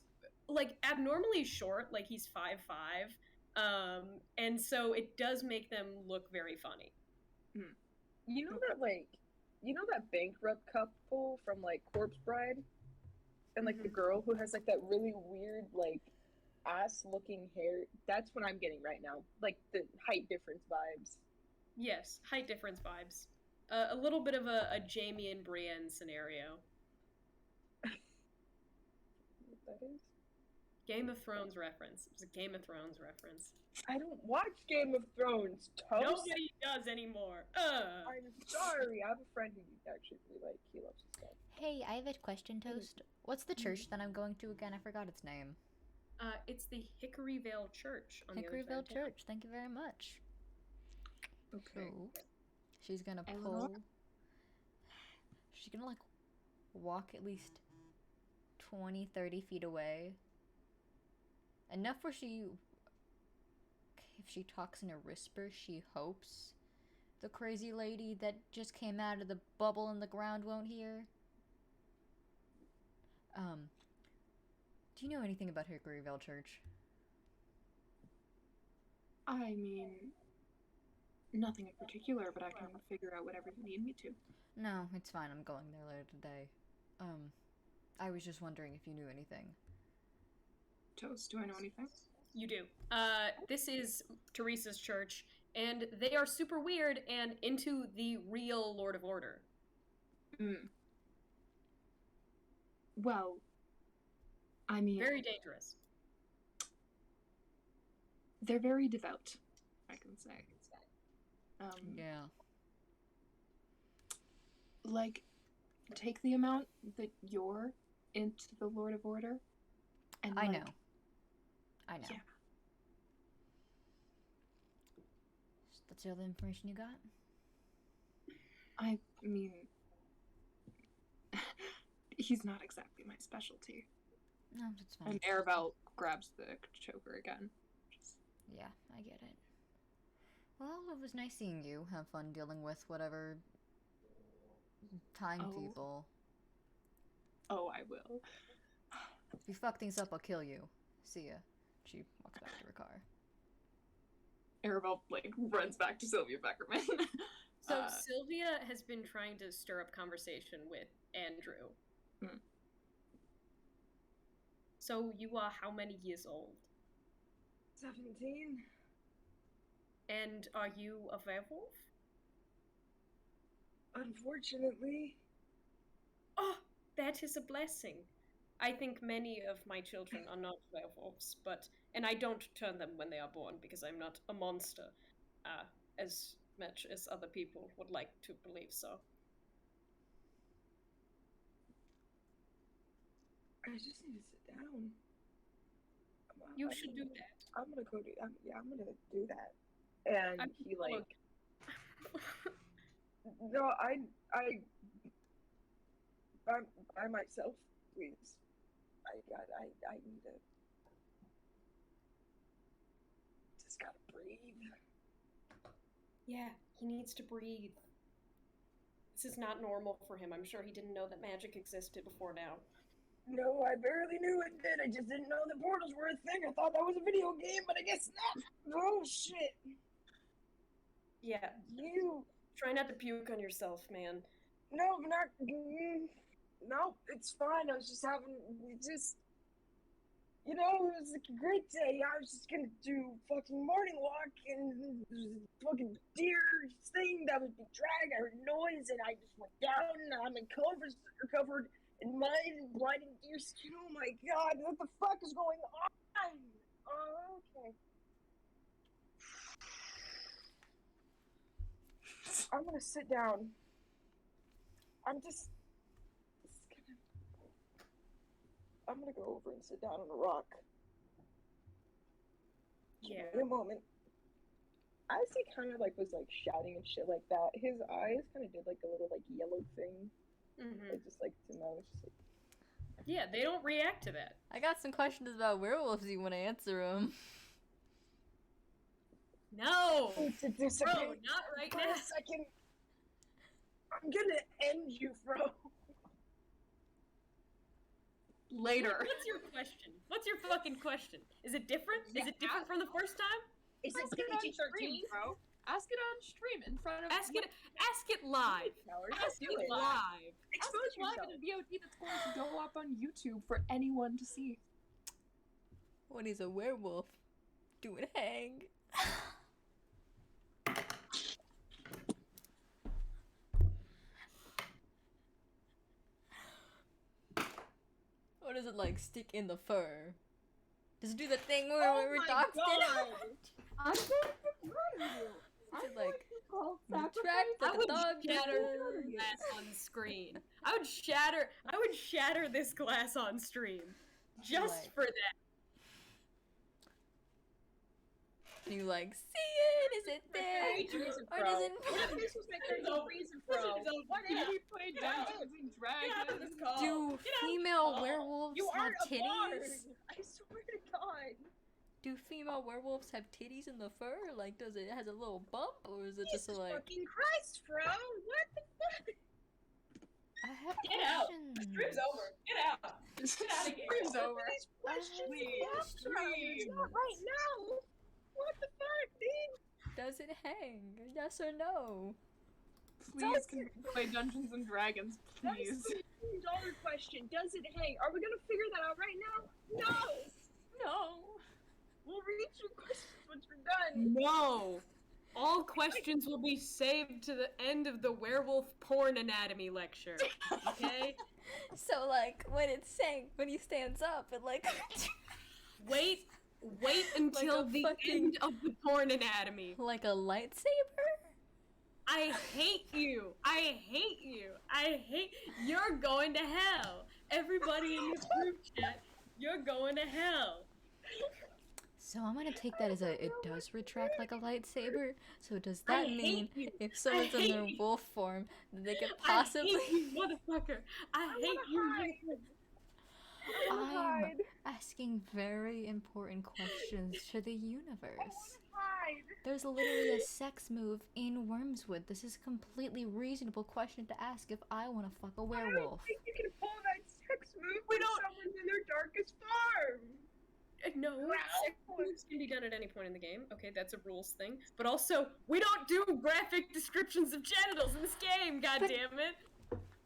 [SPEAKER 2] like abnormally short, like he's 5'5", and so it does make them look very funny.
[SPEAKER 6] You know that bankrupt couple from like Corpse Bride? And like the girl who has like that really weird like ass looking hair? That's what I'm getting right now. Like the height difference vibes.
[SPEAKER 2] Yes, height difference vibes. A little bit of a Jamie and Brienne scenario.
[SPEAKER 6] What that is?
[SPEAKER 2] Game of Thrones reference. It was a Game of Thrones reference.
[SPEAKER 6] I don't watch Game of Thrones, Toast.
[SPEAKER 2] Nobody does anymore.
[SPEAKER 6] I'm sorry. I have a friend who actually really like. He loves his stuff.
[SPEAKER 4] Hey, I have a question, Toast. What's the church that I'm going to again? I forgot its name.
[SPEAKER 2] It's the Hickoryvale Church on
[SPEAKER 4] Hickoryvale
[SPEAKER 2] the other side.
[SPEAKER 4] Church. Thank you very much.
[SPEAKER 3] Okay.
[SPEAKER 4] So, she's gonna
[SPEAKER 3] Eleanor?
[SPEAKER 4] pull. She's gonna like walk at least 20, 30 feet away. Enough where if she talks in a whisper, she hopes the crazy lady that just came out of the bubble in the ground won't hear. Do you know anything about Hickoryvale Church?
[SPEAKER 3] I mean, nothing in particular, but I can figure out whatever you need me to.
[SPEAKER 4] No, it's fine. I'm going there later today. I was just wondering if you knew anything.
[SPEAKER 3] Toast, do I know anything?
[SPEAKER 2] You do. This is Teresa's church, and they are super weird and into the real Lord of Order.
[SPEAKER 3] Well, I mean...
[SPEAKER 2] Very dangerous.
[SPEAKER 3] They're very devout, I can say.
[SPEAKER 4] Yeah.
[SPEAKER 3] Like, take the amount that you're into the Lord of Order, and
[SPEAKER 4] I
[SPEAKER 3] like,
[SPEAKER 4] know.
[SPEAKER 3] Yeah.
[SPEAKER 4] That's all the information you got?
[SPEAKER 3] I mean, he's not exactly my specialty.
[SPEAKER 4] No, that's fine.
[SPEAKER 3] And Arabelle grabs the choker again.
[SPEAKER 4] Yeah, I get it. Well, it was nice seeing you. Have fun dealing with whatever time people.
[SPEAKER 3] Oh, I will.
[SPEAKER 4] If you fuck things up, I'll kill you. See ya. She walks back to her car.
[SPEAKER 3] Arabelle, like, runs back to Sylvia Beckerman.
[SPEAKER 2] So Sylvia has been trying to stir up conversation with Andrew.
[SPEAKER 3] Hmm.
[SPEAKER 2] So you are how many years old?
[SPEAKER 6] 17.
[SPEAKER 2] And are you a werewolf?
[SPEAKER 6] Unfortunately.
[SPEAKER 2] Oh, that is a blessing. I think many of my children are not werewolves, and I don't turn them when they are born because I'm not a monster, as much as other people would like to believe so.
[SPEAKER 6] I just need to sit down.
[SPEAKER 2] You should do that.
[SPEAKER 6] I'm gonna go do. I'm gonna do that. And he like. No, I'm by myself, please. I need to. Just gotta breathe.
[SPEAKER 2] Yeah, he needs to breathe. This is not normal for him. I'm sure he didn't know that magic existed before now.
[SPEAKER 6] No, I barely knew it did. I just didn't know the portals were a thing. I thought that was a video game, but I guess not. Oh, shit.
[SPEAKER 2] Yeah.
[SPEAKER 6] You.
[SPEAKER 2] Try not to puke on yourself, man.
[SPEAKER 6] No, not. No, it's fine. I was just having. You know, it was like a great day. I was just gonna do fucking morning walk, and there's a fucking deer thing that was being dragged. I heard noise, and I just went down, and I'm covered in mud and blood and deer skin. Oh my god, what the fuck is going on? Oh, okay. I'm gonna sit down. I'm gonna go over and sit down on a rock.
[SPEAKER 2] Yeah.
[SPEAKER 6] Give me a moment. As he kind of like was like shouting and shit like that, his eyes kind of did like a little like yellow thing.
[SPEAKER 2] Mm-hmm.
[SPEAKER 6] Like just like to know. Just like...
[SPEAKER 2] Yeah, they don't react to that.
[SPEAKER 4] I got some questions about werewolves. You want to answer them?
[SPEAKER 2] No!
[SPEAKER 6] Bro,
[SPEAKER 2] not right
[SPEAKER 6] for
[SPEAKER 2] now.
[SPEAKER 6] a second. I'm gonna end you, bro.
[SPEAKER 3] Later.
[SPEAKER 2] What's your question? What's your fucking question? Is it different?
[SPEAKER 3] Yeah,
[SPEAKER 2] Is it different from the first time?
[SPEAKER 6] Is it
[SPEAKER 3] Ask it on stream,
[SPEAKER 6] PG-13?
[SPEAKER 3] bro. Ask it on stream in front of.
[SPEAKER 2] Ask it live. Ask
[SPEAKER 6] Do
[SPEAKER 2] it
[SPEAKER 6] it.
[SPEAKER 2] live.
[SPEAKER 6] Expose
[SPEAKER 3] Ask it live
[SPEAKER 6] yourself.
[SPEAKER 3] in a VOD that's going to go up on YouTube for anyone to see.
[SPEAKER 4] What is a werewolf? Do it hang. What does it like stick in the fur? Does it do the thing where dogs did?
[SPEAKER 3] I'm going to murder you.
[SPEAKER 4] Is it like retract
[SPEAKER 2] I
[SPEAKER 4] like a
[SPEAKER 2] would
[SPEAKER 4] dog?
[SPEAKER 2] shatter this glass on screen. I would shatter this glass on stream. Just
[SPEAKER 4] Like-
[SPEAKER 2] for that.
[SPEAKER 4] And you like see it? Is it there? Or does it?
[SPEAKER 6] This was my crazy reason, bro. What
[SPEAKER 3] Do
[SPEAKER 6] if?
[SPEAKER 3] we play Dungeons and Dragons?
[SPEAKER 4] Do female werewolves
[SPEAKER 6] You
[SPEAKER 4] have
[SPEAKER 6] aren't a bard.
[SPEAKER 4] titties?
[SPEAKER 6] I swear to God.
[SPEAKER 4] Do female werewolves have titties in the fur? Like, does it has a little bump, or is it just
[SPEAKER 6] Jesus
[SPEAKER 4] like?
[SPEAKER 6] fucking Christ, bro. What the fuck?
[SPEAKER 4] I have
[SPEAKER 2] Get out.
[SPEAKER 4] questions.
[SPEAKER 2] Stream's over. Get out. Get out of here.
[SPEAKER 3] Stream's over.
[SPEAKER 6] These questions
[SPEAKER 3] Leave
[SPEAKER 6] after
[SPEAKER 3] stream.
[SPEAKER 6] not right now. What the fuck, dude?
[SPEAKER 4] Does it hang? Yes or no?
[SPEAKER 3] Please, can we play Dungeons and Dragons,
[SPEAKER 6] That
[SPEAKER 3] please?
[SPEAKER 6] is the $15 question. Does it hang? Are we gonna figure that out right now? No.
[SPEAKER 3] No.
[SPEAKER 6] We'll read your questions once we're done.
[SPEAKER 2] No. All questions will be saved to the end of the werewolf porn anatomy lecture. Okay?
[SPEAKER 4] So like when he stands up, it like
[SPEAKER 2] Wait until
[SPEAKER 4] Like a
[SPEAKER 2] the
[SPEAKER 4] fucking-
[SPEAKER 2] end of the porn anatomy.
[SPEAKER 4] like a lightsaber.
[SPEAKER 2] I hate you. You're going to hell. Everybody in this group chat, you're going to hell.
[SPEAKER 4] So I'm gonna take that as it does retract like a lightsaber. So does
[SPEAKER 2] I
[SPEAKER 4] that mean
[SPEAKER 2] hate you.
[SPEAKER 4] if someone's in
[SPEAKER 2] hate
[SPEAKER 4] their
[SPEAKER 2] you.
[SPEAKER 4] wolf form, that they could possibly?
[SPEAKER 2] I hate you, motherfucker. I hate you, motherfucker.
[SPEAKER 4] I'm asking very important questions to the universe. There's literally a sex move in Wormswood. This is a completely reasonable question to ask if I want to fuck a
[SPEAKER 6] I don't
[SPEAKER 4] werewolf.
[SPEAKER 6] think you can pull that sex move
[SPEAKER 2] We
[SPEAKER 6] when
[SPEAKER 2] don't-
[SPEAKER 6] someone's in their darkest
[SPEAKER 2] no. Sex moves can be done at any point in the game. Okay, that's a rules thing. But also, we don't do graphic descriptions of genitals in this game, God damn it!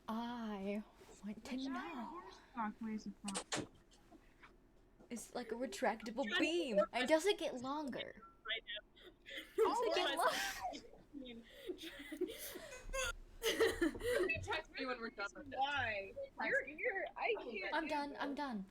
[SPEAKER 4] I want to know. It's like a retractable beam. And does it get longer? Does it get longer?
[SPEAKER 3] Text me when we're done with this.
[SPEAKER 6] Why? I can't.
[SPEAKER 4] I'm done.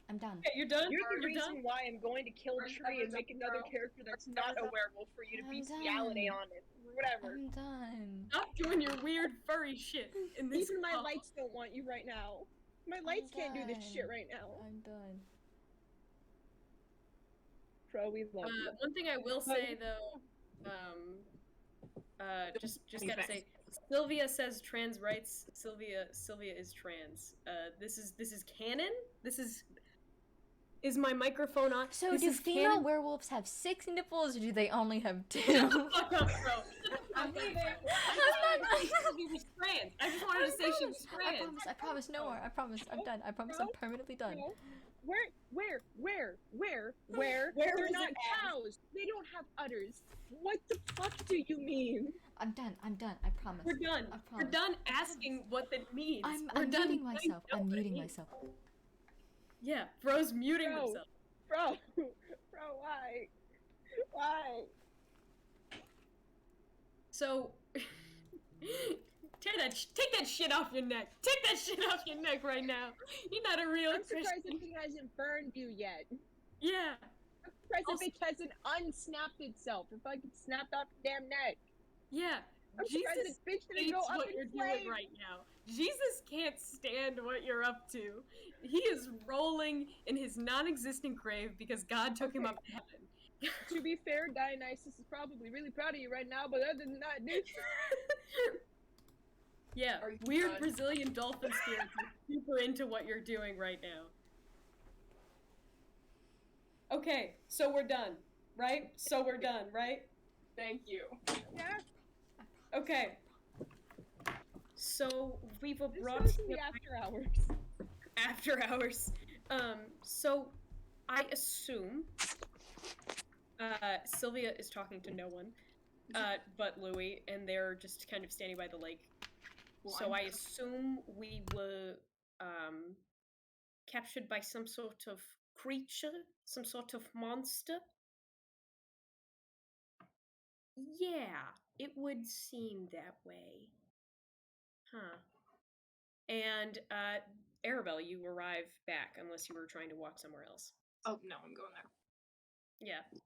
[SPEAKER 2] Okay, you're done?
[SPEAKER 6] You're the
[SPEAKER 2] You're
[SPEAKER 6] reason
[SPEAKER 2] done?
[SPEAKER 6] why I'm going to kill Tree and make another character that's not a werewolf for you to bestiality on it. Whatever.
[SPEAKER 4] I'm done.
[SPEAKER 2] Stop doing your weird furry shit in this
[SPEAKER 6] Even my
[SPEAKER 2] call.
[SPEAKER 6] lights don't want you right now. My lights can't do this shit right now.
[SPEAKER 4] I'm done.
[SPEAKER 6] Bro, we love you.
[SPEAKER 2] One thing I will say though, just gotta say, Sylvia says trans rights. Sylvia is trans. This is canon. Is my microphone on?
[SPEAKER 4] So
[SPEAKER 2] this
[SPEAKER 4] do
[SPEAKER 2] is
[SPEAKER 4] female
[SPEAKER 2] canon?
[SPEAKER 4] werewolves have 6 nipples, or do they only have 2?
[SPEAKER 2] Fuck up, bro. I'm leaving. She was trans. I just wanted to say she was trans.
[SPEAKER 4] I promise, no more. I promise, I'm done. I promise, I'm permanently done.
[SPEAKER 6] Where?
[SPEAKER 2] Where
[SPEAKER 6] They're
[SPEAKER 2] is
[SPEAKER 6] not
[SPEAKER 2] it at?
[SPEAKER 6] cows. They don't have udders. What the fuck do you mean?
[SPEAKER 4] I'm done, I promise.
[SPEAKER 2] We're done.
[SPEAKER 4] I
[SPEAKER 2] We're
[SPEAKER 4] promise.
[SPEAKER 2] done asking what that means.
[SPEAKER 4] I'm
[SPEAKER 2] done
[SPEAKER 4] muting myself.
[SPEAKER 2] knowing
[SPEAKER 4] I'm
[SPEAKER 2] what it
[SPEAKER 4] muting
[SPEAKER 2] means.
[SPEAKER 4] myself.
[SPEAKER 2] Yeah, bro's muting
[SPEAKER 6] Bro.
[SPEAKER 2] himself.
[SPEAKER 6] Bro, why? Why?
[SPEAKER 2] So, take that shit off your neck. Take that shit off your neck right now. You're not a real
[SPEAKER 6] I'm surprised the
[SPEAKER 2] Christian.
[SPEAKER 6] thing hasn't burned you yet.
[SPEAKER 2] Yeah.
[SPEAKER 6] I'm surprised
[SPEAKER 2] Also-
[SPEAKER 6] the bitch hasn't unsnapped itself. If I could snap off your damn neck.
[SPEAKER 2] Yeah.
[SPEAKER 6] I'm surprised
[SPEAKER 2] Jesus
[SPEAKER 6] the bitch didn't
[SPEAKER 2] hates
[SPEAKER 6] go up
[SPEAKER 2] what
[SPEAKER 6] in
[SPEAKER 2] you're
[SPEAKER 6] flames.
[SPEAKER 2] doing right now. Jesus can't stand what you're up to. He is rolling in his non-existent grave because God took him up to heaven.
[SPEAKER 6] To be fair, Dionysus is probably really proud of you right now, but other than that, dude.
[SPEAKER 2] Yeah,
[SPEAKER 3] Are you
[SPEAKER 2] weird
[SPEAKER 3] done?
[SPEAKER 2] Brazilian dolphin spirits are super into what you're doing right now. Okay, so we're done, right? So we're done, right?
[SPEAKER 3] Thank you.
[SPEAKER 6] Yeah,
[SPEAKER 2] Okay. So we were
[SPEAKER 6] this
[SPEAKER 2] brought
[SPEAKER 6] was
[SPEAKER 2] here
[SPEAKER 6] the after hours.
[SPEAKER 2] after hours. So I assume Sylvia is talking to no one, but Louis, and they're just kind of standing by the lake. So I assume we were captured by some sort of creature, some sort of monster. Yeah, it would seem that way. Huh. And Arabelle, you arrive back unless you were trying to walk somewhere else.
[SPEAKER 3] Oh no, I'm going there.
[SPEAKER 2] Yeah.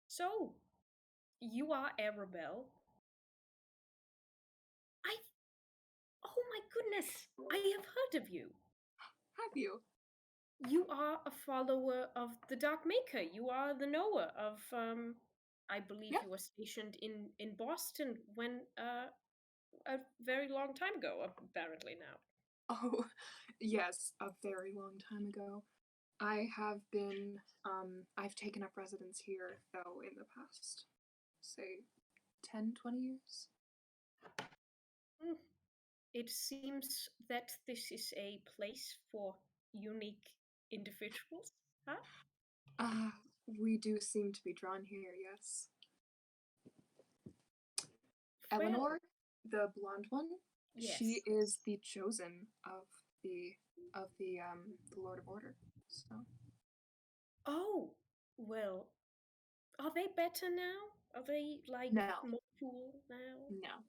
[SPEAKER 2] So, you are Arabelle. Oh my goodness! I have heard of you.
[SPEAKER 3] Have you?
[SPEAKER 2] You are a follower of the Dark Maker. You are the knower of, I believe
[SPEAKER 3] Yeah.
[SPEAKER 2] you were stationed in Boston when, a very long time ago, apparently now.
[SPEAKER 3] Oh, yes, a very long time ago. I have been, I've taken up residence here, though, in the past, say, 10, 20 years.
[SPEAKER 2] It seems that this is a place for unique individuals, huh?
[SPEAKER 3] We do seem to be drawn here, yes.
[SPEAKER 2] Well,
[SPEAKER 3] Eleanor, the blonde one,
[SPEAKER 2] yes.
[SPEAKER 3] she is the chosen of the Lord of Order. So
[SPEAKER 2] Oh, well, are they better now? Are they, like,
[SPEAKER 3] No.
[SPEAKER 2] more cool now?
[SPEAKER 3] no.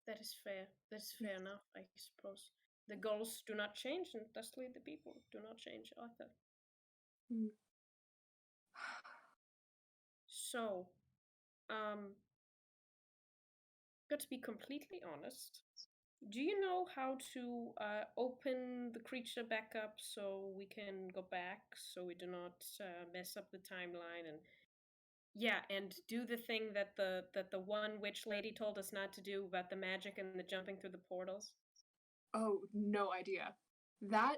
[SPEAKER 2] That is fair. That's fair enough, I suppose. The goals do not change, and thusly the people do not change either.
[SPEAKER 3] Hmm.
[SPEAKER 2] So, got to be completely honest. Do you know how to open the creature back up so we can go back, so we do not mess up the timeline, and yeah, and do the thing that the one witch lady told us not to do about the magic and the jumping through the portals?
[SPEAKER 3] Oh, no idea. That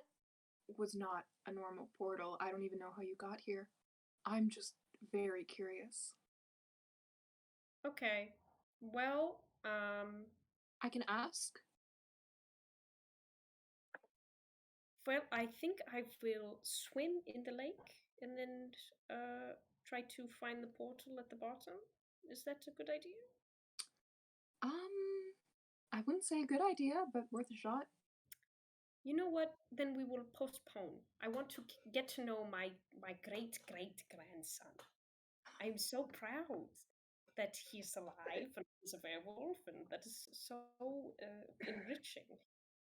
[SPEAKER 3] was not a normal portal. I don't even know how you got here. I'm just very curious.
[SPEAKER 2] Okay. Well,
[SPEAKER 3] I can ask.
[SPEAKER 2] well, I think I will swim in the lake and then try to find the portal at the bottom. Is that a good idea?
[SPEAKER 3] I wouldn't say a good idea, but worth a shot.
[SPEAKER 2] You know what? Then we will postpone. I want to get to know my great grandson. I'm so proud that he's alive and he's a werewolf, and that is so enriching.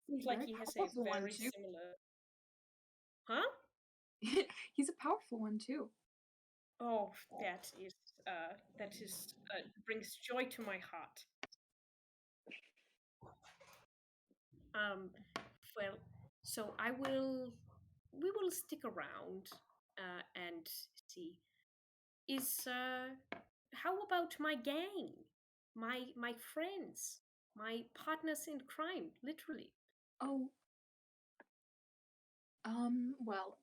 [SPEAKER 2] Seems like he has a
[SPEAKER 3] powerful one,
[SPEAKER 2] very
[SPEAKER 3] too.
[SPEAKER 2] similar. Huh?
[SPEAKER 3] He's a powerful one too.
[SPEAKER 2] Oh, that brings joy to my heart. Well, so we will stick around and see. How about my gang? My friends, my partners in crime, literally.
[SPEAKER 3] Oh. Well,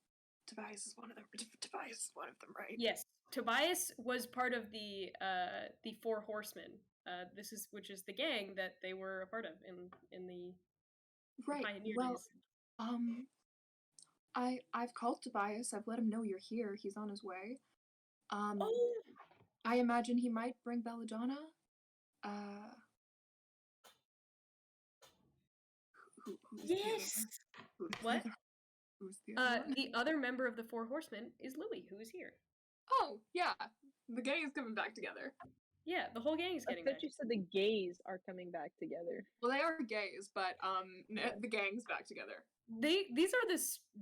[SPEAKER 3] Tobias is one of them. Tobias is one of them, right?
[SPEAKER 2] Yes, Tobias was part of the Four Horsemen. Which is the gang that they were a part of in the
[SPEAKER 3] Right.
[SPEAKER 2] pioneer
[SPEAKER 3] Well,
[SPEAKER 2] days.
[SPEAKER 3] I've called Tobias. I've let him know you're here. He's on his way.
[SPEAKER 2] Oh,
[SPEAKER 3] I imagine he might bring Belladonna. Who's
[SPEAKER 2] yes. What?
[SPEAKER 3] Who's the other one?
[SPEAKER 2] The other member of the Four Horsemen is Louis, who is here.
[SPEAKER 3] Oh, yeah. The gang is coming back together.
[SPEAKER 2] Yeah, the whole gang is
[SPEAKER 6] I
[SPEAKER 2] getting
[SPEAKER 6] thought
[SPEAKER 2] back.
[SPEAKER 6] you said the gays are coming back together.
[SPEAKER 3] Well, they are gays, but the gang's back together.
[SPEAKER 2] These are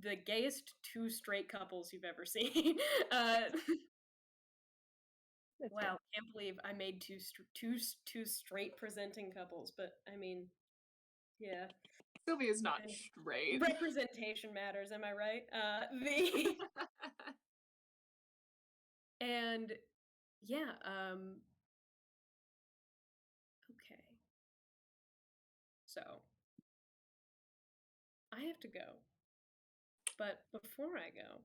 [SPEAKER 2] the gayest two straight couples you've ever seen. Wow, can't believe I made two straight presenting couples, but I mean, yeah.
[SPEAKER 3] Sylvia's not straight.
[SPEAKER 2] Representation matters, am I right? And yeah, okay. So I have to go. But before I go,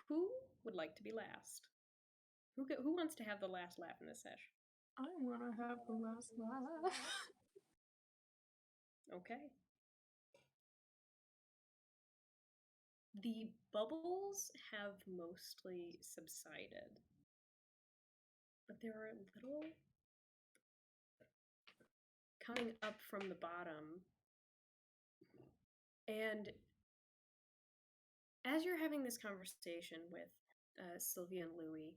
[SPEAKER 2] who would like to be last? Who wants to have the last laugh in this session?
[SPEAKER 3] I want to have the last laugh.
[SPEAKER 2] Okay. The bubbles have mostly subsided, but there are a little coming up from the bottom. And as you're having this conversation with Sylvia and Louis,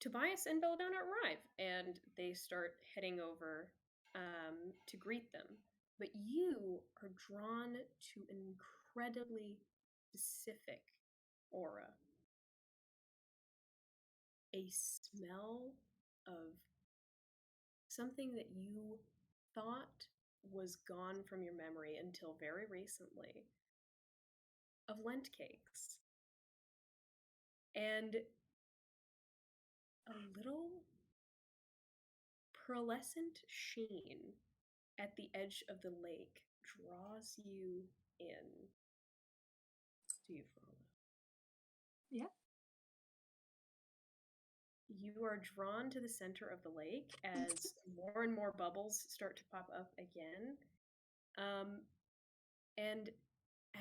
[SPEAKER 2] Tobias and Belladonna arrive, and they start heading over to greet them. But you are drawn to an incredibly specific aura. A smell of something that you thought was gone from your memory until very recently, of Lent cakes. And a little pearlescent sheen at the edge of the lake draws you in. Do you follow?
[SPEAKER 3] Yeah.
[SPEAKER 2] You are drawn to the center of the lake as more and more bubbles start to pop up again. And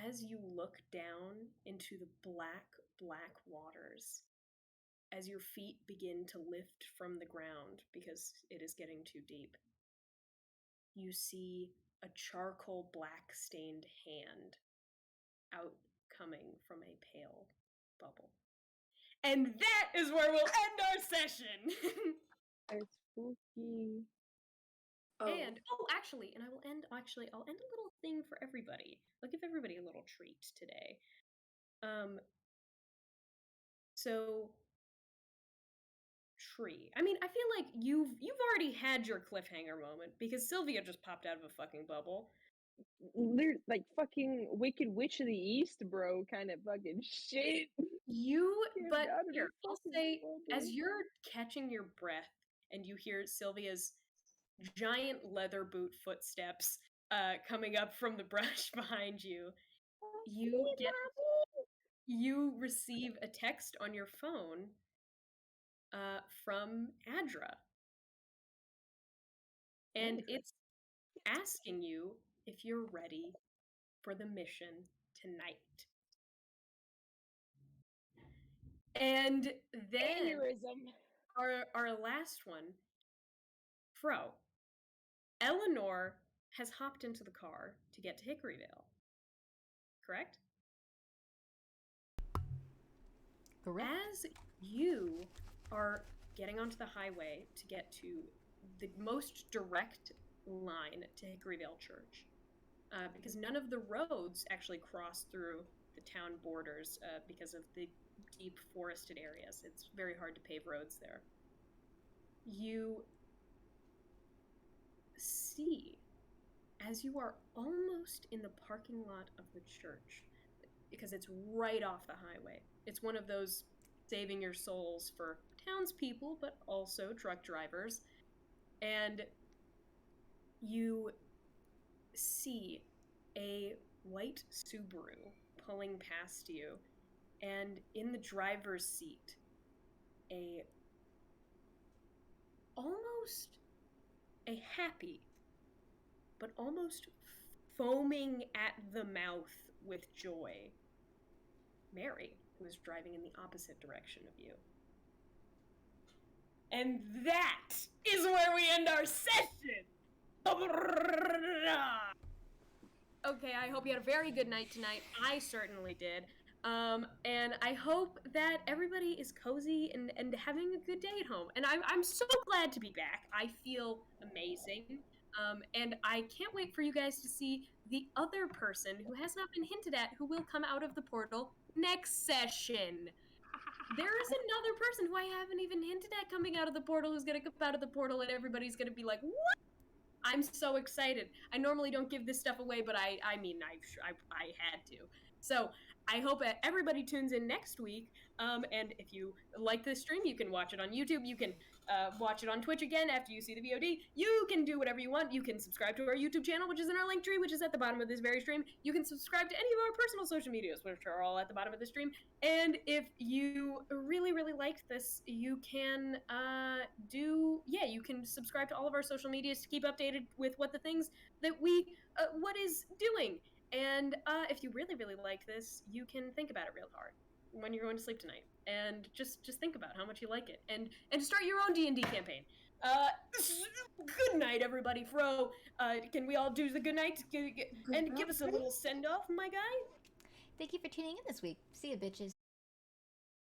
[SPEAKER 2] as you look down into the black waters, as your feet begin to lift from the ground because it is getting too deep, you see a charcoal black stained hand out coming from a pale bubble. And that is where we'll end our session.
[SPEAKER 6] It's spooky.
[SPEAKER 3] Oh.
[SPEAKER 2] And I'll end a little thing for everybody. I'll give everybody a little treat today. So tree. I mean, I feel like you've already had your cliffhanger moment because Sylvia just popped out of a fucking bubble.
[SPEAKER 6] They're like fucking Wicked Witch of the East, bro, kind of fucking shit.
[SPEAKER 2] But here, I'll say, as you're catching your breath and you hear Sylvia's giant leather boot footsteps coming up from the brush behind you, you receive a text on your phone from Adra. And it's asking you if you're ready for the mission tonight. And then
[SPEAKER 6] Aneurysm.
[SPEAKER 2] our last one, Fro. Eleanor has hopped into the car to get to Hickoryvale. Correct?
[SPEAKER 4] Correct.
[SPEAKER 2] As you are getting onto the highway to get to the most direct line to Hickoryvale Church, because none of the roads actually cross through the town borders because of the deep forested areas. It's very hard to pave roads there. You see, as you are almost in the parking lot of the church, because it's right off the highway, it's one of those saving your souls for townspeople, but also truck drivers, and you see a white Subaru pulling past you, and in the driver's seat, almost a happy, but almost foaming at the mouth with joy, Mary, who is driving in the opposite direction of you. And that is where we end our session! Okay, I hope you had a very good night tonight. I certainly did. And I hope that everybody is cozy and having a good day at home. And I'm so glad to be back. I feel amazing. And I can't wait for you guys to see the other person who has not been hinted at who will come out of the portal next session. There is another person who I haven't even hinted at coming out of the portal who's going to come out of the portal, and everybody's going to be like, what? I'm so excited. I normally don't give this stuff away, but I had to. So I hope everybody tunes in next week. And if you like this stream, you can watch it on YouTube. You can watch it on Twitch again after you see the VOD. You can do whatever you want. You can subscribe to our YouTube channel, which is in our link tree, which is at the bottom of this very stream. You can subscribe to any of our personal social medias, which are all at the bottom of the stream. And if you really, really liked this, you can you can subscribe to all of our social medias to keep updated with what the things that what is doing. And if you really, really like this, you can think about it real hard when you're going to sleep tonight, and just think about how much you like it, and start your own D&D campaign. Good night, everybody. Fro, can we all do the good night and give us a little send off, my guy?
[SPEAKER 4] Thank you for tuning in this week. See you, bitches.